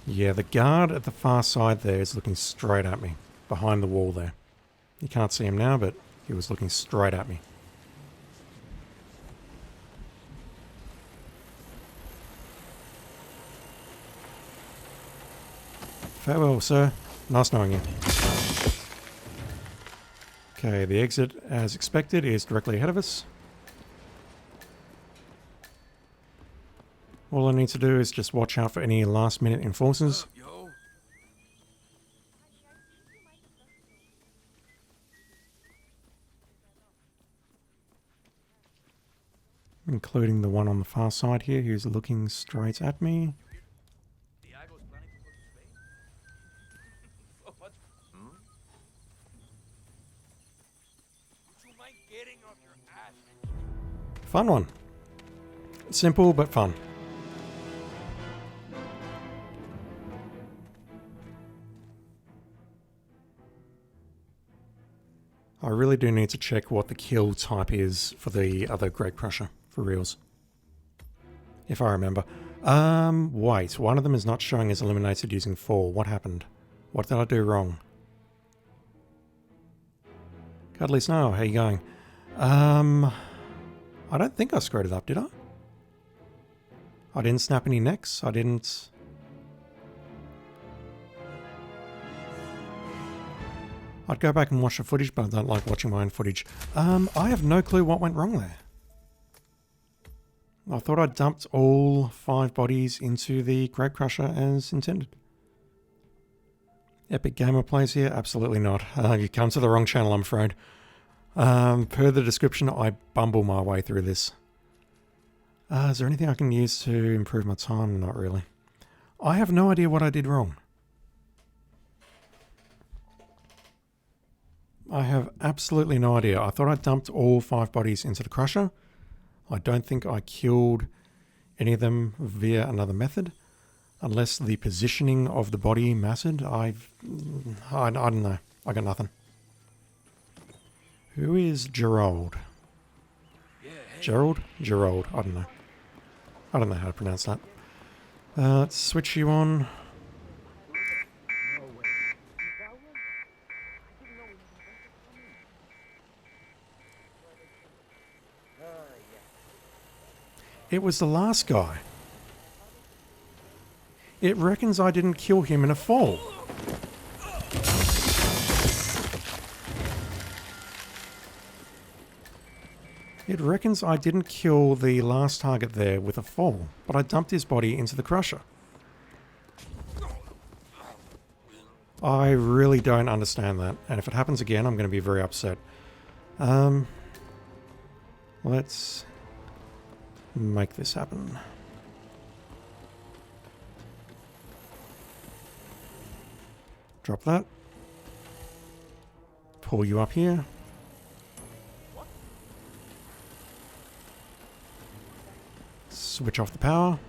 Yeah, the guard at the far side there is looking straight at me, behind the wall there. You can't see him now, but he was looking straight at me. Farewell, sir. Nice knowing you. Okay, the exit, as expected, is directly ahead of us. All I need to do is just watch out for any last-minute enforcers. Including the one on the far side here who's looking straight at me. Fun one. Simple but fun. I really do need to check what the kill type is for the other Grape Crusher, for reals. If I remember. Wait, one of them is not showing as eliminated using 4. What happened? What did I do wrong? Cuddly Snow, how you going? I don't think I screwed it up, did I? I didn't snap any necks, I didn't... I'd go back and watch the footage, but I don't like watching my own footage. I have no clue what went wrong there. I thought I dumped all 5 bodies into the Grape Crusher as intended. Epic Gamer plays here? Absolutely not. You come to the wrong channel, I'm afraid. Per the description, I bumble my way through this. Is there anything I can use to improve my time? Not really. I have no idea what I did wrong. I have absolutely no idea. I thought I dumped all 5 bodies into the crusher. I don't think I killed any of them via another method. Unless the positioning of the body mattered. I don't know. I got nothing. Who is Gerald? Gerald? Gerald. I don't know. I don't know how to pronounce that. Let's switch you on. It was the last guy. It reckons I didn't kill him in a fall. It reckons I didn't kill the last target there with a fall, but I dumped his body into the crusher. I really don't understand that, and if it happens again, I'm going to be very upset. Let's make this happen. Drop that. Pull you up here. Switch off the power.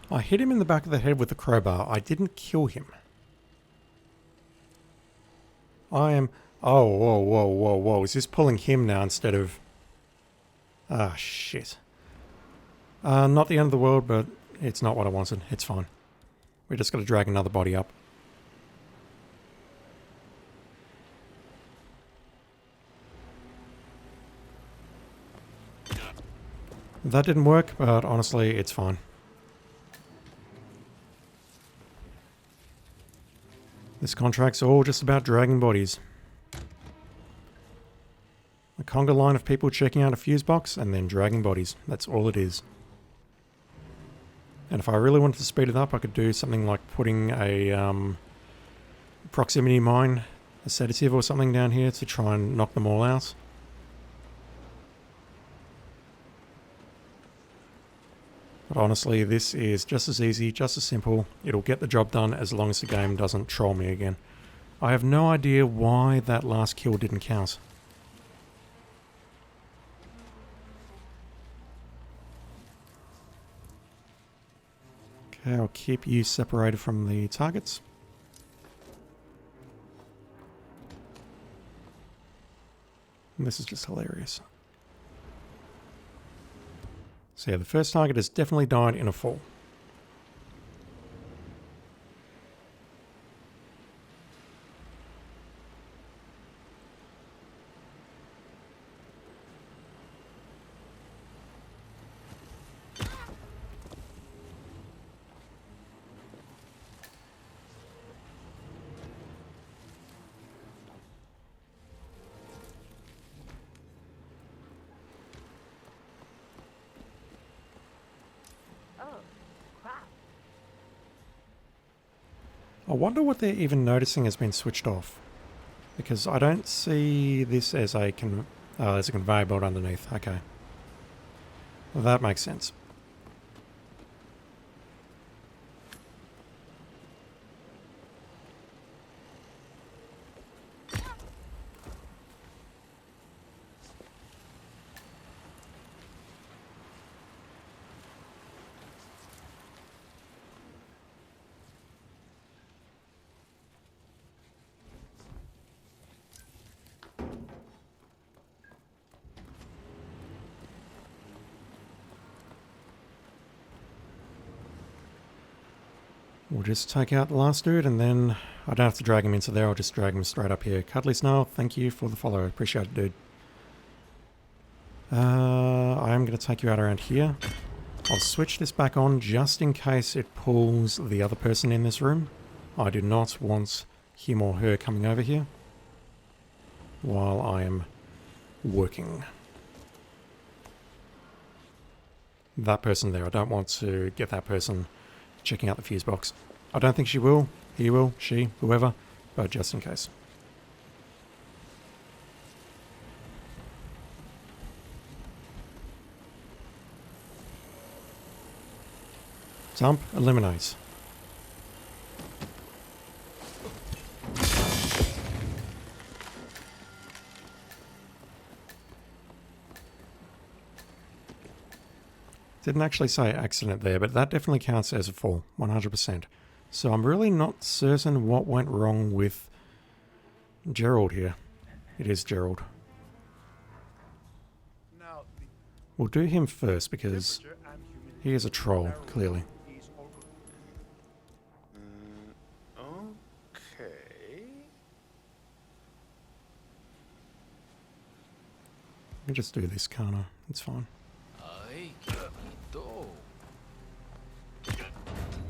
I hit him in the back of the head with the crowbar. I didn't kill him. I am... Oh, whoa, whoa, whoa, whoa. Is this pulling him now instead of... Ah, shit. Not the end of the world, but it's not what I wanted. It's fine. We're just going to drag another body up. That didn't work, but honestly, it's fine. This contract's all just about dragging bodies. A conga line of people checking out a fuse box and then dragging bodies. That's all it is. And if I really wanted to speed it up, I could do something like putting a proximity mine, a sedative or something down here to try and knock them all out. But honestly, this is just as easy, just as simple. It'll get the job done as long as the game doesn't troll me again. I have no idea why that last kill didn't count. Okay, I'll keep you separated from the targets. And this is just hilarious. So yeah, the first target has definitely died in a fall. I wonder what they're even noticing has been switched off. Because I don't see this as a there's a conveyor belt underneath. Okay. Well, that makes sense. We'll just take out the last dude and then I don't have to drag him into there, I'll just drag him straight up here. Cuddly Snail, thank you for the follow, appreciate it, dude. I am going to take you out around here. I'll switch this back on just in case it pulls the other person in this room. I do not want him or her coming over here while I am working. That person there, I don't want to get that person checking out the fuse box. I don't think she will, he will, she, whoever, but just in case. Dump, eliminate. Didn't actually say accident there, but that definitely counts as a fall, 100%. So I'm really not certain what went wrong with Gerald here. It is Gerald. We'll do him first because he is a troll, clearly. Okay. Let me just do this, can't I? It's fine.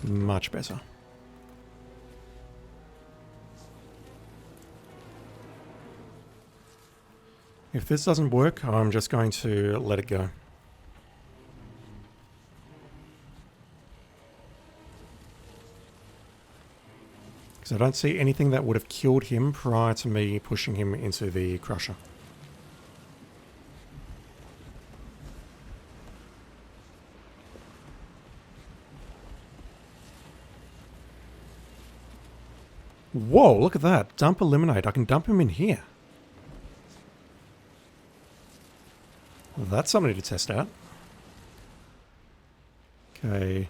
Much better. If this doesn't work, I'm just going to let it go. Because I don't see anything that would have killed him prior to me pushing him into the crusher. Whoa, look at that. Dump, eliminate. I can dump him in here. Well, that's something to test out. Okay.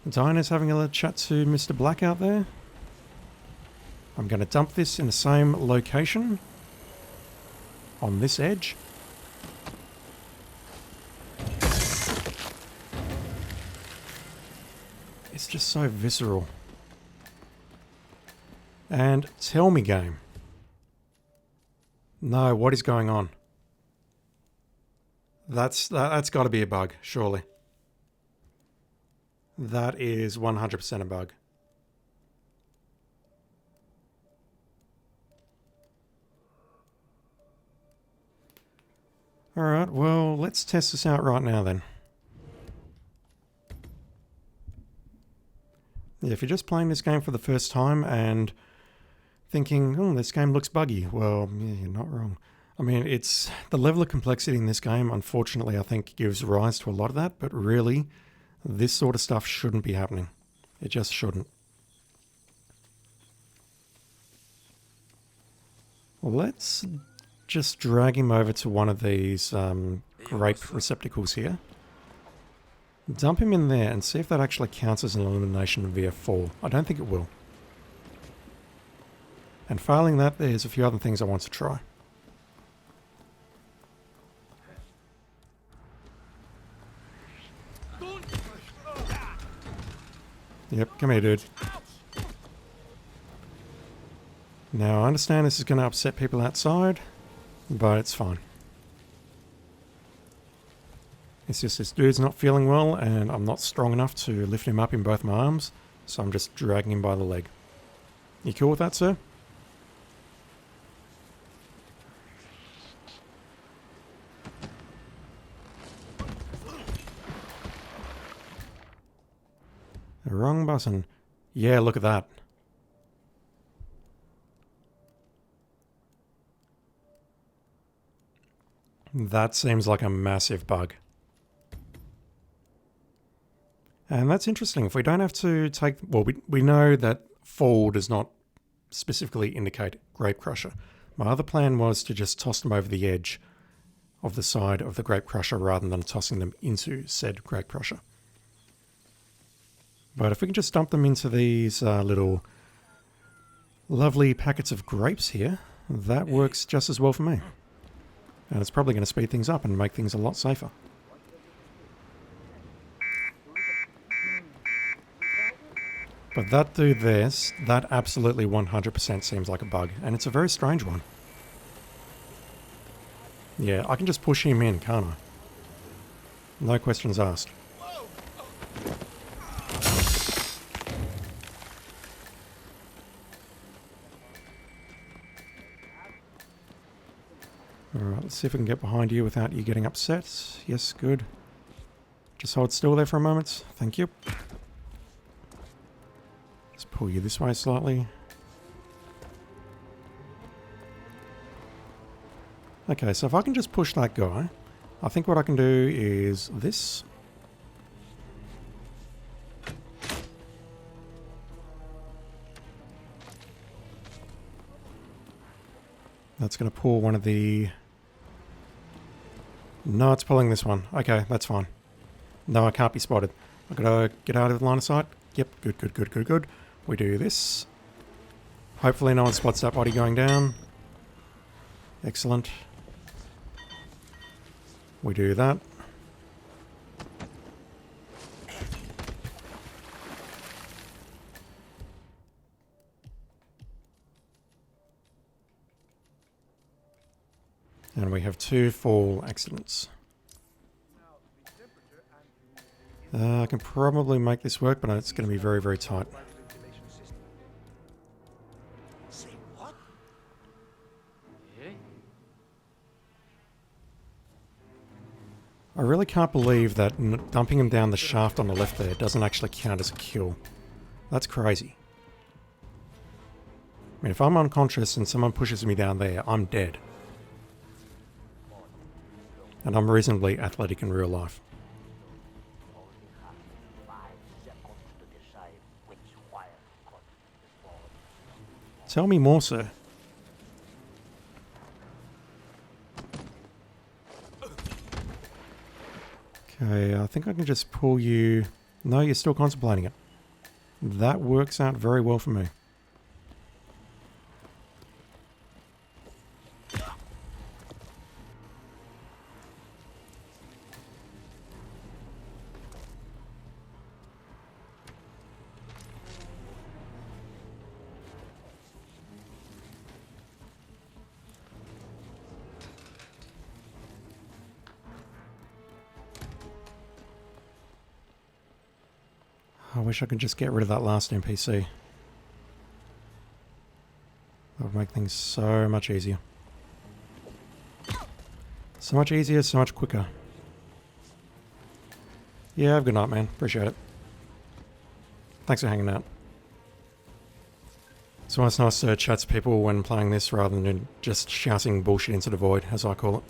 Dinah's having a little chat to Mr. Black out there. I'm going to dump this in the same location. On this edge. It's just so visceral. And tell me, game. No, what is going on? That's got to be a bug, surely. That is 100% a bug. Alright, well, let's test this out right now then. Yeah, if you're just playing this game for the first time and thinking, oh, this game looks buggy. Well, yeah, you're not wrong. I mean, it's the level of complexity in this game, unfortunately, I think gives rise to a lot of that, but really, this sort of stuff shouldn't be happening. It just shouldn't. Let's just drag him over to one of these grape receptacles here. Dump him in there and see if that actually counts as an elimination via fall. I don't think it will. And failing that, there's a few other things I want to try. Yep, come here, dude. Now, I understand this is going to upset people outside, but it's fine. It's just this dude's not feeling well, and I'm not strong enough to lift him up in both my arms, so I'm just dragging him by the leg. You cool with that, sir? Wrong button. Yeah, look at that. That seems like a massive bug. And that's interesting. If we don't have to take... Well, we know that fall does not specifically indicate Grape Crusher. My other plan was to just toss them over the edge of the side of the Grape Crusher rather than tossing them into said Grape Crusher. But if we can just dump them into these little lovely packets of grapes here, that works just as well for me. And it's probably going to speed things up and make things a lot safer. But that dude there, that absolutely 100% seems like a bug, and it's a very strange one. Yeah, I can just push him in, can't I? No questions asked. Alright, let's see if we can get behind you without you getting upset. Yes, good. Just hold still there for a moment. Thank you. Just pull you this way slightly. Okay, so if I can just push that guy, I think what I can do is this. That's going to pull one of the... No, it's pulling this one. Okay, that's fine. No, I can't be spotted. I've got to get out of the line of sight. Yep, good, good, good, good, good. We do this. Hopefully no one spots that body going down. Excellent. We do that. And we have 2 fall accidents. I can probably make this work, but it's going to be very, very tight. I really can't believe that dumping him down the shaft on the left there doesn't actually count as a kill. That's crazy. I mean, if I'm unconscious and someone pushes me down there, I'm dead. And I'm reasonably athletic in real life. Tell me more, sir. Okay, I think I can just pull you... No, you're still contemplating it. That works out very well for me. I wish I could just get rid of that last NPC. That would make things so much easier. So much easier, so much quicker. Yeah, have a good night, man. Appreciate it. Thanks for hanging out. So it's nice to chat to people when playing this rather than just shouting bullshit into the void, as I call it.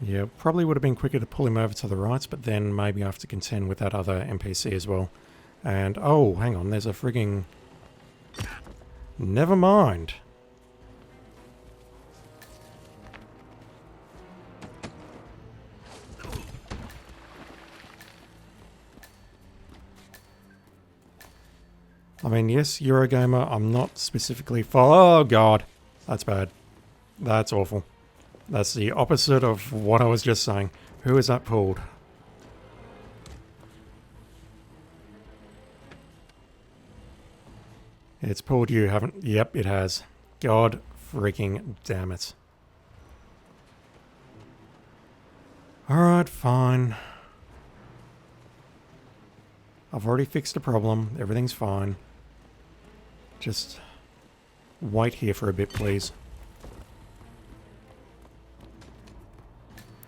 Yeah, probably would have been quicker to pull him over to the right, but then maybe I have to contend with that other NPC as well. And, oh, hang on, there's a frigging... Never mind. I mean, yes, Eurogamer, I'm not specifically for... Oh, God. That's bad. That's awful. That's the opposite of what I was just saying. Who is that pulled? It's pulled you, haven't... Yep, it has. God freaking damn it. Alright, fine. I've already fixed the problem. Everything's fine. Just wait here for a bit, please.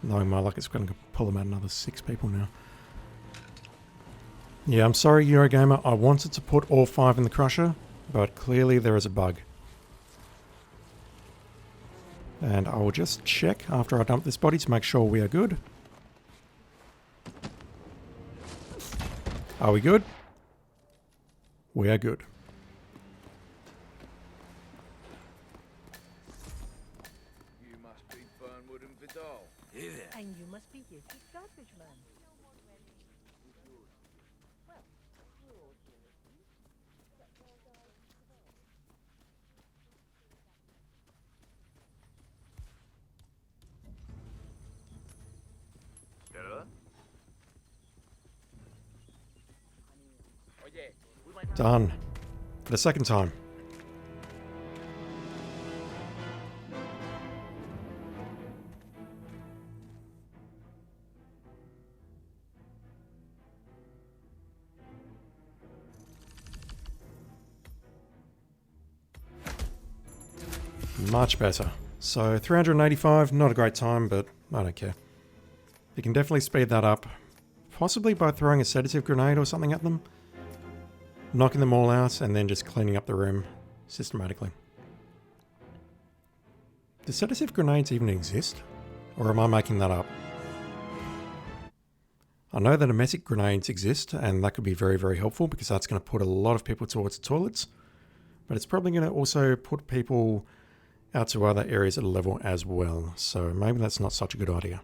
Knowing my luck, it's going to pull them out another 6 people now. Yeah, I'm sorry, Eurogamer. I wanted to put all 5 in the crusher, but clearly there is a bug. And I will just check after I dump this body to make sure we are good. Are we good? We are good. You must be Burnwood and Vidal. Hey there. And you must be Yitzhak Garbage Man. Done. For the second time. Much better. So 385, not a great time, but I don't care. You can definitely speed that up. Possibly by throwing a sedative grenade or something at them. Knocking them all out and then just cleaning up the room systematically. Do sedative grenades even exist? Or am I making that up? I know that emetic grenades exist and that could be very, very helpful because that's going to put a lot of people towards the toilets. But it's probably going to also put people out to other areas at a level as well. So maybe that's not such a good idea.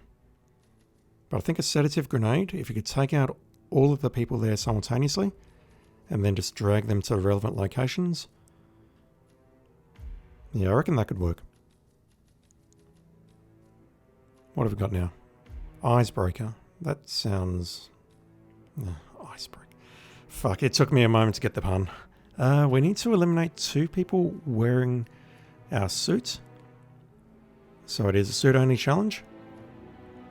But I think a sedative grenade, if you could take out all of the people there simultaneously, and then just drag them to the relevant locations. Yeah, I reckon that could work. What have we got now? Icebreaker. That sounds... icebreaker. Fuck, it took me a moment to get the pun. We need to eliminate 2 people wearing our suits. So it is a suit-only challenge.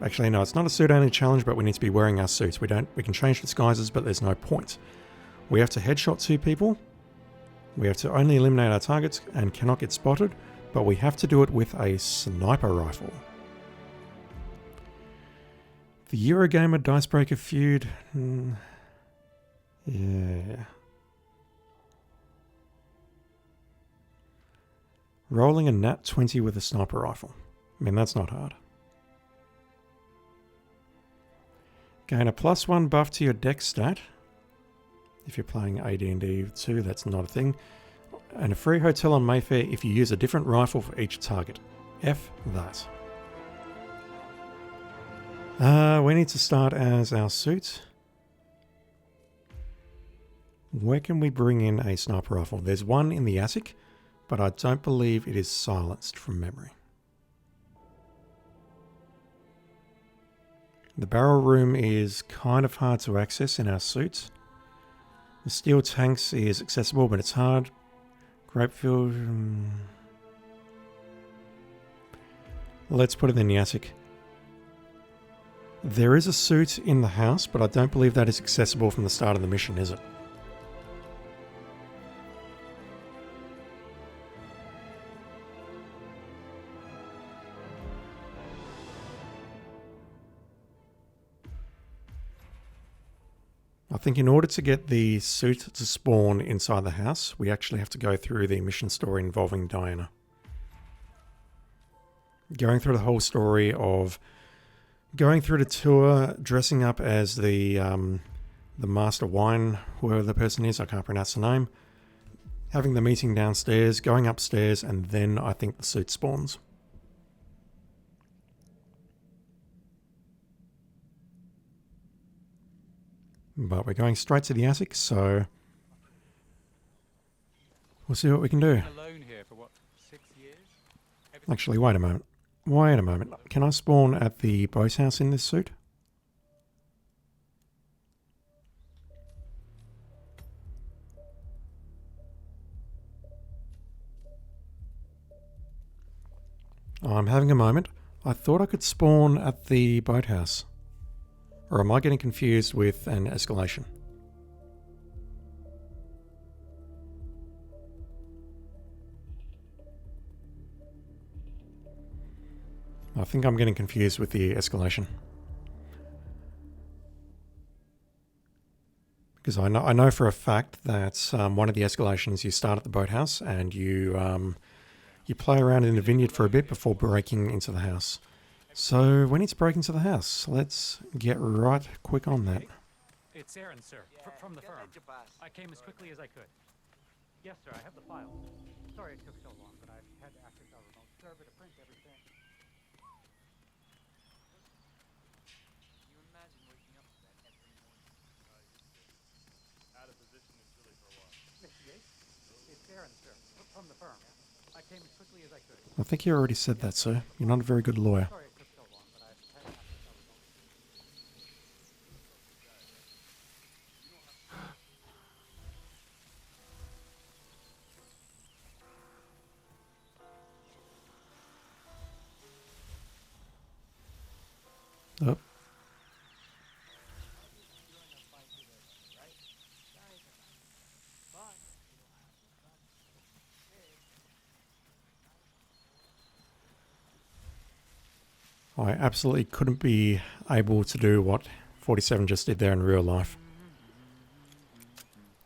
Actually, no, it's not a suit-only challenge, but we need to be wearing our suits. We can change disguises, but there's no point. We have to headshot 2 people. We have to only eliminate our targets and cannot get spotted, but we have to do it with a sniper rifle. The Eurogamer Dicebreaker feud. Yeah. Rolling a nat 20 with a sniper rifle. I mean, that's not hard. Gain a +1 buff to your dex stat. If you're playing AD&D 2, that's not a thing. And a free hotel on Mayfair if you use a different rifle for each target. F that. We need to start as our suit. Where can we bring in a sniper rifle? There's one in the attic, but I don't believe it is silenced from memory. The barrel room is kind of hard to access in our suits. The steel tanks is accessible, but it's hard. Grapefield... Let's put it in the attic. There is a suit in the house, but I don't believe that is accessible from the start of the mission, is it? I think in order to get the suit to spawn inside the house, we actually have to go through the mission story involving Diana. Going through the whole story of going through the tour, dressing up as the master wine, whoever the person is, I can't pronounce the name, having the meeting downstairs, going upstairs, and then I think the suit spawns. But we're going straight to the attic, so we'll see what we can do. Alone here for what, 6 years? Actually, wait a moment. Wait a moment. Can I spawn at the boathouse in this suit? I'm having a moment. I thought I could spawn at the boathouse. Or am I getting confused with an escalation? I think I'm getting confused with the escalation. Because I know for a fact that one of the escalations, you start at the boathouse and you play around in the vineyard for a bit before breaking into the house. So we need to break into the house. Let's get right quick on that. It's Aaron, sir, from the firm. I came as quickly as I could. Yes, sir, I have the file. Sorry it took so long, but I've had to access our remote server to print everything. Can you imagine waking up to that every morning? Out of position and silly for a while. Mr. Yates? It's Aaron, sir, from the firm. I came as quickly as I could. I think you already said that, sir. You're not a very good lawyer. Sorry it took so long, but I've had to access our remote. Oh. I absolutely couldn't be able to do what 47 just did there in real life.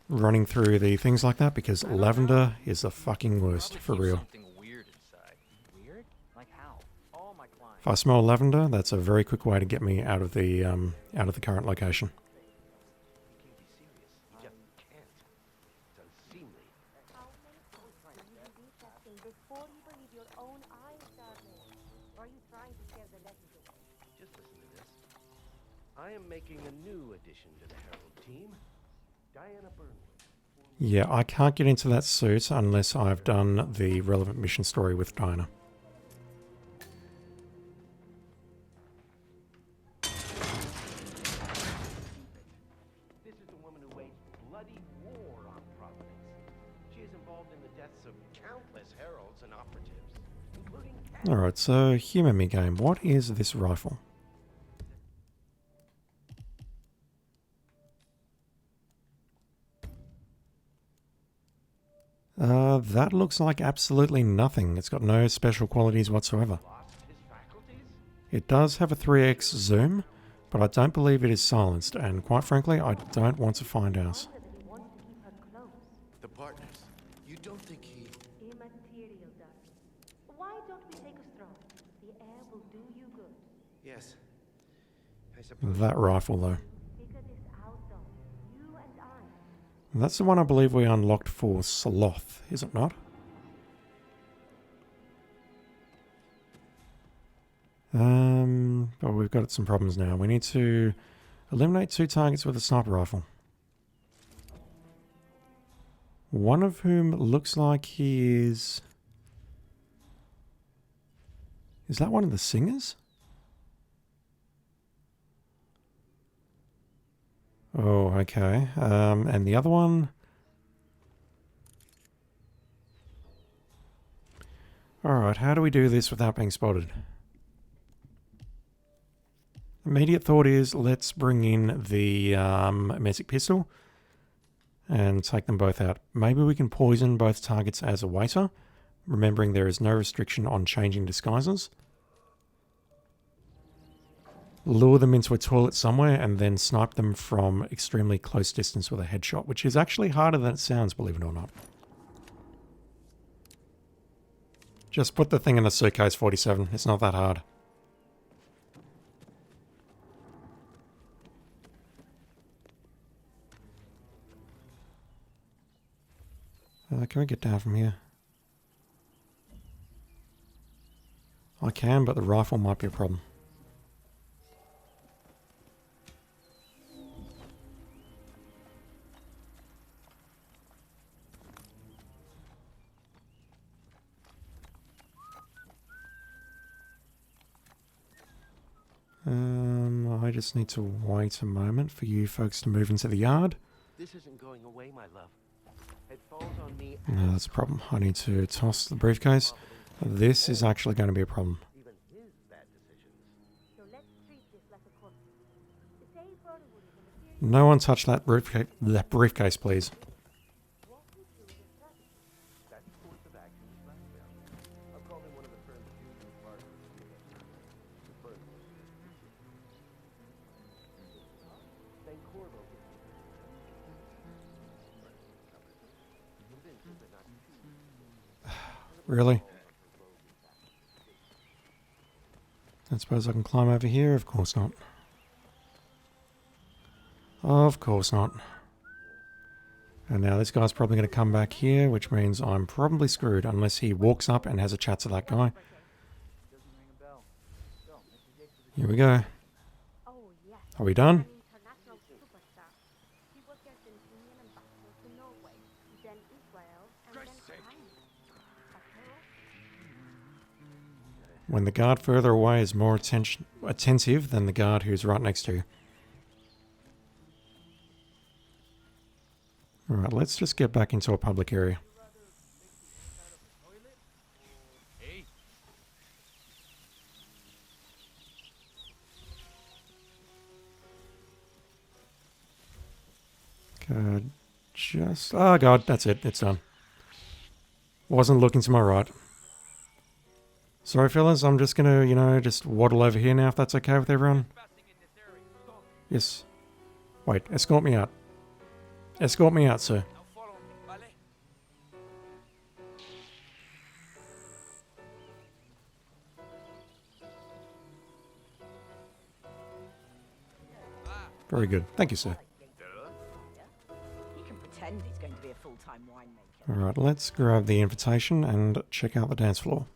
Running through the things like that, because lavender is the fucking worst, for real. Something weird inside. Weird? Like how? All my clients. If I smell lavender, that's a very quick way to get me out of the current location. You just can't. It's unseemly. How many times do you read that thing before you believe your own eyes, darling? Or are you trying to scare the legend away? Just listen to this. I am making a new addition to the Herald team. Diana Burnwood. Yeah, I can't get into that suit unless I've done the relevant mission story with Diana. This is the woman who waged bloody war on Providence. She is involved in the deaths of countless heralds and operatives, including... Alright, so humor me game. What is this rifle? That looks like absolutely nothing. It's got no special qualities whatsoever. It does have a 3x zoom, but I don't believe it is silenced, and quite frankly, I don't want to find out. The partners. You don't think he... Immaterial, darling. Why don't we take a stroll? The air will do you good. Yes. I suppose... That rifle, though. Figure this out, though. You and I. That's the one I believe we unlocked for Sloth, is it not? But we've got some problems now. We need to eliminate 2 targets with a sniper rifle. One of whom looks like he is... Is that one of the singers? Oh, okay. And the other one... Alright, how do we do this without being spotted? Immediate thought is, let's bring in the magic pistol and take them both out. Maybe we can poison both targets as a waiter, remembering there is no restriction on changing disguises. Lure them into a toilet somewhere and then snipe them from extremely close distance with a headshot, which is actually harder than it sounds, believe it or not. Just put the thing in the suitcase, 47. It's not that hard. Can we get down from here? I can, but the rifle might be a problem. I just need to wait a moment for you folks to move into the yard. This isn't going away, my love. It falls on me. No, that's a problem. I need to toss the briefcase. This is actually going to be a problem. Even his bad decisions. So let's treat this like a corpse. The day Burnwood is in the No one touch that briefcase, please. That course of action is blackmail. I'll call him one of the firm's usual partners. Then Corvo. Really? I suppose I can climb over here? Of course not. Of course not. And now this guy's probably going to come back here, which means I'm probably screwed unless he walks up and has a chat to that guy. Here we go. Are we done? When the guard further away is more attentive than the guard who's right next to you. Alright, let's just get back into a public area. Good. Just... Oh god, that's it. It's done. Wasn't looking to my right. Sorry fellas, I'm just gonna, you know, just waddle over here now if that's okay with everyone. Yes. Wait, escort me out. Escort me out, sir. Very good. Thank you, sir. He can pretend he's going to be a full-time winemaker. Alright, let's grab the invitation and check out the dance floor.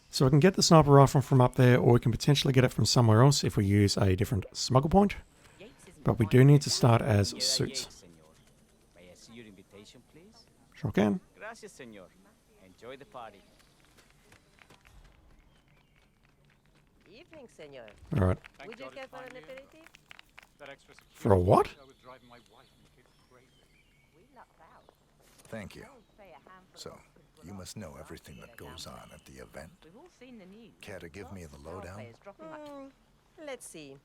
So we can get the sniper rifle from up there, or we can potentially get it from somewhere else if we use a different smuggle point. But we do need to start as suits. May I see your invitation, please? Sure can. Gracias, senor. Enjoy the party. Evening, senor. Alright. Would you care for an aperitif? For a what? Thank you. So, you must know everything that goes on at the event. We've all seen the news. Care to give me the lowdown? Let's see.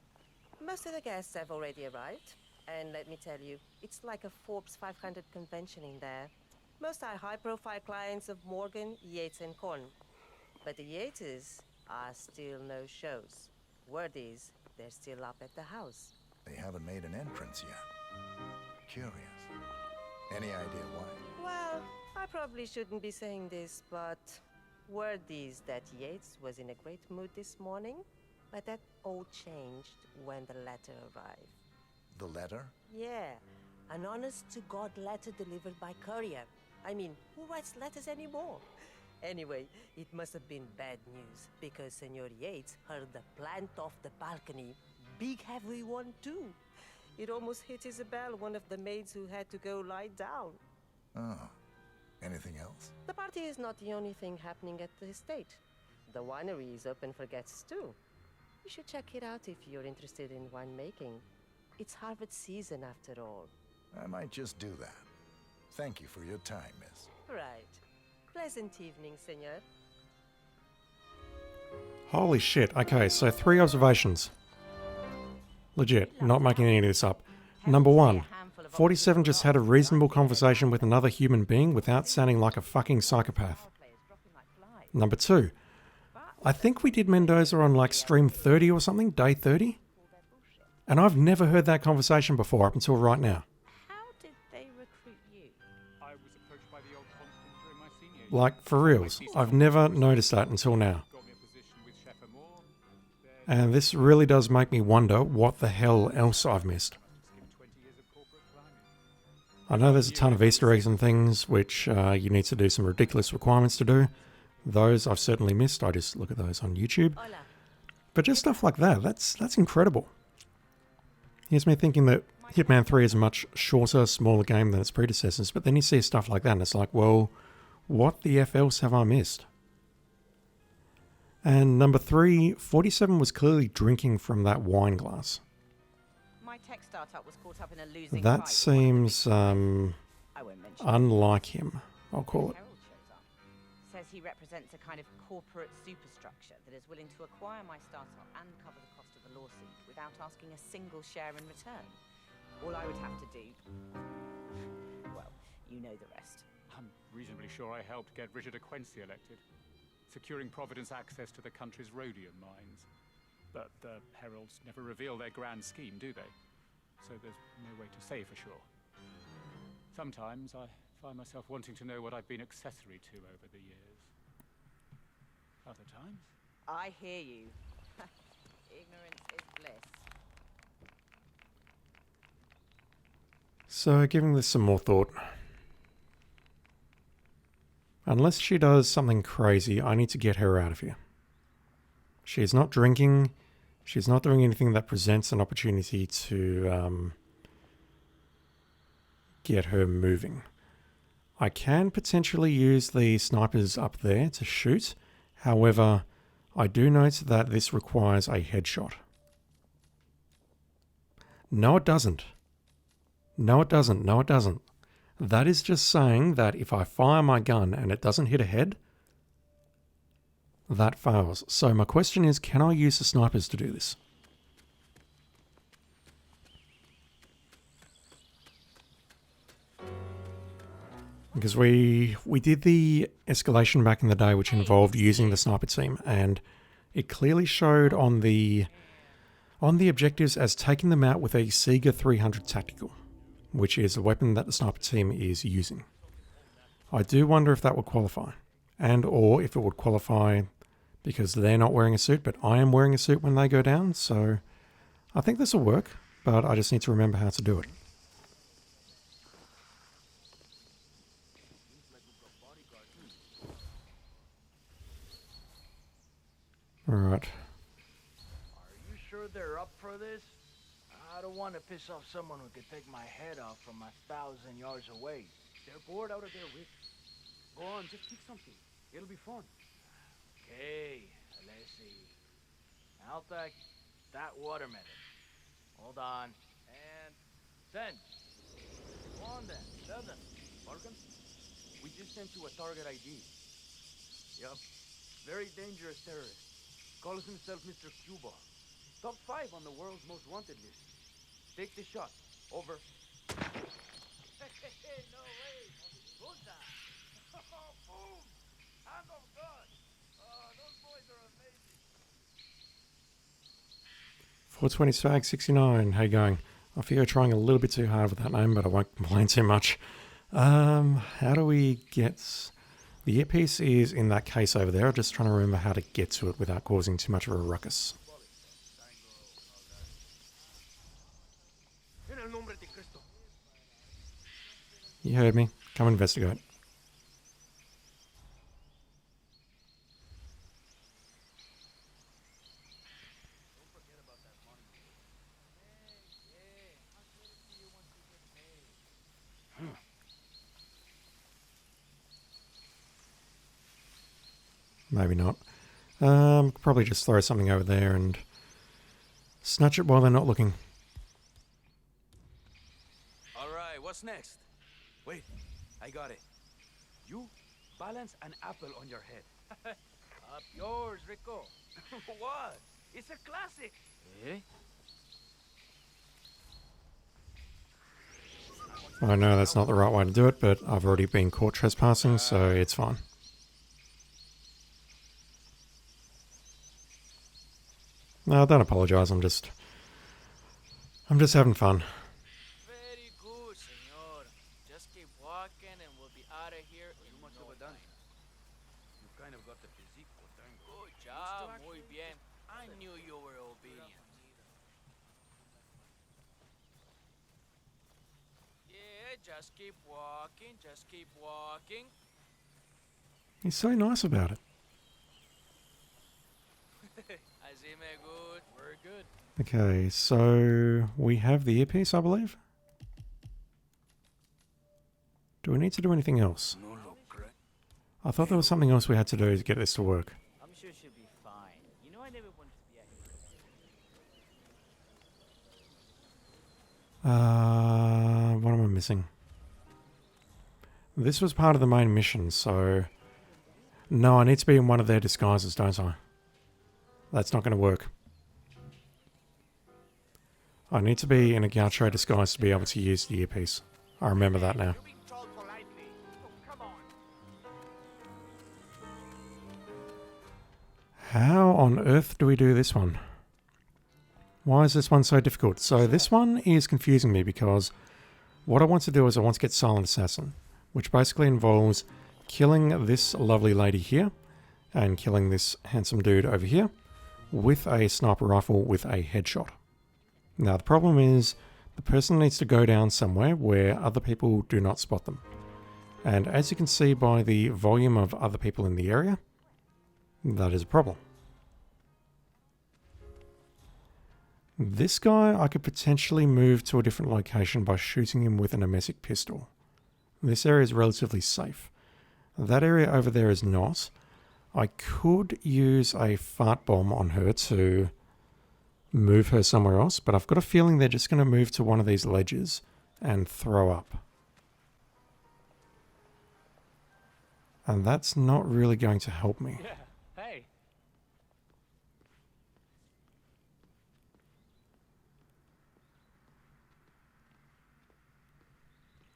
Most of the guests have already arrived. And let me tell you, it's like a Forbes 500 convention in there. Most are high-profile clients of Morgan, Yates and Korn. But the Yates are still no shows. Word is, they're still up at the house. They haven't made an entrance yet. Curious. Any idea why? Well, I probably shouldn't be saying this, but word is that Yates was in a great mood this morning, but that all changed when the letter arrived. The letter? Yeah, an honest-to-God letter delivered by courier. I mean, who writes letters anymore? Anyway, it must have been bad news, because Senor Yates heard the plant off the balcony. Big heavy one, too. It almost hit Isabel, one of the maids who had to go lie down. Oh. Anything else? The party is not the only thing happening at the estate. The winery is open for guests, too. You should check it out if you're interested in winemaking. It's harvest season, after all. I might just do that. Thank you for your time, miss. Right. Pleasant evening, senor. Holy shit. Okay, so 3 observations. Legit, not making any of this up. Number 1, 47 just had a reasonable conversation with another human being without sounding like a fucking psychopath. Number 2, I think we did Mendoza on like stream 30 or something, day 30. And I've never heard that conversation before up until right now. How did they recruit you? I was approached by the old constant during my senior year. Like, for reals. I've never noticed that until now. And this really does make me wonder what the hell else I've missed. I know there's a ton of Easter eggs and things which you need to do some ridiculous requirements to do. Those I've certainly missed. I just look at those on YouTube. But just stuff like that, that's incredible. Here's me thinking that Hitman 3 is a much shorter, smaller game than its predecessors, but then you see stuff like that and it's like, well, what the F else have I missed? And number 3, 47 was clearly drinking from that wine glass. My tech startup was caught up in a losing That fight. seems unlike him, I'll call it. Says he represents a kind of corporate superstructure that is willing to acquire my startup and cover the cost of the lawsuit without asking a single share in return. All I would have to do, well, you know the rest. I'm reasonably sure I helped get Richard de Quincy elected, securing Providence access to the country's rhodium mines. But the heralds never reveal their grand scheme, do they? so there's no way to say for sure. Sometimes I find myself wanting to know what I've been accessory to over the years. Other times? I hear you. Ignorance is bliss. So, giving this some more thought. Unless she does something crazy, I need to get her out of here. She's not drinking. She's not doing anything that presents an opportunity to get her moving. I can potentially use the snipers up there to shoot. However, I do note that this requires a headshot. No, it doesn't. No, it doesn't. No, it doesn't. That is just saying that if I fire my gun and it doesn't hit a head, that fails. So my question is, can I use the snipers to do this? Because we did the escalation back in the day, which involved using the sniper team, and it clearly showed on the objectives as taking them out with a Sega 300 tactical, which is a weapon that the sniper team is using. I do wonder if that would qualify, and or if it would qualify because they're not wearing a suit, but I am wearing a suit when they go down, so I think this will work, but I just need to remember how to do it. Alright. Are you sure they're up for this? I don't want to piss off someone who could take my head off from 1,000 yards away. They're bored out of their wits. Go on, just pick something. It'll be fun. Okay, let's see. I'll take that watermelon. Hold on. And 10. Go on then. 7. Morgan, we just sent you a target ID. Yup. Very dangerous terrorist. Calls himself Mr. Cuba. Top 5 on the world's most wanted list. Take the shot. Over. No way. Puta. Oh, boom. Hand of God. Oh, those boys are amazing. 420 Swag 69, how you going? I feel you're trying a little bit too hard with that name, but I won't complain too much. How do we get... The earpiece is in that case over there. I'm just trying to remember how to get to it without causing too much of a ruckus. You heard me. Come investigate. Maybe not. Probably just throw something over there and snatch it while they're not looking. Alright, what's next? Wait, I got it. You balance an apple on your head. Up yours, Rico. What? It's a classic. Eh? I know that's not the right way to do it, but I've already been caught trespassing, so it's fine. No, don't apologize. I'm just having fun. Very good, senor. Just keep walking and we'll be out of here in much no of a time. dancer. You kind of got the physique for tango. Good job, muy bien. I knew you were obedient. Yeah, just keep walking, just keep walking. He's so nice about it. Así me good. We're good. Okay, so we have the earpiece, I believe. Do we need to do anything else? I thought there was something else we had to do to get this to work. I'm sure she'll be fine. You know I never wanted to be a What am I missing? This was part of the main mission, so... No, I need to be in one of their disguises, don't I? That's not going to work. I need to be in a gaucho disguise to be able to use the earpiece. I remember that now. How on earth do we do this one? Why is this one so difficult? So this one is confusing me because what I want to do is I want to get Silent Assassin, which basically involves killing this lovely lady here and killing this handsome dude over here with a sniper rifle with a headshot. Now the problem is the person needs to go down somewhere where other people do not spot them. And as you can see by the volume of other people in the area, that is a problem. This guy I could potentially move to a different location by shooting him with an Nemesic pistol. This area is relatively safe. That area over there is not. I could use a fart bomb on her to move her somewhere else, but I've got a feeling they're just going to move to one of these ledges and throw up. And that's not really going to help me. Yeah, hey.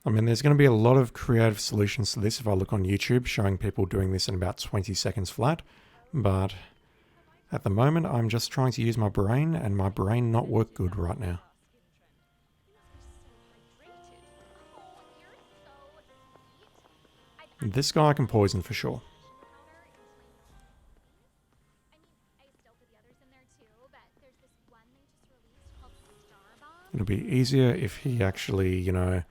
I mean, there's going to be a lot of creative solutions to this if I look on YouTube, showing people doing this in about 20 seconds flat. But at the moment, I'm just trying to use my brain, and my brain not work good right now. This guy I can poison for sure. It'll be easier if he actually, you know,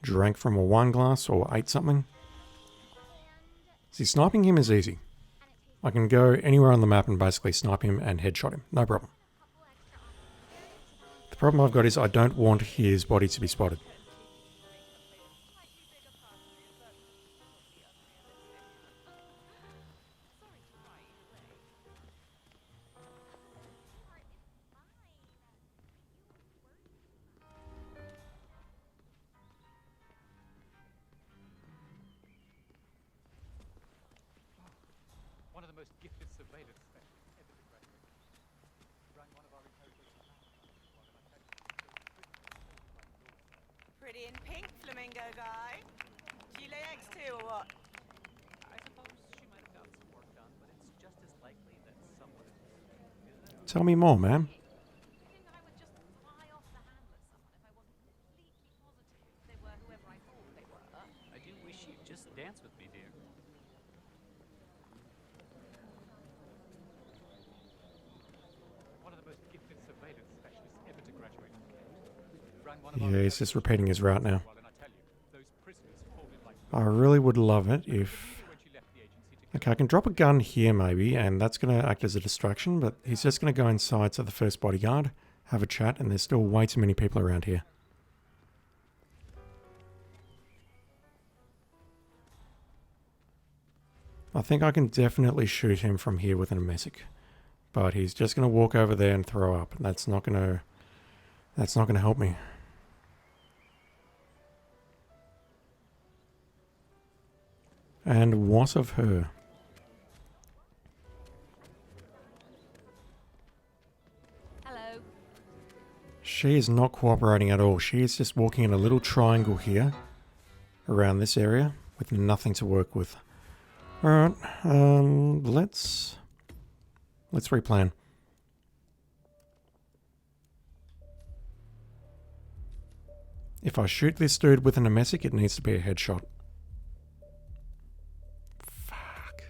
drank from a wine glass or ate something. See, sniping him is easy. I can go anywhere on the map and basically snipe him and headshot him. No problem. The problem I've got is I don't want his body to be spotted. One of the most gifted surveillance specialists ever to graduate. Rang one of our inheritors. Pretty in pink, flamingo guy. Do you lay eggs too, or what? I suppose she might have got some work done, but it's just as likely that someone else. Tell me more, man. I do wish you'd just dance with me, dear. One of the most gifted surveillance specialists ever to graduate from Kent. Yeah, he's just repeating his route now. I really would love it if... Okay, I can drop a gun here maybe, and that's going to act as a distraction, but he's just going to go inside to the first bodyguard, have a chat, and there's still way too many people around here. I think I can definitely shoot him from here with an Nemesic, but he's just going to walk over there and throw up. That's not going to help me. And what of her? Hello. She is not cooperating at all. She is just walking in a little triangle here around this area with nothing to work with. Alright, let's replan. If I shoot this dude with an Nemesic, it needs to be a headshot. Fuck.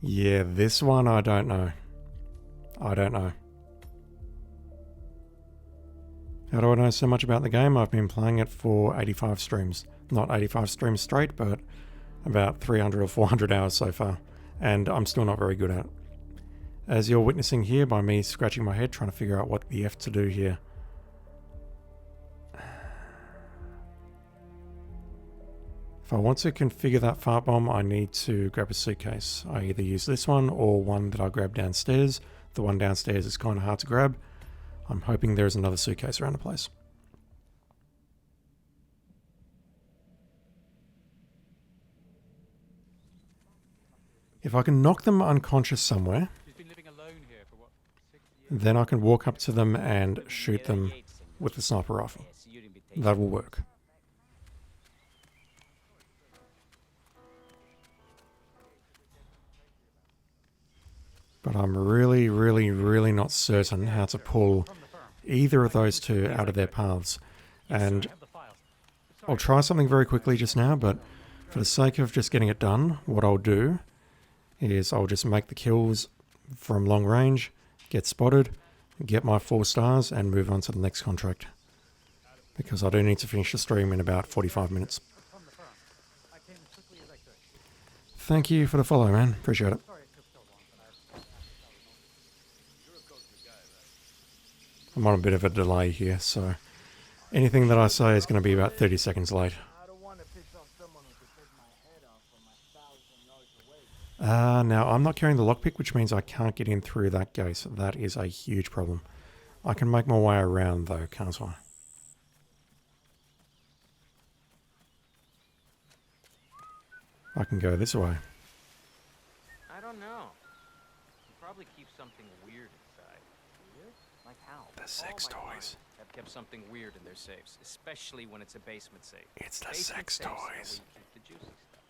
Yeah, this one I don't know. I don't know. How do I know so much about the game? I've been playing it for 85 streams. Not 85 streams straight, but about 300 or 400 hours so far. And I'm still not very good at it. As you're witnessing here by me scratching my head trying to figure out what the F to do here. If I want to configure that fart bomb, I need to grab a suitcase. I either use this one or one that I grabbed downstairs. The one downstairs is kind of hard to grab. I'm hoping there's another suitcase around the place. If I can knock them unconscious somewhere, then I can walk up to them and shoot them with the sniper rifle. That will work. But I'm really, really, really not certain how to pull either of those two out of their paths. And I'll try something very quickly just now, but for the sake of just getting it done, what I'll do is I'll just make the kills from long range, get spotted, get my 4 stars, and move on to the next contract. Because I do need to finish the stream in about 45 minutes. Thank you for the follow, man. Appreciate it. I'm on a bit of a delay here, so anything that I say is going to be about 30 seconds late. Now, I'm not carrying the lockpick, which means I can't get in through that gate. So that is a huge problem. I can make my way around, though, can't I? I can go this way. I don't know. You probably keep something weird inside. Weird? Like how? The sex toys. Have kept something weird in their safes, especially when it's a basement safe. It's the Basement sex safes are toys. where you keep the juicy stuff.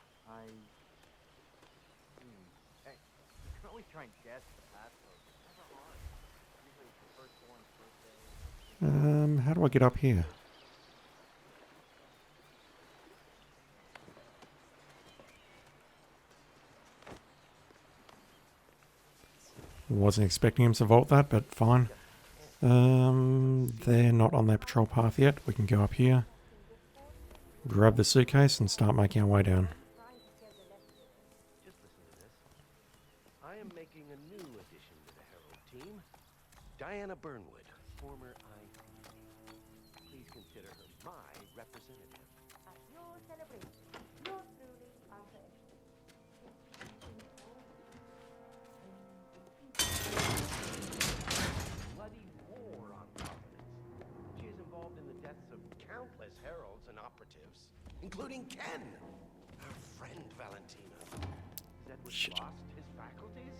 Hey, you can always try and guess the passcode. It's never hard. Usually it's the first one, first day. How do I get up here? Wasn't expecting him to vault that, but fine. They're not on their patrol path yet. We can go up here, grab the suitcase, and start making our way down. Just listen to this. I am making a new addition to the Herald team. Diana Burnwood, former IP. Please consider her my representative. At your celebration, yours truly, Arthur Bloody war on Providence. She is involved in the deaths of countless heralds and operatives, including Ken, her friend Valentina. Has Edward lost his faculties?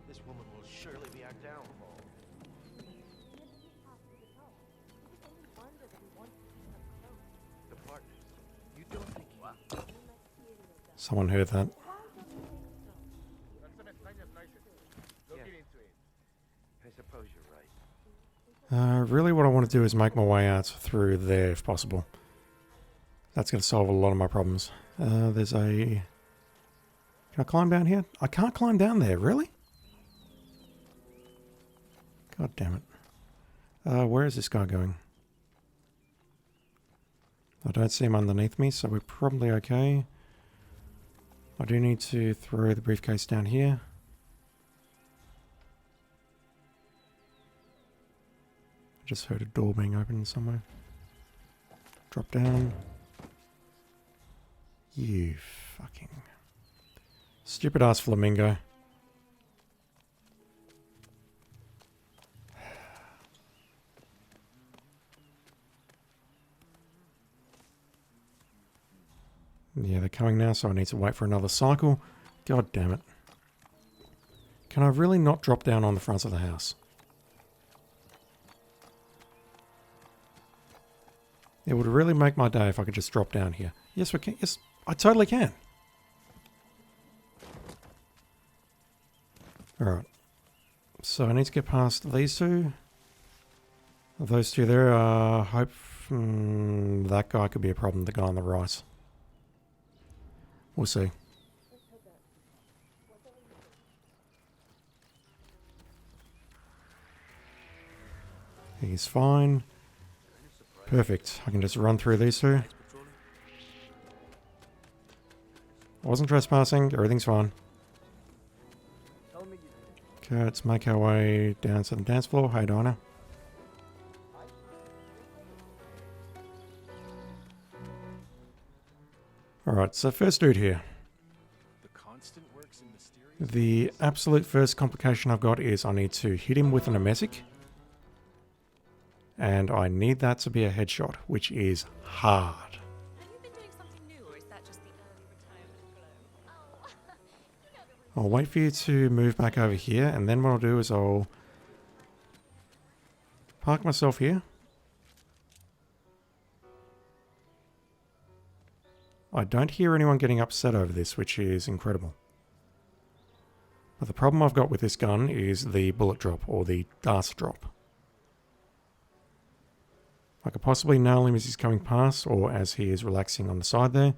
This woman will surely be our downfall. The partners. You don't think Someone heard that. Yes. I suppose you're right. Really what I want to do is make my way out through there if possible. That's going to solve a lot of my problems. There's a... Can I climb down here? I can't climb down there, really? God damn it. Where is this guy going? I don't see him underneath me, so we're probably okay. I do need to throw the briefcase down here. I just heard a door being opened somewhere. Drop down. You fucking... Stupid ass flamingo. Yeah, they're coming now, so I need to wait for another cycle. God damn it. Can I really not drop down on the front of the house? It would really make my day if I could just drop down here. Yes, we can. Yes, I totally can. Alright. So I need to get past these two. Those two there are... hope... that guy could be a problem, the guy on the right. We'll see. He's fine. Perfect. I can just run through these two. I wasn't trespassing. Everything's fine. Okay, let's make our way down to the dance floor. Hey, Dinah. Alright, so first dude here. The absolute first complication I've got is I need to hit him with an emetic. And I need that to be a headshot, which is hard. Have you been doing something new, or is that just the early retirement glow? I'll wait for you to move back over here, and then what I'll do is I'll park myself here. I don't hear anyone getting upset over this, which is incredible. But the problem I've got with this gun is the bullet drop, or the dart drop. I could possibly nail him as he's coming past, or as he is relaxing on the side there.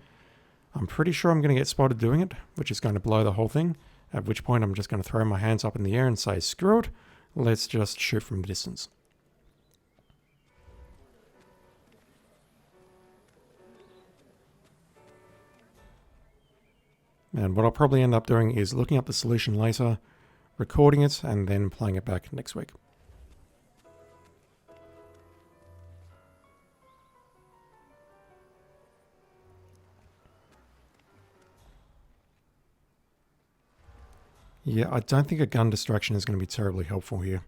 I'm pretty sure I'm going to get spotted doing it, which is going to blow the whole thing, at which point I'm just going to throw my hands up in the air and say, screw it, let's just shoot from a distance. And what I'll probably end up doing is looking up the solution later, recording it, and then playing it back next week. Yeah, I don't think a gun distraction is going to be terribly helpful here.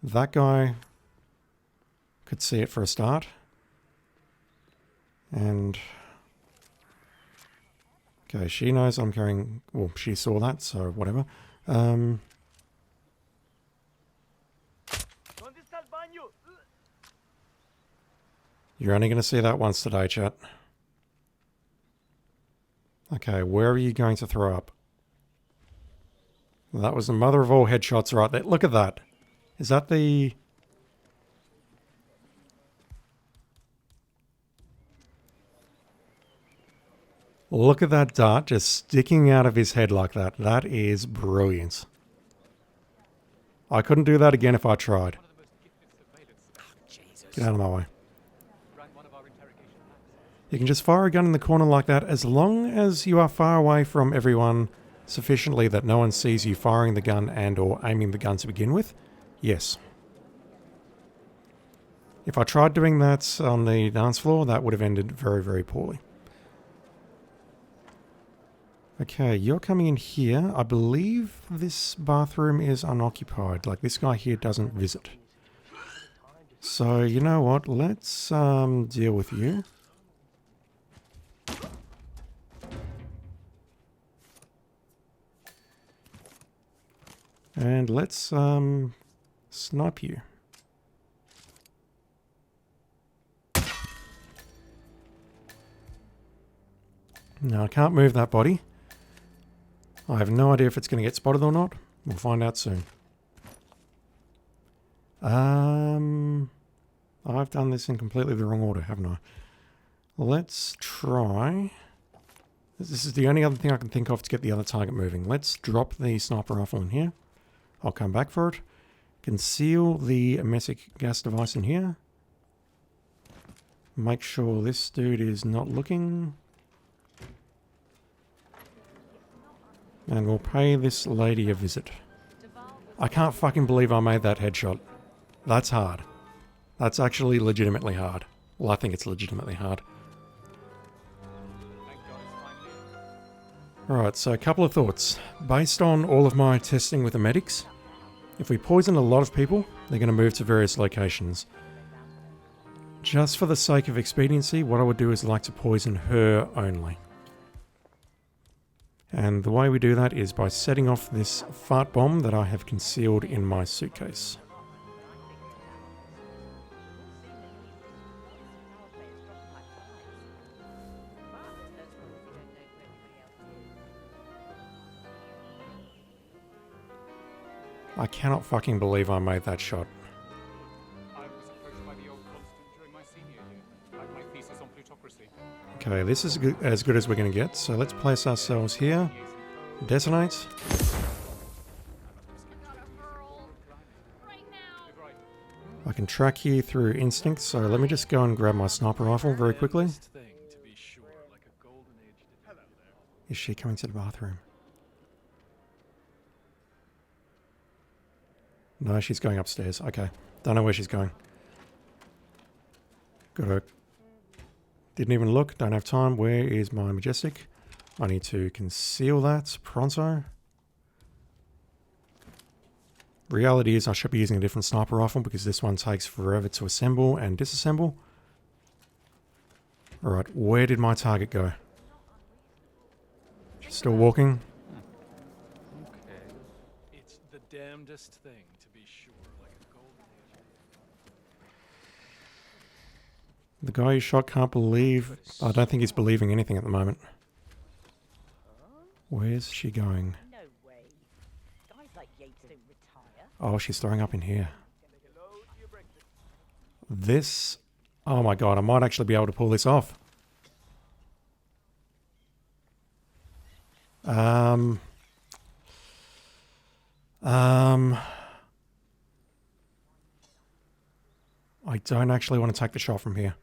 That guy could see it for a start. And... okay, she knows I'm carrying... well, she saw that, so whatever. You're only going to see that once today, chat. Okay, where are you going to throw up? That was the mother of all headshots right there. Look at that. Is that the... look at that dart just sticking out of his head like that. That is brilliant. I couldn't do that again if I tried. Get out of my way. You can just fire a gun in the corner like that as long as you are far away from everyone sufficiently that no one sees you firing the gun and or aiming the gun to begin with. Yes. If I tried doing that on the dance floor, that would have ended very, very poorly. Okay, you're coming in here. I believe this bathroom is unoccupied. Like, this guy here doesn't visit. So, you know what? Let's deal with you. And let's snipe you. Now, I can't move that body. I have no idea if it's going to get spotted or not. We'll find out soon. I've done this in completely the wrong order, haven't I? Let's try... this is the only other thing I can think of to get the other target moving. Let's drop the sniper rifle in here. I'll come back for it. Conceal the emetic gas device in here. Make sure this dude is not looking. And we'll pay this lady a visit. I can't fucking believe I made that headshot. That's hard. That's actually legitimately hard. Well, I think it's legitimately hard. Alright, so a couple of thoughts. Based on all of my testing with the medics, if we poison a lot of people, they're going to move to various locations. Just for the sake of expediency, what I would do is like to poison her only. And the way we do that is by setting off this fart bomb that I have concealed in my suitcase. I cannot fucking believe I made that shot. Okay, this is as good as we're going to get, so let's place ourselves here. Detonate. I can track you through instinct, so let me just go and grab my sniper rifle very quickly. Is she coming to the bathroom? No, she's going upstairs. Okay. Don't know where she's going. Got her. Didn't even look. Don't have time. Where is my Majestic? I need to conceal that pronto. Reality is I should be using a different sniper rifle because this one takes forever to assemble and disassemble. Alright, where did my target go? She's still walking. Okay. It's the damnedest thing to be sure, like a golden age. The guy you shot can't believe... I don't think he's believing anything at the moment. Where's she going? Oh, she's throwing up in here. This... Oh my god, I might actually be able to pull this off. I don't actually want to take the shot from here.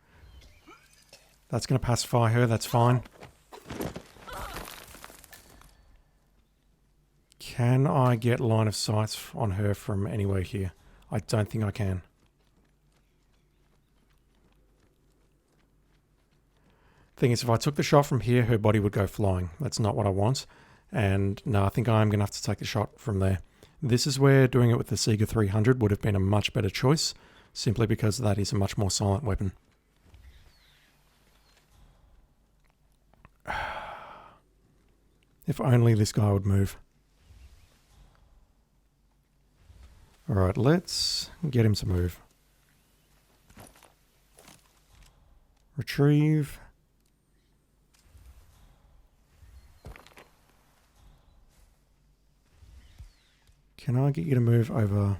That's going to pacify her, that's fine. Can I get line of sight on her from anywhere here? I don't think I can. Thing is, if I took the shot from here, her body would go flying. That's not what I want. And no, I think I'm going to have to take the shot from there. This is where doing it with the Sega 300 would have been a much better choice, simply because that is a much more silent weapon. If only this guy would move. Alright, let's get him to move. Retrieve. Can I get you to move over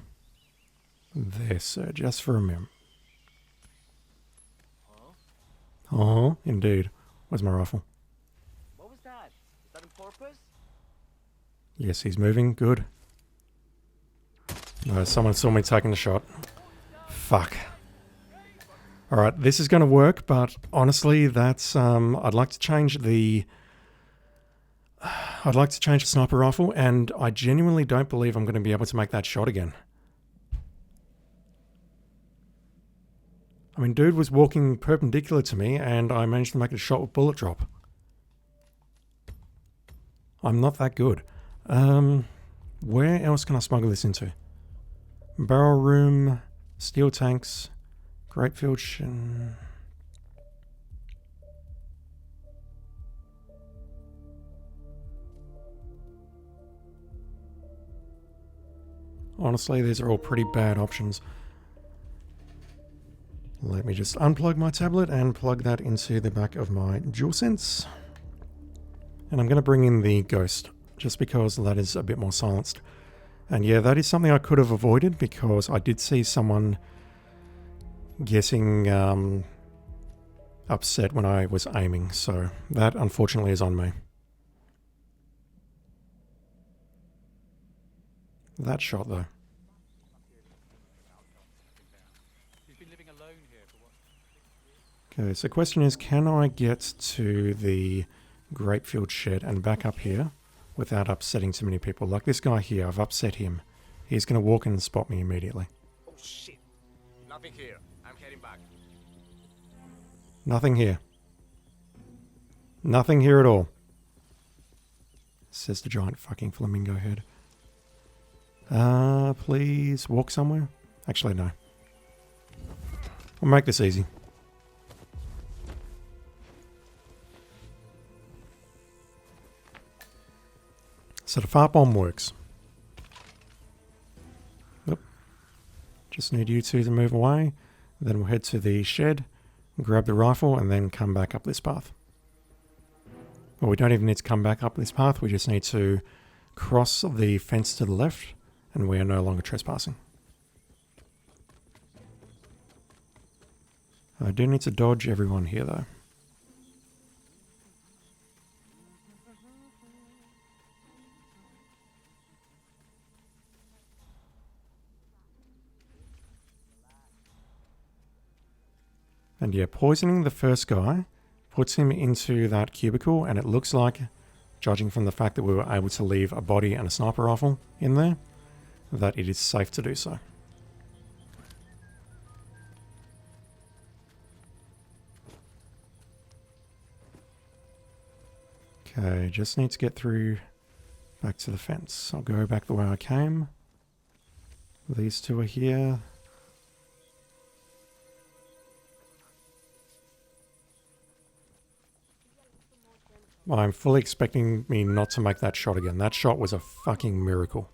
there, sir, just for a minute? Oh, indeed. Where's my rifle? What was that? Is that on purpose? Yes, he's moving. Good. No, someone saw me taking the shot. Fuck. Alright, this is going to work, but honestly, that's... I'd like to change the sniper rifle, and I genuinely don't believe I'm going to be able to make that shot again. I mean, dude was walking perpendicular to me, and I managed to make a shot with bullet drop. I'm not that good. Where else can I smuggle this into? Barrel room, steel tanks, grape field. Honestly, these are all pretty bad options. Let me just unplug my tablet and plug that into the back of my DualSense. And I'm going to bring in the Ghost, just because that is a bit more silenced. And yeah, that is something I could have avoided, because I did see someone getting upset when I was aiming. So that, unfortunately, is on me. That shot, though. Okay, so the question is, can I get to the Grapefield shed and back up here without upsetting too many people? Like this guy here, I've upset him. He's going to walk in and spot me immediately. Oh shit. Nothing here. I'm heading back. Nothing here. Nothing here at all. Says the giant fucking flamingo head. Please walk somewhere? Actually, no. We'll make this easy. So the fart bomb works. Oop. Just need you two to move away. Then we'll head to the shed, grab the rifle, and then come back up this path. Well, we don't even need to come back up this path. We just need to cross the fence to the left, and we are no longer trespassing. I do need to dodge everyone here, though. And yeah, poisoning the first guy puts him into that cubicle, and it looks like, judging from the fact that we were able to leave a body and a sniper rifle in there, that it is safe to do so. Okay, just need to get through back to the fence. I'll go back the way I came. These two are here. I'm fully expecting me not to make that shot again. That shot was a fucking miracle.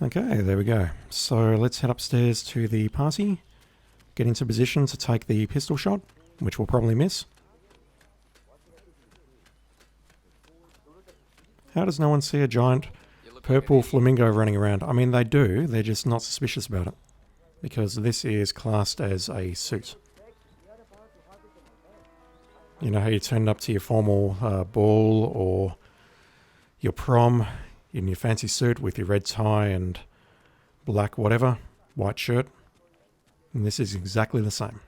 Okay, there we go. So let's head upstairs to the party, get into position to take the pistol shot, which we'll probably miss. How does no one see a giant purple flamingo running around? I mean, they do, they're just not suspicious about it. Because this is classed as a suit. You know how you turned up to your formal ball or your prom in your fancy suit with your red tie and black whatever, white shirt? And this is exactly the same.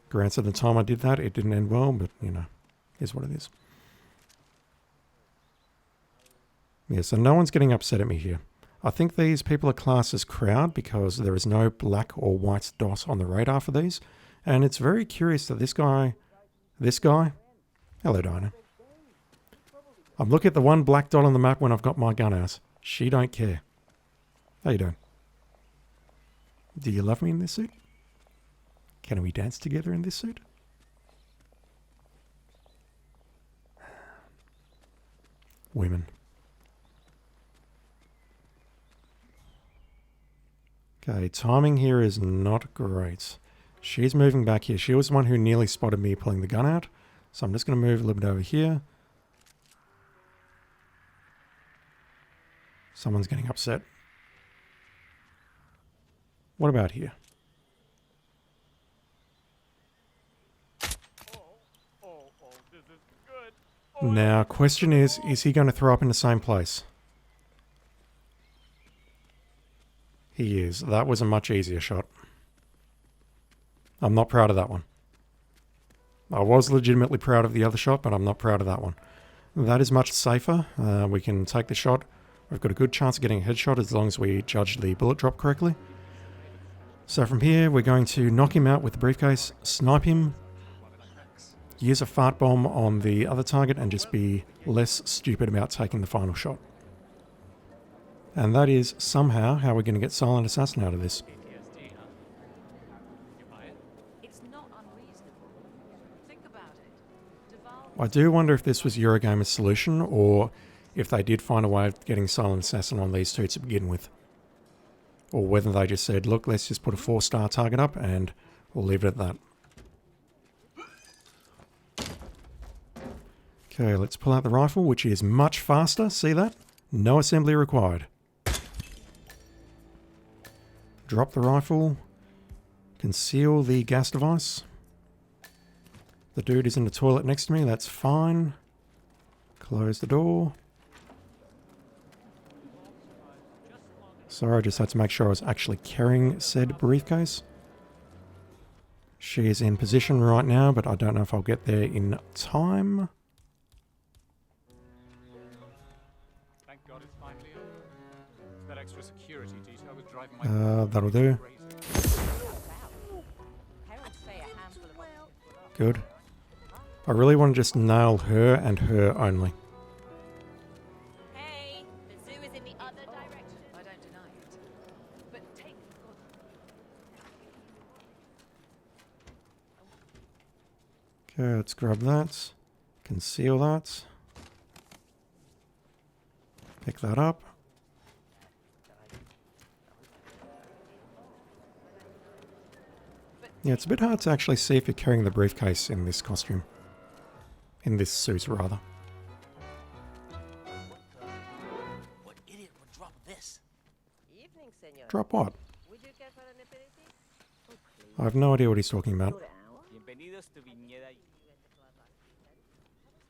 Granted, the time I did that, it didn't end well, but, you know, is what it is. Yeah, so no one's getting upset at me here. I think these people are classed as crowd because there is no black or white dot on the radar for these. And it's very curious that this guy, hello Dinah. I'm looking at the one black dot on the map when I've got my gun out. She don't care. How you doing? Do you love me in this suit? Can we dance together in this suit? Women. Okay, timing here is not great. She's moving back here. She was the one who nearly spotted me pulling the gun out. So I'm just going to move a little bit over here. Someone's getting upset. What about here? Now, question is he going to throw up in the same place? He is. That was a much easier shot. I'm not proud of that one. I was legitimately proud of the other shot, but I'm not proud of that one. That is much safer. We can take the shot. We've got a good chance of getting a headshot as long as we judge the bullet drop correctly. So from here, we're going to knock him out with the briefcase, snipe him, use a fart bomb on the other target, and just be less stupid about taking the final shot. And that is somehow how we're going to get Silent Assassin out of this. I do wonder if this was Eurogamer's solution, or if they did find a way of getting Silent Assassin on these two to begin with. Or whether they just said, look, let's just put a 4-star target up and we'll leave it at that. Okay, let's pull out the rifle, which is much faster. See that? No assembly required. Drop the rifle. Conceal the gas device. The dude is in the toilet next to me. That's fine. Close the door. Sorry, I just had to make sure I was actually carrying said briefcase. She is in position right now, but I don't know if I'll get there in time. Thank God it's finally over. That extra security detail was driving my That'll do. Good. I really want to just nail her and her only. Hey, the zoo is in the other direction. I don't deny it. But take Okay, let's grab that. Conceal that. Pick that up. Yeah, it's a bit hard to actually see if you're carrying the briefcase in this costume. In this suit, rather. What idiot would drop this? Evening, senor. Drop what? Would you care for an aperitif? I have no idea what he's talking about.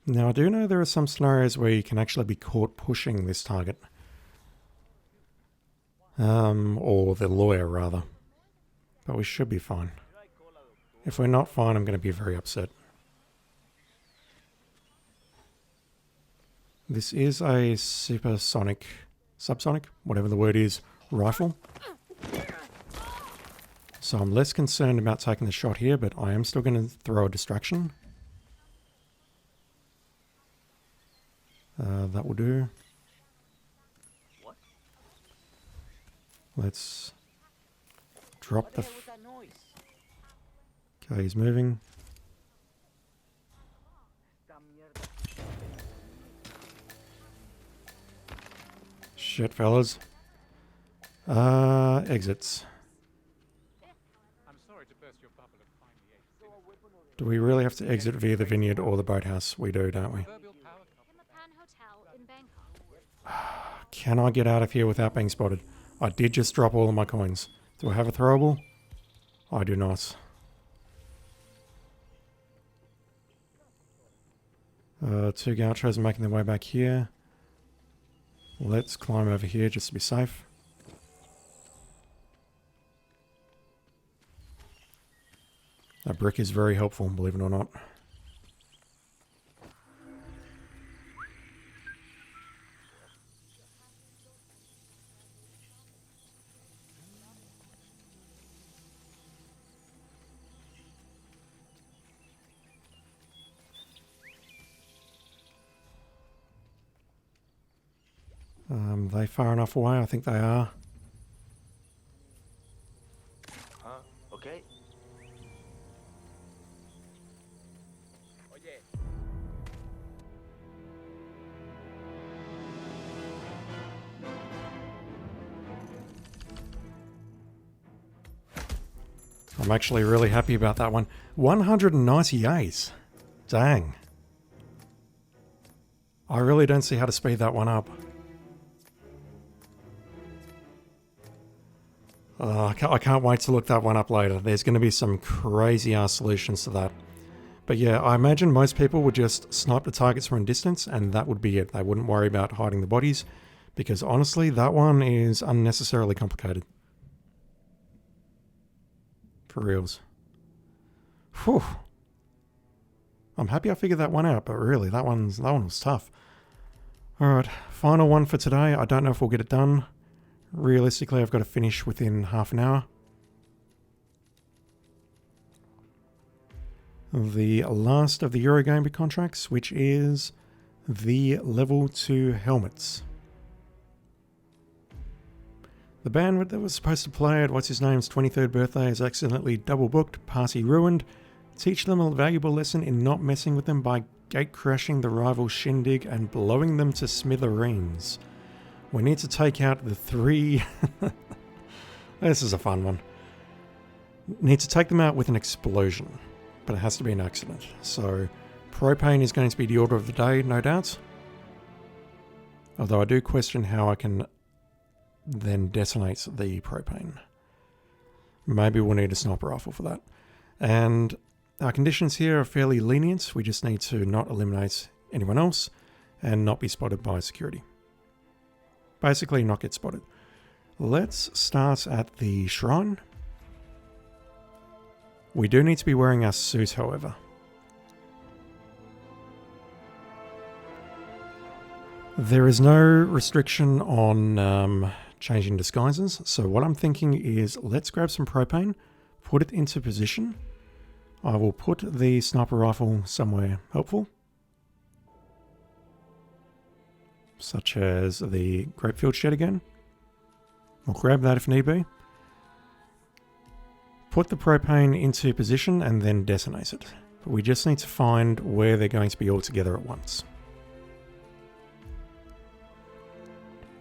Now, I do know there are some scenarios where you can actually be caught pushing this target. Or the lawyer, rather. But we should be fine. If we're not fine, I'm going to be very upset. This is a supersonic, subsonic, whatever the word is, rifle. So I'm less concerned about taking the shot here, but I am still going to throw a distraction. That will do. Let's drop the... Okay, he's moving. Shit, fellas. Exits. I'm sorry to burst your bubble of finely aged. Do we really have to exit via the vineyard or the boathouse? We do, don't we? Can I get out of here without being spotted? I did just drop all of my coins. Do I have a throwable? I do not. Two gauchos are making their way back here. Let's climb over here just to be safe. That brick is very helpful, believe it or not. They far enough away? I think they are. Huh? Okay. I'm actually really happy about that one. 198. Dang. I really don't see how to speed that one up. I can't wait to look that one up later. There's going to be some crazy ass solutions to that. But yeah, I imagine most people would just snipe the targets from a distance and that would be it. They wouldn't worry about hiding the bodies because honestly, that one is unnecessarily complicated. For reals. Whew. I'm happy I figured that one out, but really, that one was tough. Alright, final one for today. I don't know if we'll get it done. Realistically, I've got to finish within half an hour. The last of the Eurogamer contracts, which is the level 2 helmets. The band that was supposed to play at what's-his-name's 23rd birthday is accidentally double-booked, party ruined. Teach them a valuable lesson in not messing with them by gate-crashing the rival shindig and blowing them to smithereens. We need to take out the 3... This is a fun one. Need to take them out with an explosion, but it has to be an accident. So, propane is going to be the order of the day, no doubt. Although I do question how I can then detonate the propane. Maybe we'll need a sniper rifle for that. And our conditions here are fairly lenient. We just need to not eliminate anyone else and not be spotted by security. Basically, not get spotted. Let's start at the shrine. We do need to be wearing our suit, however. There is no restriction on changing disguises, so what I'm thinking is let's grab some propane, put it into position. I will put the sniper rifle somewhere helpful, such as the Grape field shed again. We'll grab that if need be. Put the propane into position and then detonate it. But we just need to find where they're going to be all together at once.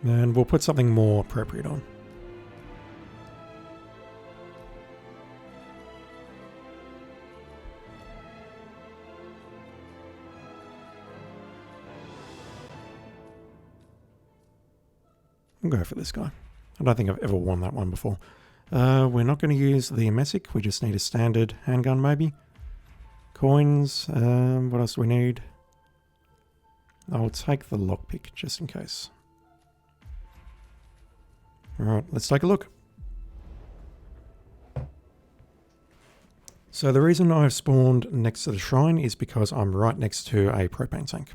And we'll put something more appropriate on. We'll go for this guy. I don't think I've ever worn that one before. We're not going to use the Messick. We just need a standard handgun maybe. Coins. What else do we need? I'll take the lockpick just in case. Alright, let's take a look. So the reason I've spawned next to the shrine is because I'm right next to a propane tank.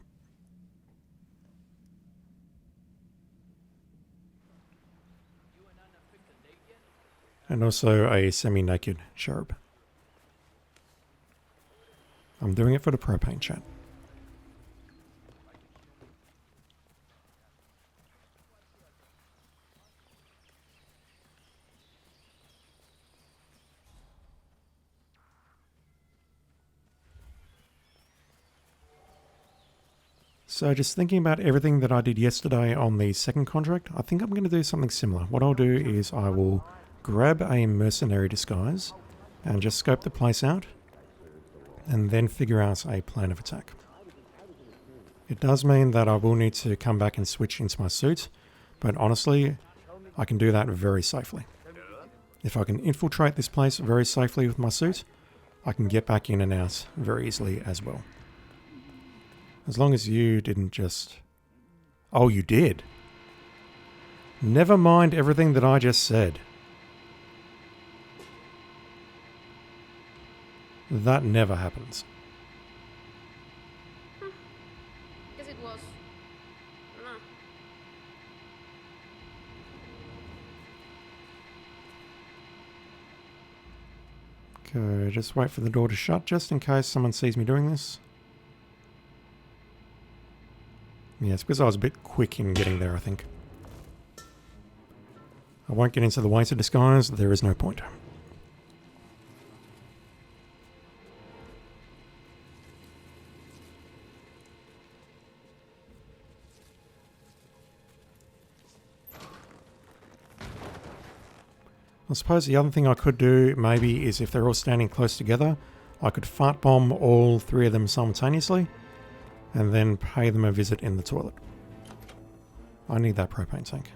And also a semi-naked cherub. I'm doing it for the propane chat. So just thinking about everything that I did yesterday on the second contract, I think I'm going to do something similar. What I'll do is I will grab a mercenary disguise and just scope the place out and then figure out a plan of attack. It does mean that I will need to come back and switch into my suit, but honestly, I can do that very safely. If I can infiltrate this place very safely with my suit, I can get back in and out very easily as well. As long as you didn't just... Oh, you did. Never mind everything that I just said. That never happens. Guess it was. No. Okay, just wait for the door to shut just in case someone sees me doing this. Yes, because I was a bit quick in getting there, I think. I won't get into the waiter disguise, there is no point. I suppose the other thing I could do maybe is if they're all standing close together, I could fart bomb all three of them simultaneously and then pay them a visit in the toilet. I need that propane tank.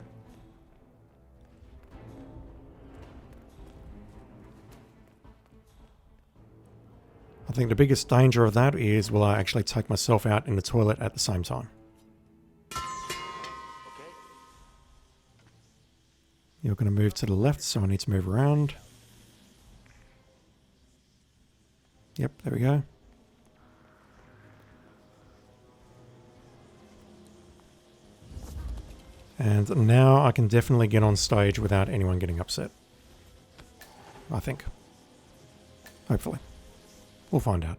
I think the biggest danger of that is will I actually take myself out in the toilet at the same time. You're going to move to the left, so I need to move around. Yep, there we go. And now I can definitely get on stage without anyone getting upset. I think. Hopefully. We'll find out.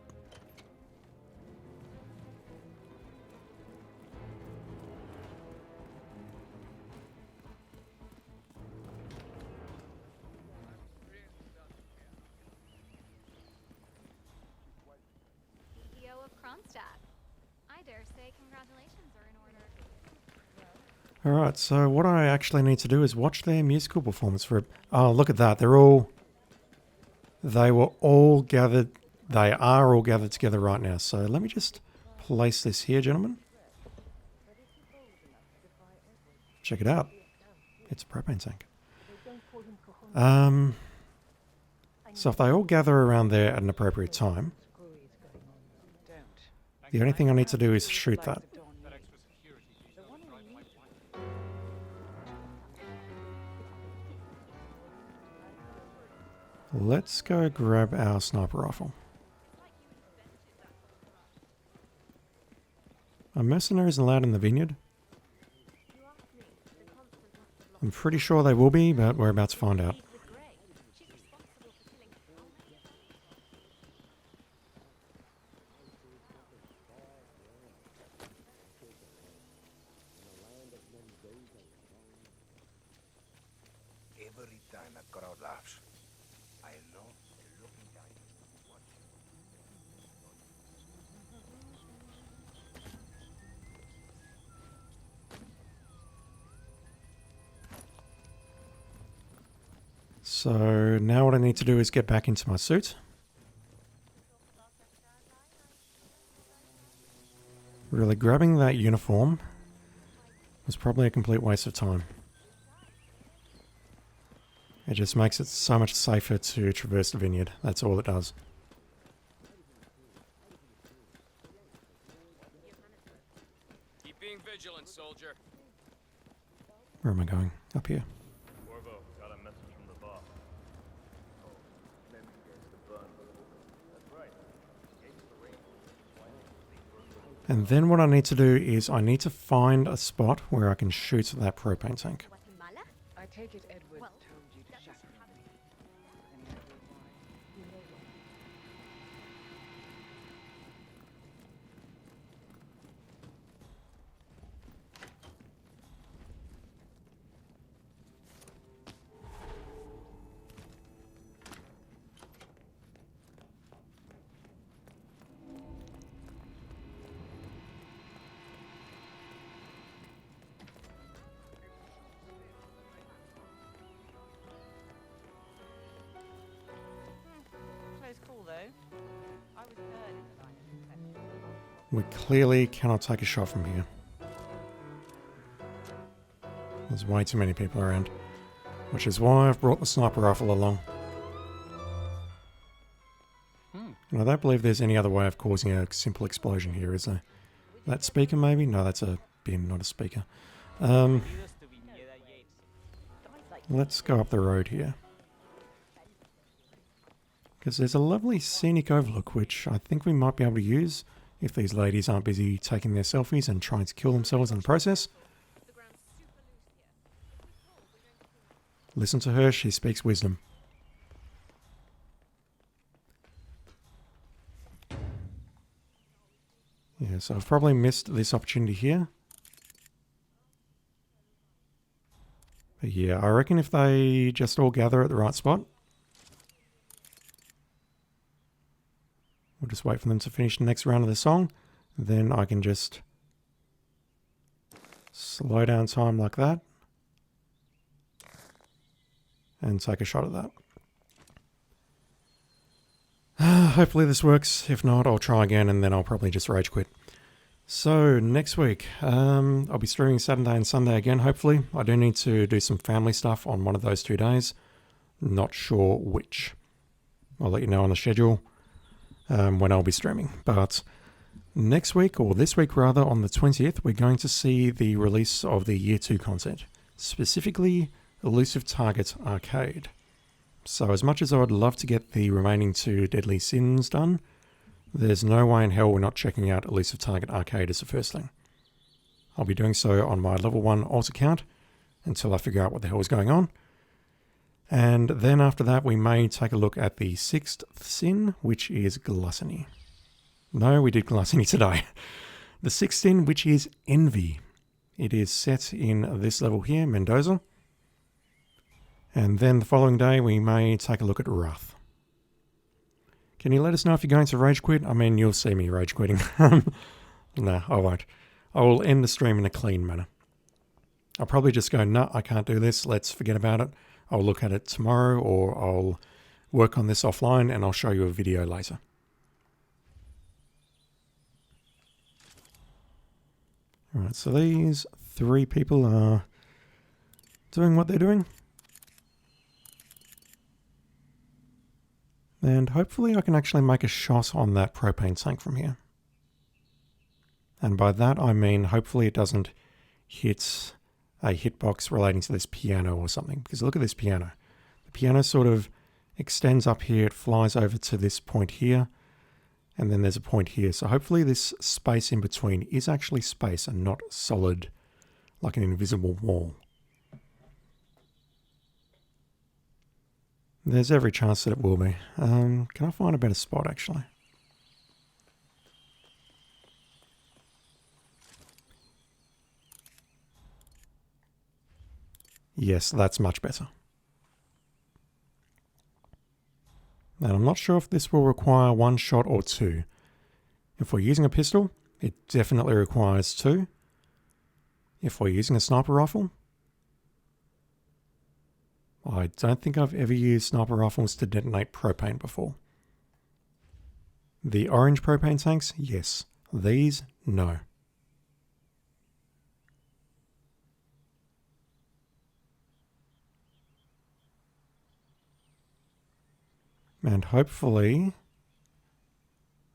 CEO of Kronstadt. I dare say congratulations are in order. Alright, so what I actually need to do is watch their musical performance for... Oh, look at that. They are all gathered together right now. So let me just place this here, gentlemen. Check it out. It's a propane tank. So if they all gather around there at an appropriate time, the only thing I need to do is shoot that. Let's go grab our sniper rifle. Are mercenaries allowed in the vineyard? I'm pretty sure they will be, but we're about to find out. Every time a crowd laughs, I know they're looking down. So now what I need to do is get back into my suit. Really, grabbing that uniform was probably a complete waste of time. It just makes it so much safer to traverse the vineyard. That's all it does. Keep being vigilant, soldier. Where am I going? Up here. Corvo, got a message from the boss. And then what I need to do is I need to find a spot where I can shoot that propane tank. I take it Edward told you to shut me. We clearly cannot take a shot from here. There's way too many people around, which is why I've brought the sniper rifle along. And I don't believe there's any other way of causing a simple explosion here, is there? That speaker maybe? No, that's a bin, not a speaker. Let's go up the road here. Because there's a lovely scenic overlook, which I think we might be able to use if these ladies aren't busy taking their selfies and trying to kill themselves in the process. Listen to her, she speaks wisdom. Yeah, so I've probably missed this opportunity here. But yeah, I reckon if they just all gather at the right spot, we'll just wait for them to finish the next round of the song, then I can just slow down time like that and take a shot at that. Hopefully this works. If not, I'll try again and then I'll probably just rage quit. So next week, I'll be streaming Saturday and Sunday again, hopefully. I do need to do some family stuff on one of those 2 days. Not sure which. I'll let you know on the schedule when I'll be streaming. But next week, or this week rather, on the 20th, we're going to see the release of the Year 2 content. Specifically, Elusive Target Arcade. So as much as I would love to get the remaining 2 Deadly Sins done, there's no way in hell we're not checking out Elusive Target Arcade as the first thing. I'll be doing so on my level 1 alt account until I figure out what the hell is going on. And then after that we may take a look at the 6th sin, which is Gluttony. No, we did Gluttony today. The 6th sin, which is Envy. It is set in this level here, Mendoza. And then the following day, we may take a look at Wrath. Can you let us know if you're going to rage quit? I mean, you'll see me rage quitting. No, I won't. I will end the stream in a clean manner. I'll probably just go, no, I can't do this. Let's forget about it. I'll look at it tomorrow, or I'll work on this offline and I'll show you a video later. Alright, so these 3 people are doing what they're doing. And hopefully I can actually make a shot on that propane tank from here. And by that I mean hopefully it doesn't hit a hitbox relating to this piano or something. Because look at this piano. The piano sort of extends up here, it flies over to this point here, and then there's a point here. So hopefully this space in between is actually space and not solid like an invisible wall. There's every chance that it will be. Can I find a better spot, actually? Yes, that's much better. And I'm not sure if this will require 1 shot or 2. If we're using a pistol, it definitely requires 2. If we're using a sniper rifle, I don't think I've ever used sniper rifles to detonate propane before. The orange propane tanks, yes. These, no. And hopefully,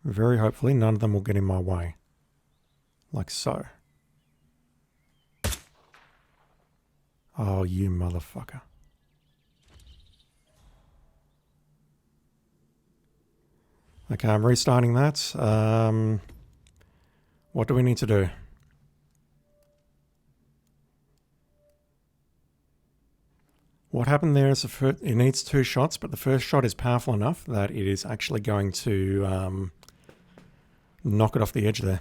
very hopefully, none of them will get in my way. Like so. Oh, you motherfucker. Okay, I'm restarting that. What do we need to do? What happened there is it needs 2 shots, but the first shot is powerful enough that it is actually going to knock it off the edge there.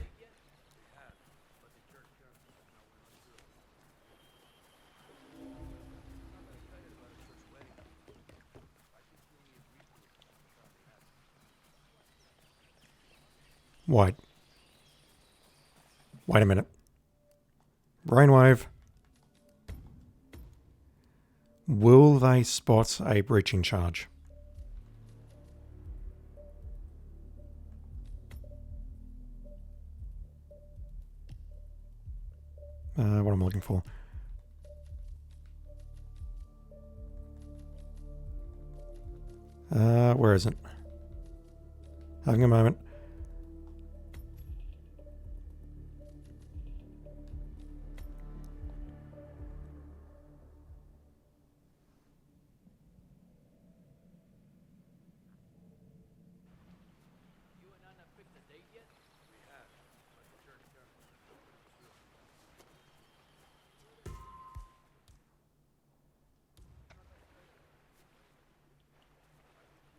Wait a minute. Brainwave. Will they spot a breaching charge? What am I looking for? Where is it? Having a moment.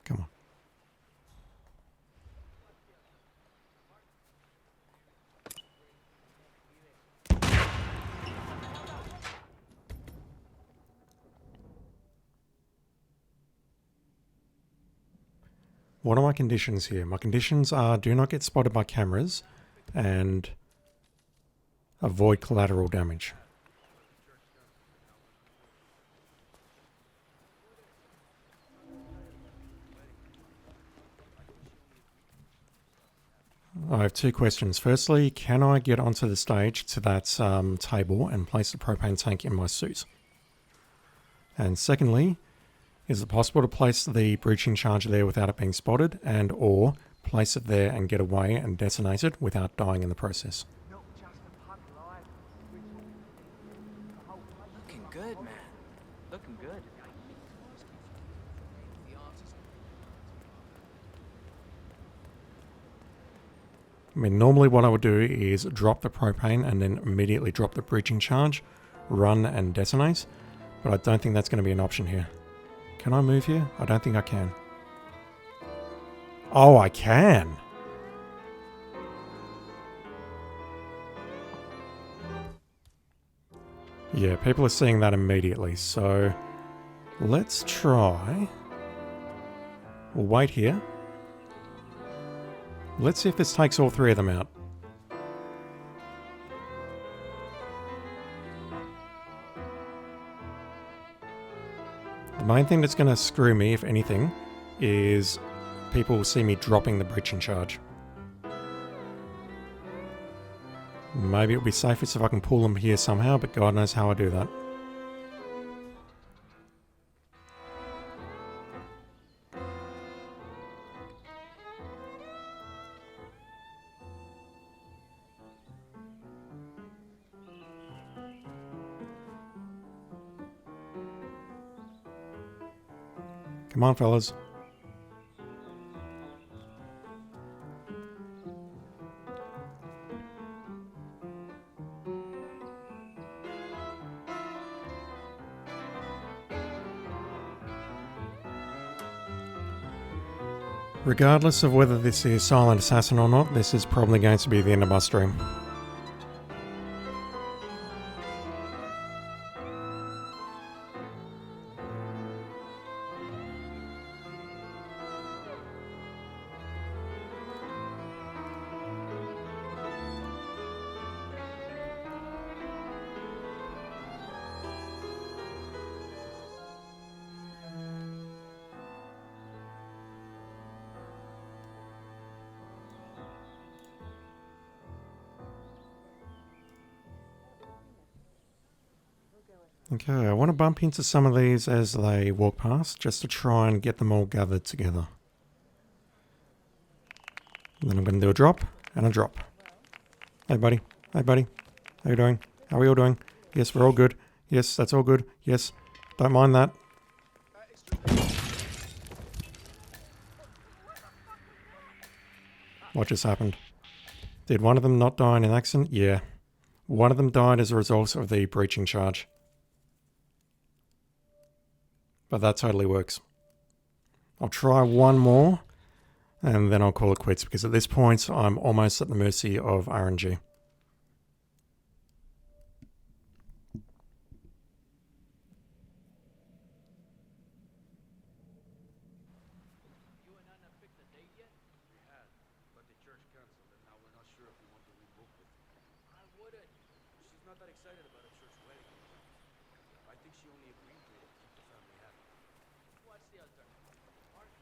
Come on. What are my conditions here? My conditions are do not get spotted by cameras and avoid collateral damage. I have two questions. Firstly, can I get onto the stage to that table and place the propane tank in my suit? And secondly, is it possible to place the breaching charge there without it being spotted, and or place it there and get away and detonate it without dying in the process? Looking good, man. Looking good. I mean, normally what I would do is drop the propane and then immediately drop the breaching charge, run and detonate, but I don't think that's going to be an option here. Can I move here? I don't think I can. Oh, I can! Yeah, people are seeing that immediately, so let's try. We'll wait here. Let's see if this takes all three of them out. The main thing that's going to screw me, if anything, is people will see me dropping the breaching charge. Maybe it'll be safest if I can pull them here somehow, but God knows how I do that. Come on, fellas. Regardless of whether this is Silent Assassin or not, this is probably going to be the end of my stream. Okay, I want to bump into some of these as they walk past, just to try and get them all gathered together. And then I'm going to do a drop, and a drop. Hey buddy, hey buddy, how you doing? How are we all doing? Yes, we're all good. Yes, that's all good. Yes, don't mind that. What just happened? Did one of them not die in an accident? Yeah. One of them died as a result of the breaching charge. But that totally works. I'll try one more, and then I'll call it quits, because at this point, I'm almost at the mercy of RNG.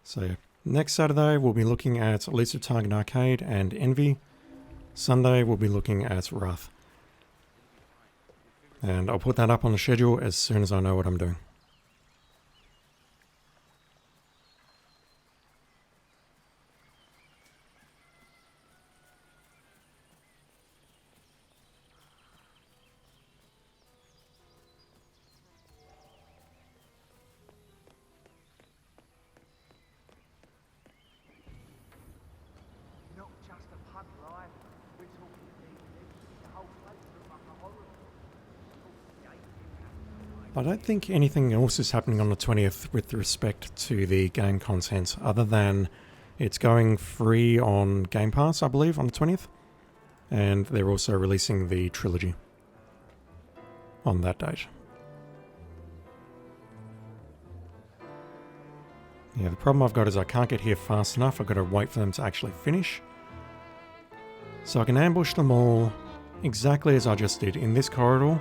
So yeah, next Saturday we'll be looking at Elusive Target Arcade and Envy. Sunday we'll be looking at Wrath. And I'll put that up on the schedule as soon as I know what I'm doing. Not just a pub life. We're talking the whole place looks like a horror film. I don't think anything else is happening on the 20th with respect to the game content, other than it's going free on Game Pass, I believe, on the 20th. And they're also releasing the trilogy on that date. Yeah, the problem I've got is I can't get here fast enough. I've got to wait for them to actually finish. So I can ambush them all exactly as I just did in this corridor.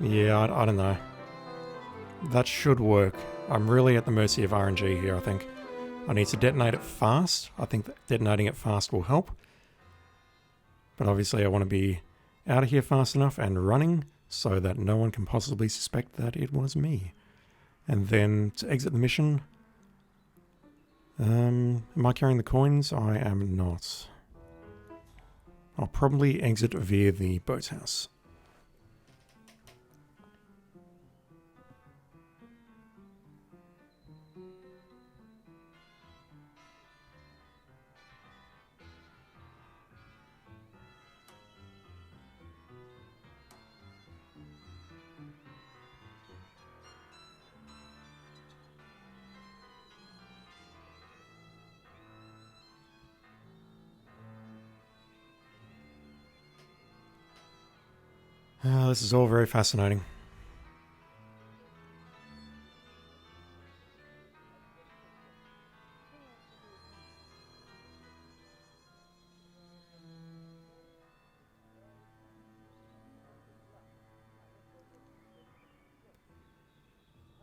Yeah, I don't know. That should work. I'm really at the mercy of RNG here, I think. I need to detonate it fast. I think that detonating it fast will help. But obviously I want to be out of here fast enough and running so that no one can possibly suspect that it was me. And then to exit the mission... am I carrying the coins? I am not. I'll probably exit via the boathouse. This is all very fascinating.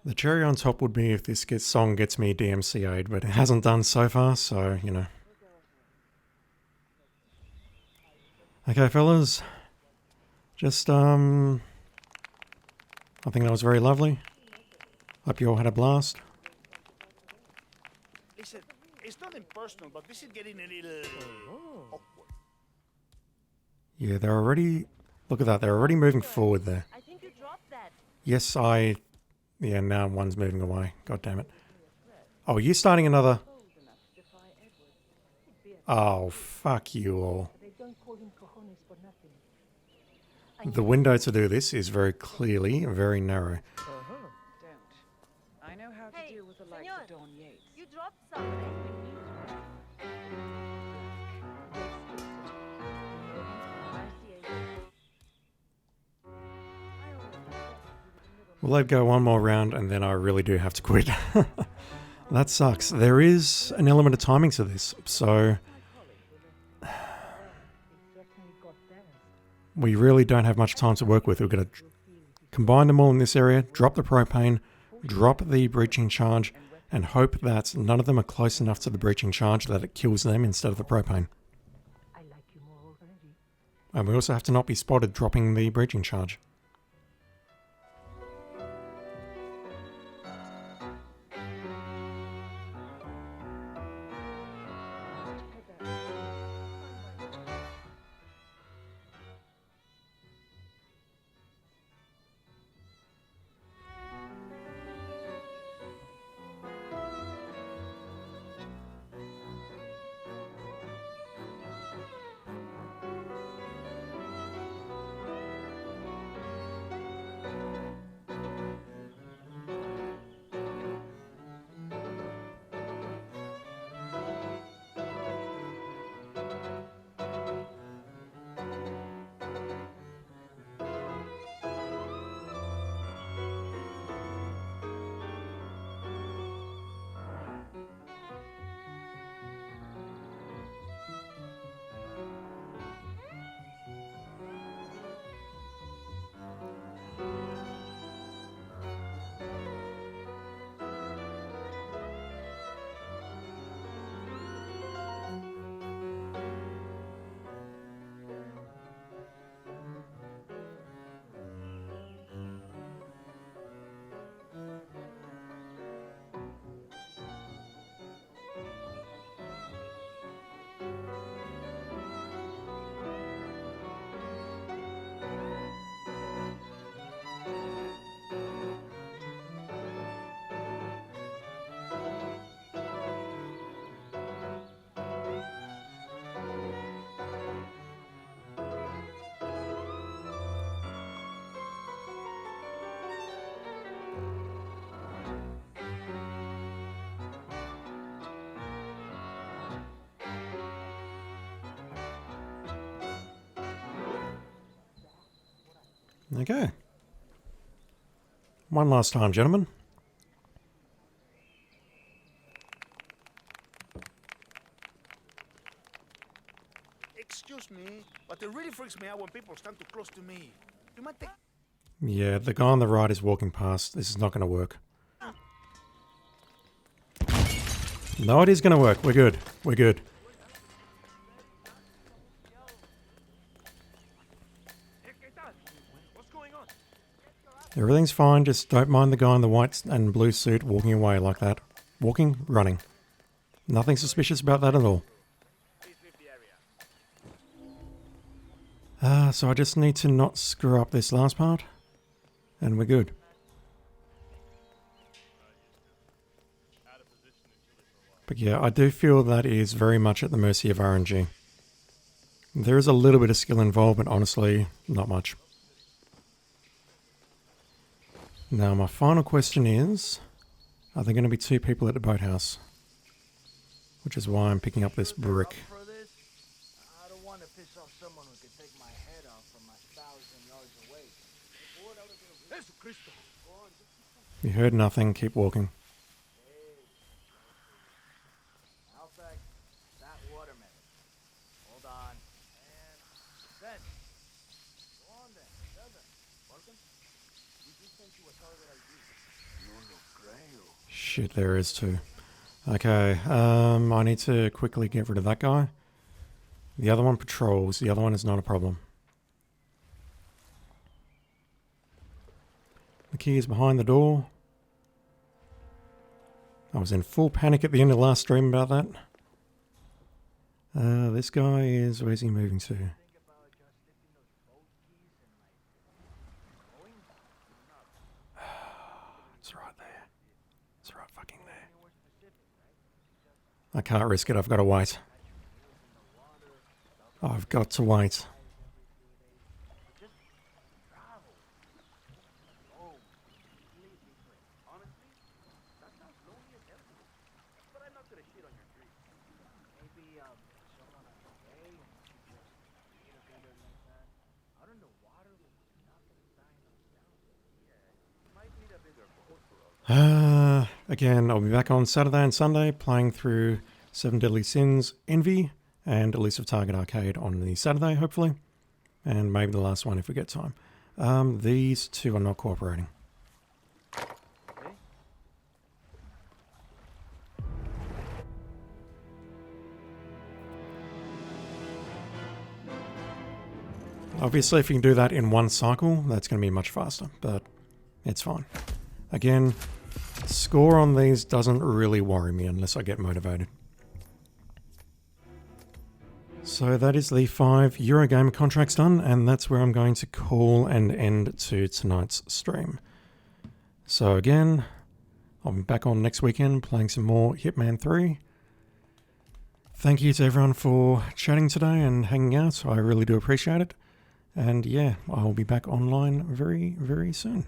The cherry on top would be if this song gets me DMCA'd, but it hasn't done so far, so, you know. Okay, fellas. Just, I think that was very lovely. Hope you all had a blast. Listen, it's nothing personal, but this is getting a little awkward. Yeah, they're already... Look at that, they're already moving forward there. I think you dropped that. Yes, Yeah, now one's moving away. God damn it. Oh, are you starting another... Oh, fuck you all. The window to do this is very clearly very narrow. I know how to deal with the likes of Dawn Yates. You dropped something. We'll let go one more round and then I really do have to quit. That sucks. There is an element of timing to this, so... We really don't have much time to work with. We're going to combine them all in this area, drop the propane, drop the breaching charge, and hope that none of them are close enough to the breaching charge that it kills them instead of the propane. And we also have to not be spotted dropping the breaching charge. Okay. One last time, gentlemen. Excuse me, but it really freaks me out when people stand too close to me. You might take... Yeah, the guy on the right is walking past. This is not going to work. No, it is going to work. We're good. We're good. Everything's fine. Just don't mind the guy in the white and blue suit walking away like that. Walking, running. Nothing suspicious about that at all. So I just need to not screw up this last part. And we're good. But yeah, I do feel that is very much at the mercy of RNG. There is a little bit of skill involved, but honestly, not much. Now, my final question is, are there going to be 2 people at the boathouse? Which is why I'm picking up this brick. I don't want to piss off someone who could take my head off from 1,000 yards away. You heard nothing, keep walking. I'll back that watermelon. Hold on. And then. Go on then. Tell them. Welcome. We just sent you a target ID. You look great. Shit, there is 2. Okay, I need to quickly get rid of that guy. The other one patrols. The other one is not a problem. The key is behind the door. I was in full panic at the end of the last stream about that. This guy is... Where's he moving to? It's right there. It's right fucking there. I can't risk it. I've got to wait. I've got to wait. Again, I'll be back on Saturday and Sunday playing through 7 Deadly Sins, Envy, and Elusive Target Arcade on the Saturday, hopefully. And maybe the last one if we get time. These 2 are not cooperating. Obviously, if you can do that in one cycle, that's going to be much faster, but it's fine. Again, score on these doesn't really worry me unless I get motivated. So that is the 5 Eurogamer contracts done, and that's where I'm going to call and end to tonight's stream. So again, I'll be back on next weekend playing some more Hitman 3. Thank you to everyone for chatting today and hanging out. I really do appreciate it. And yeah, I'll be back online very, very soon.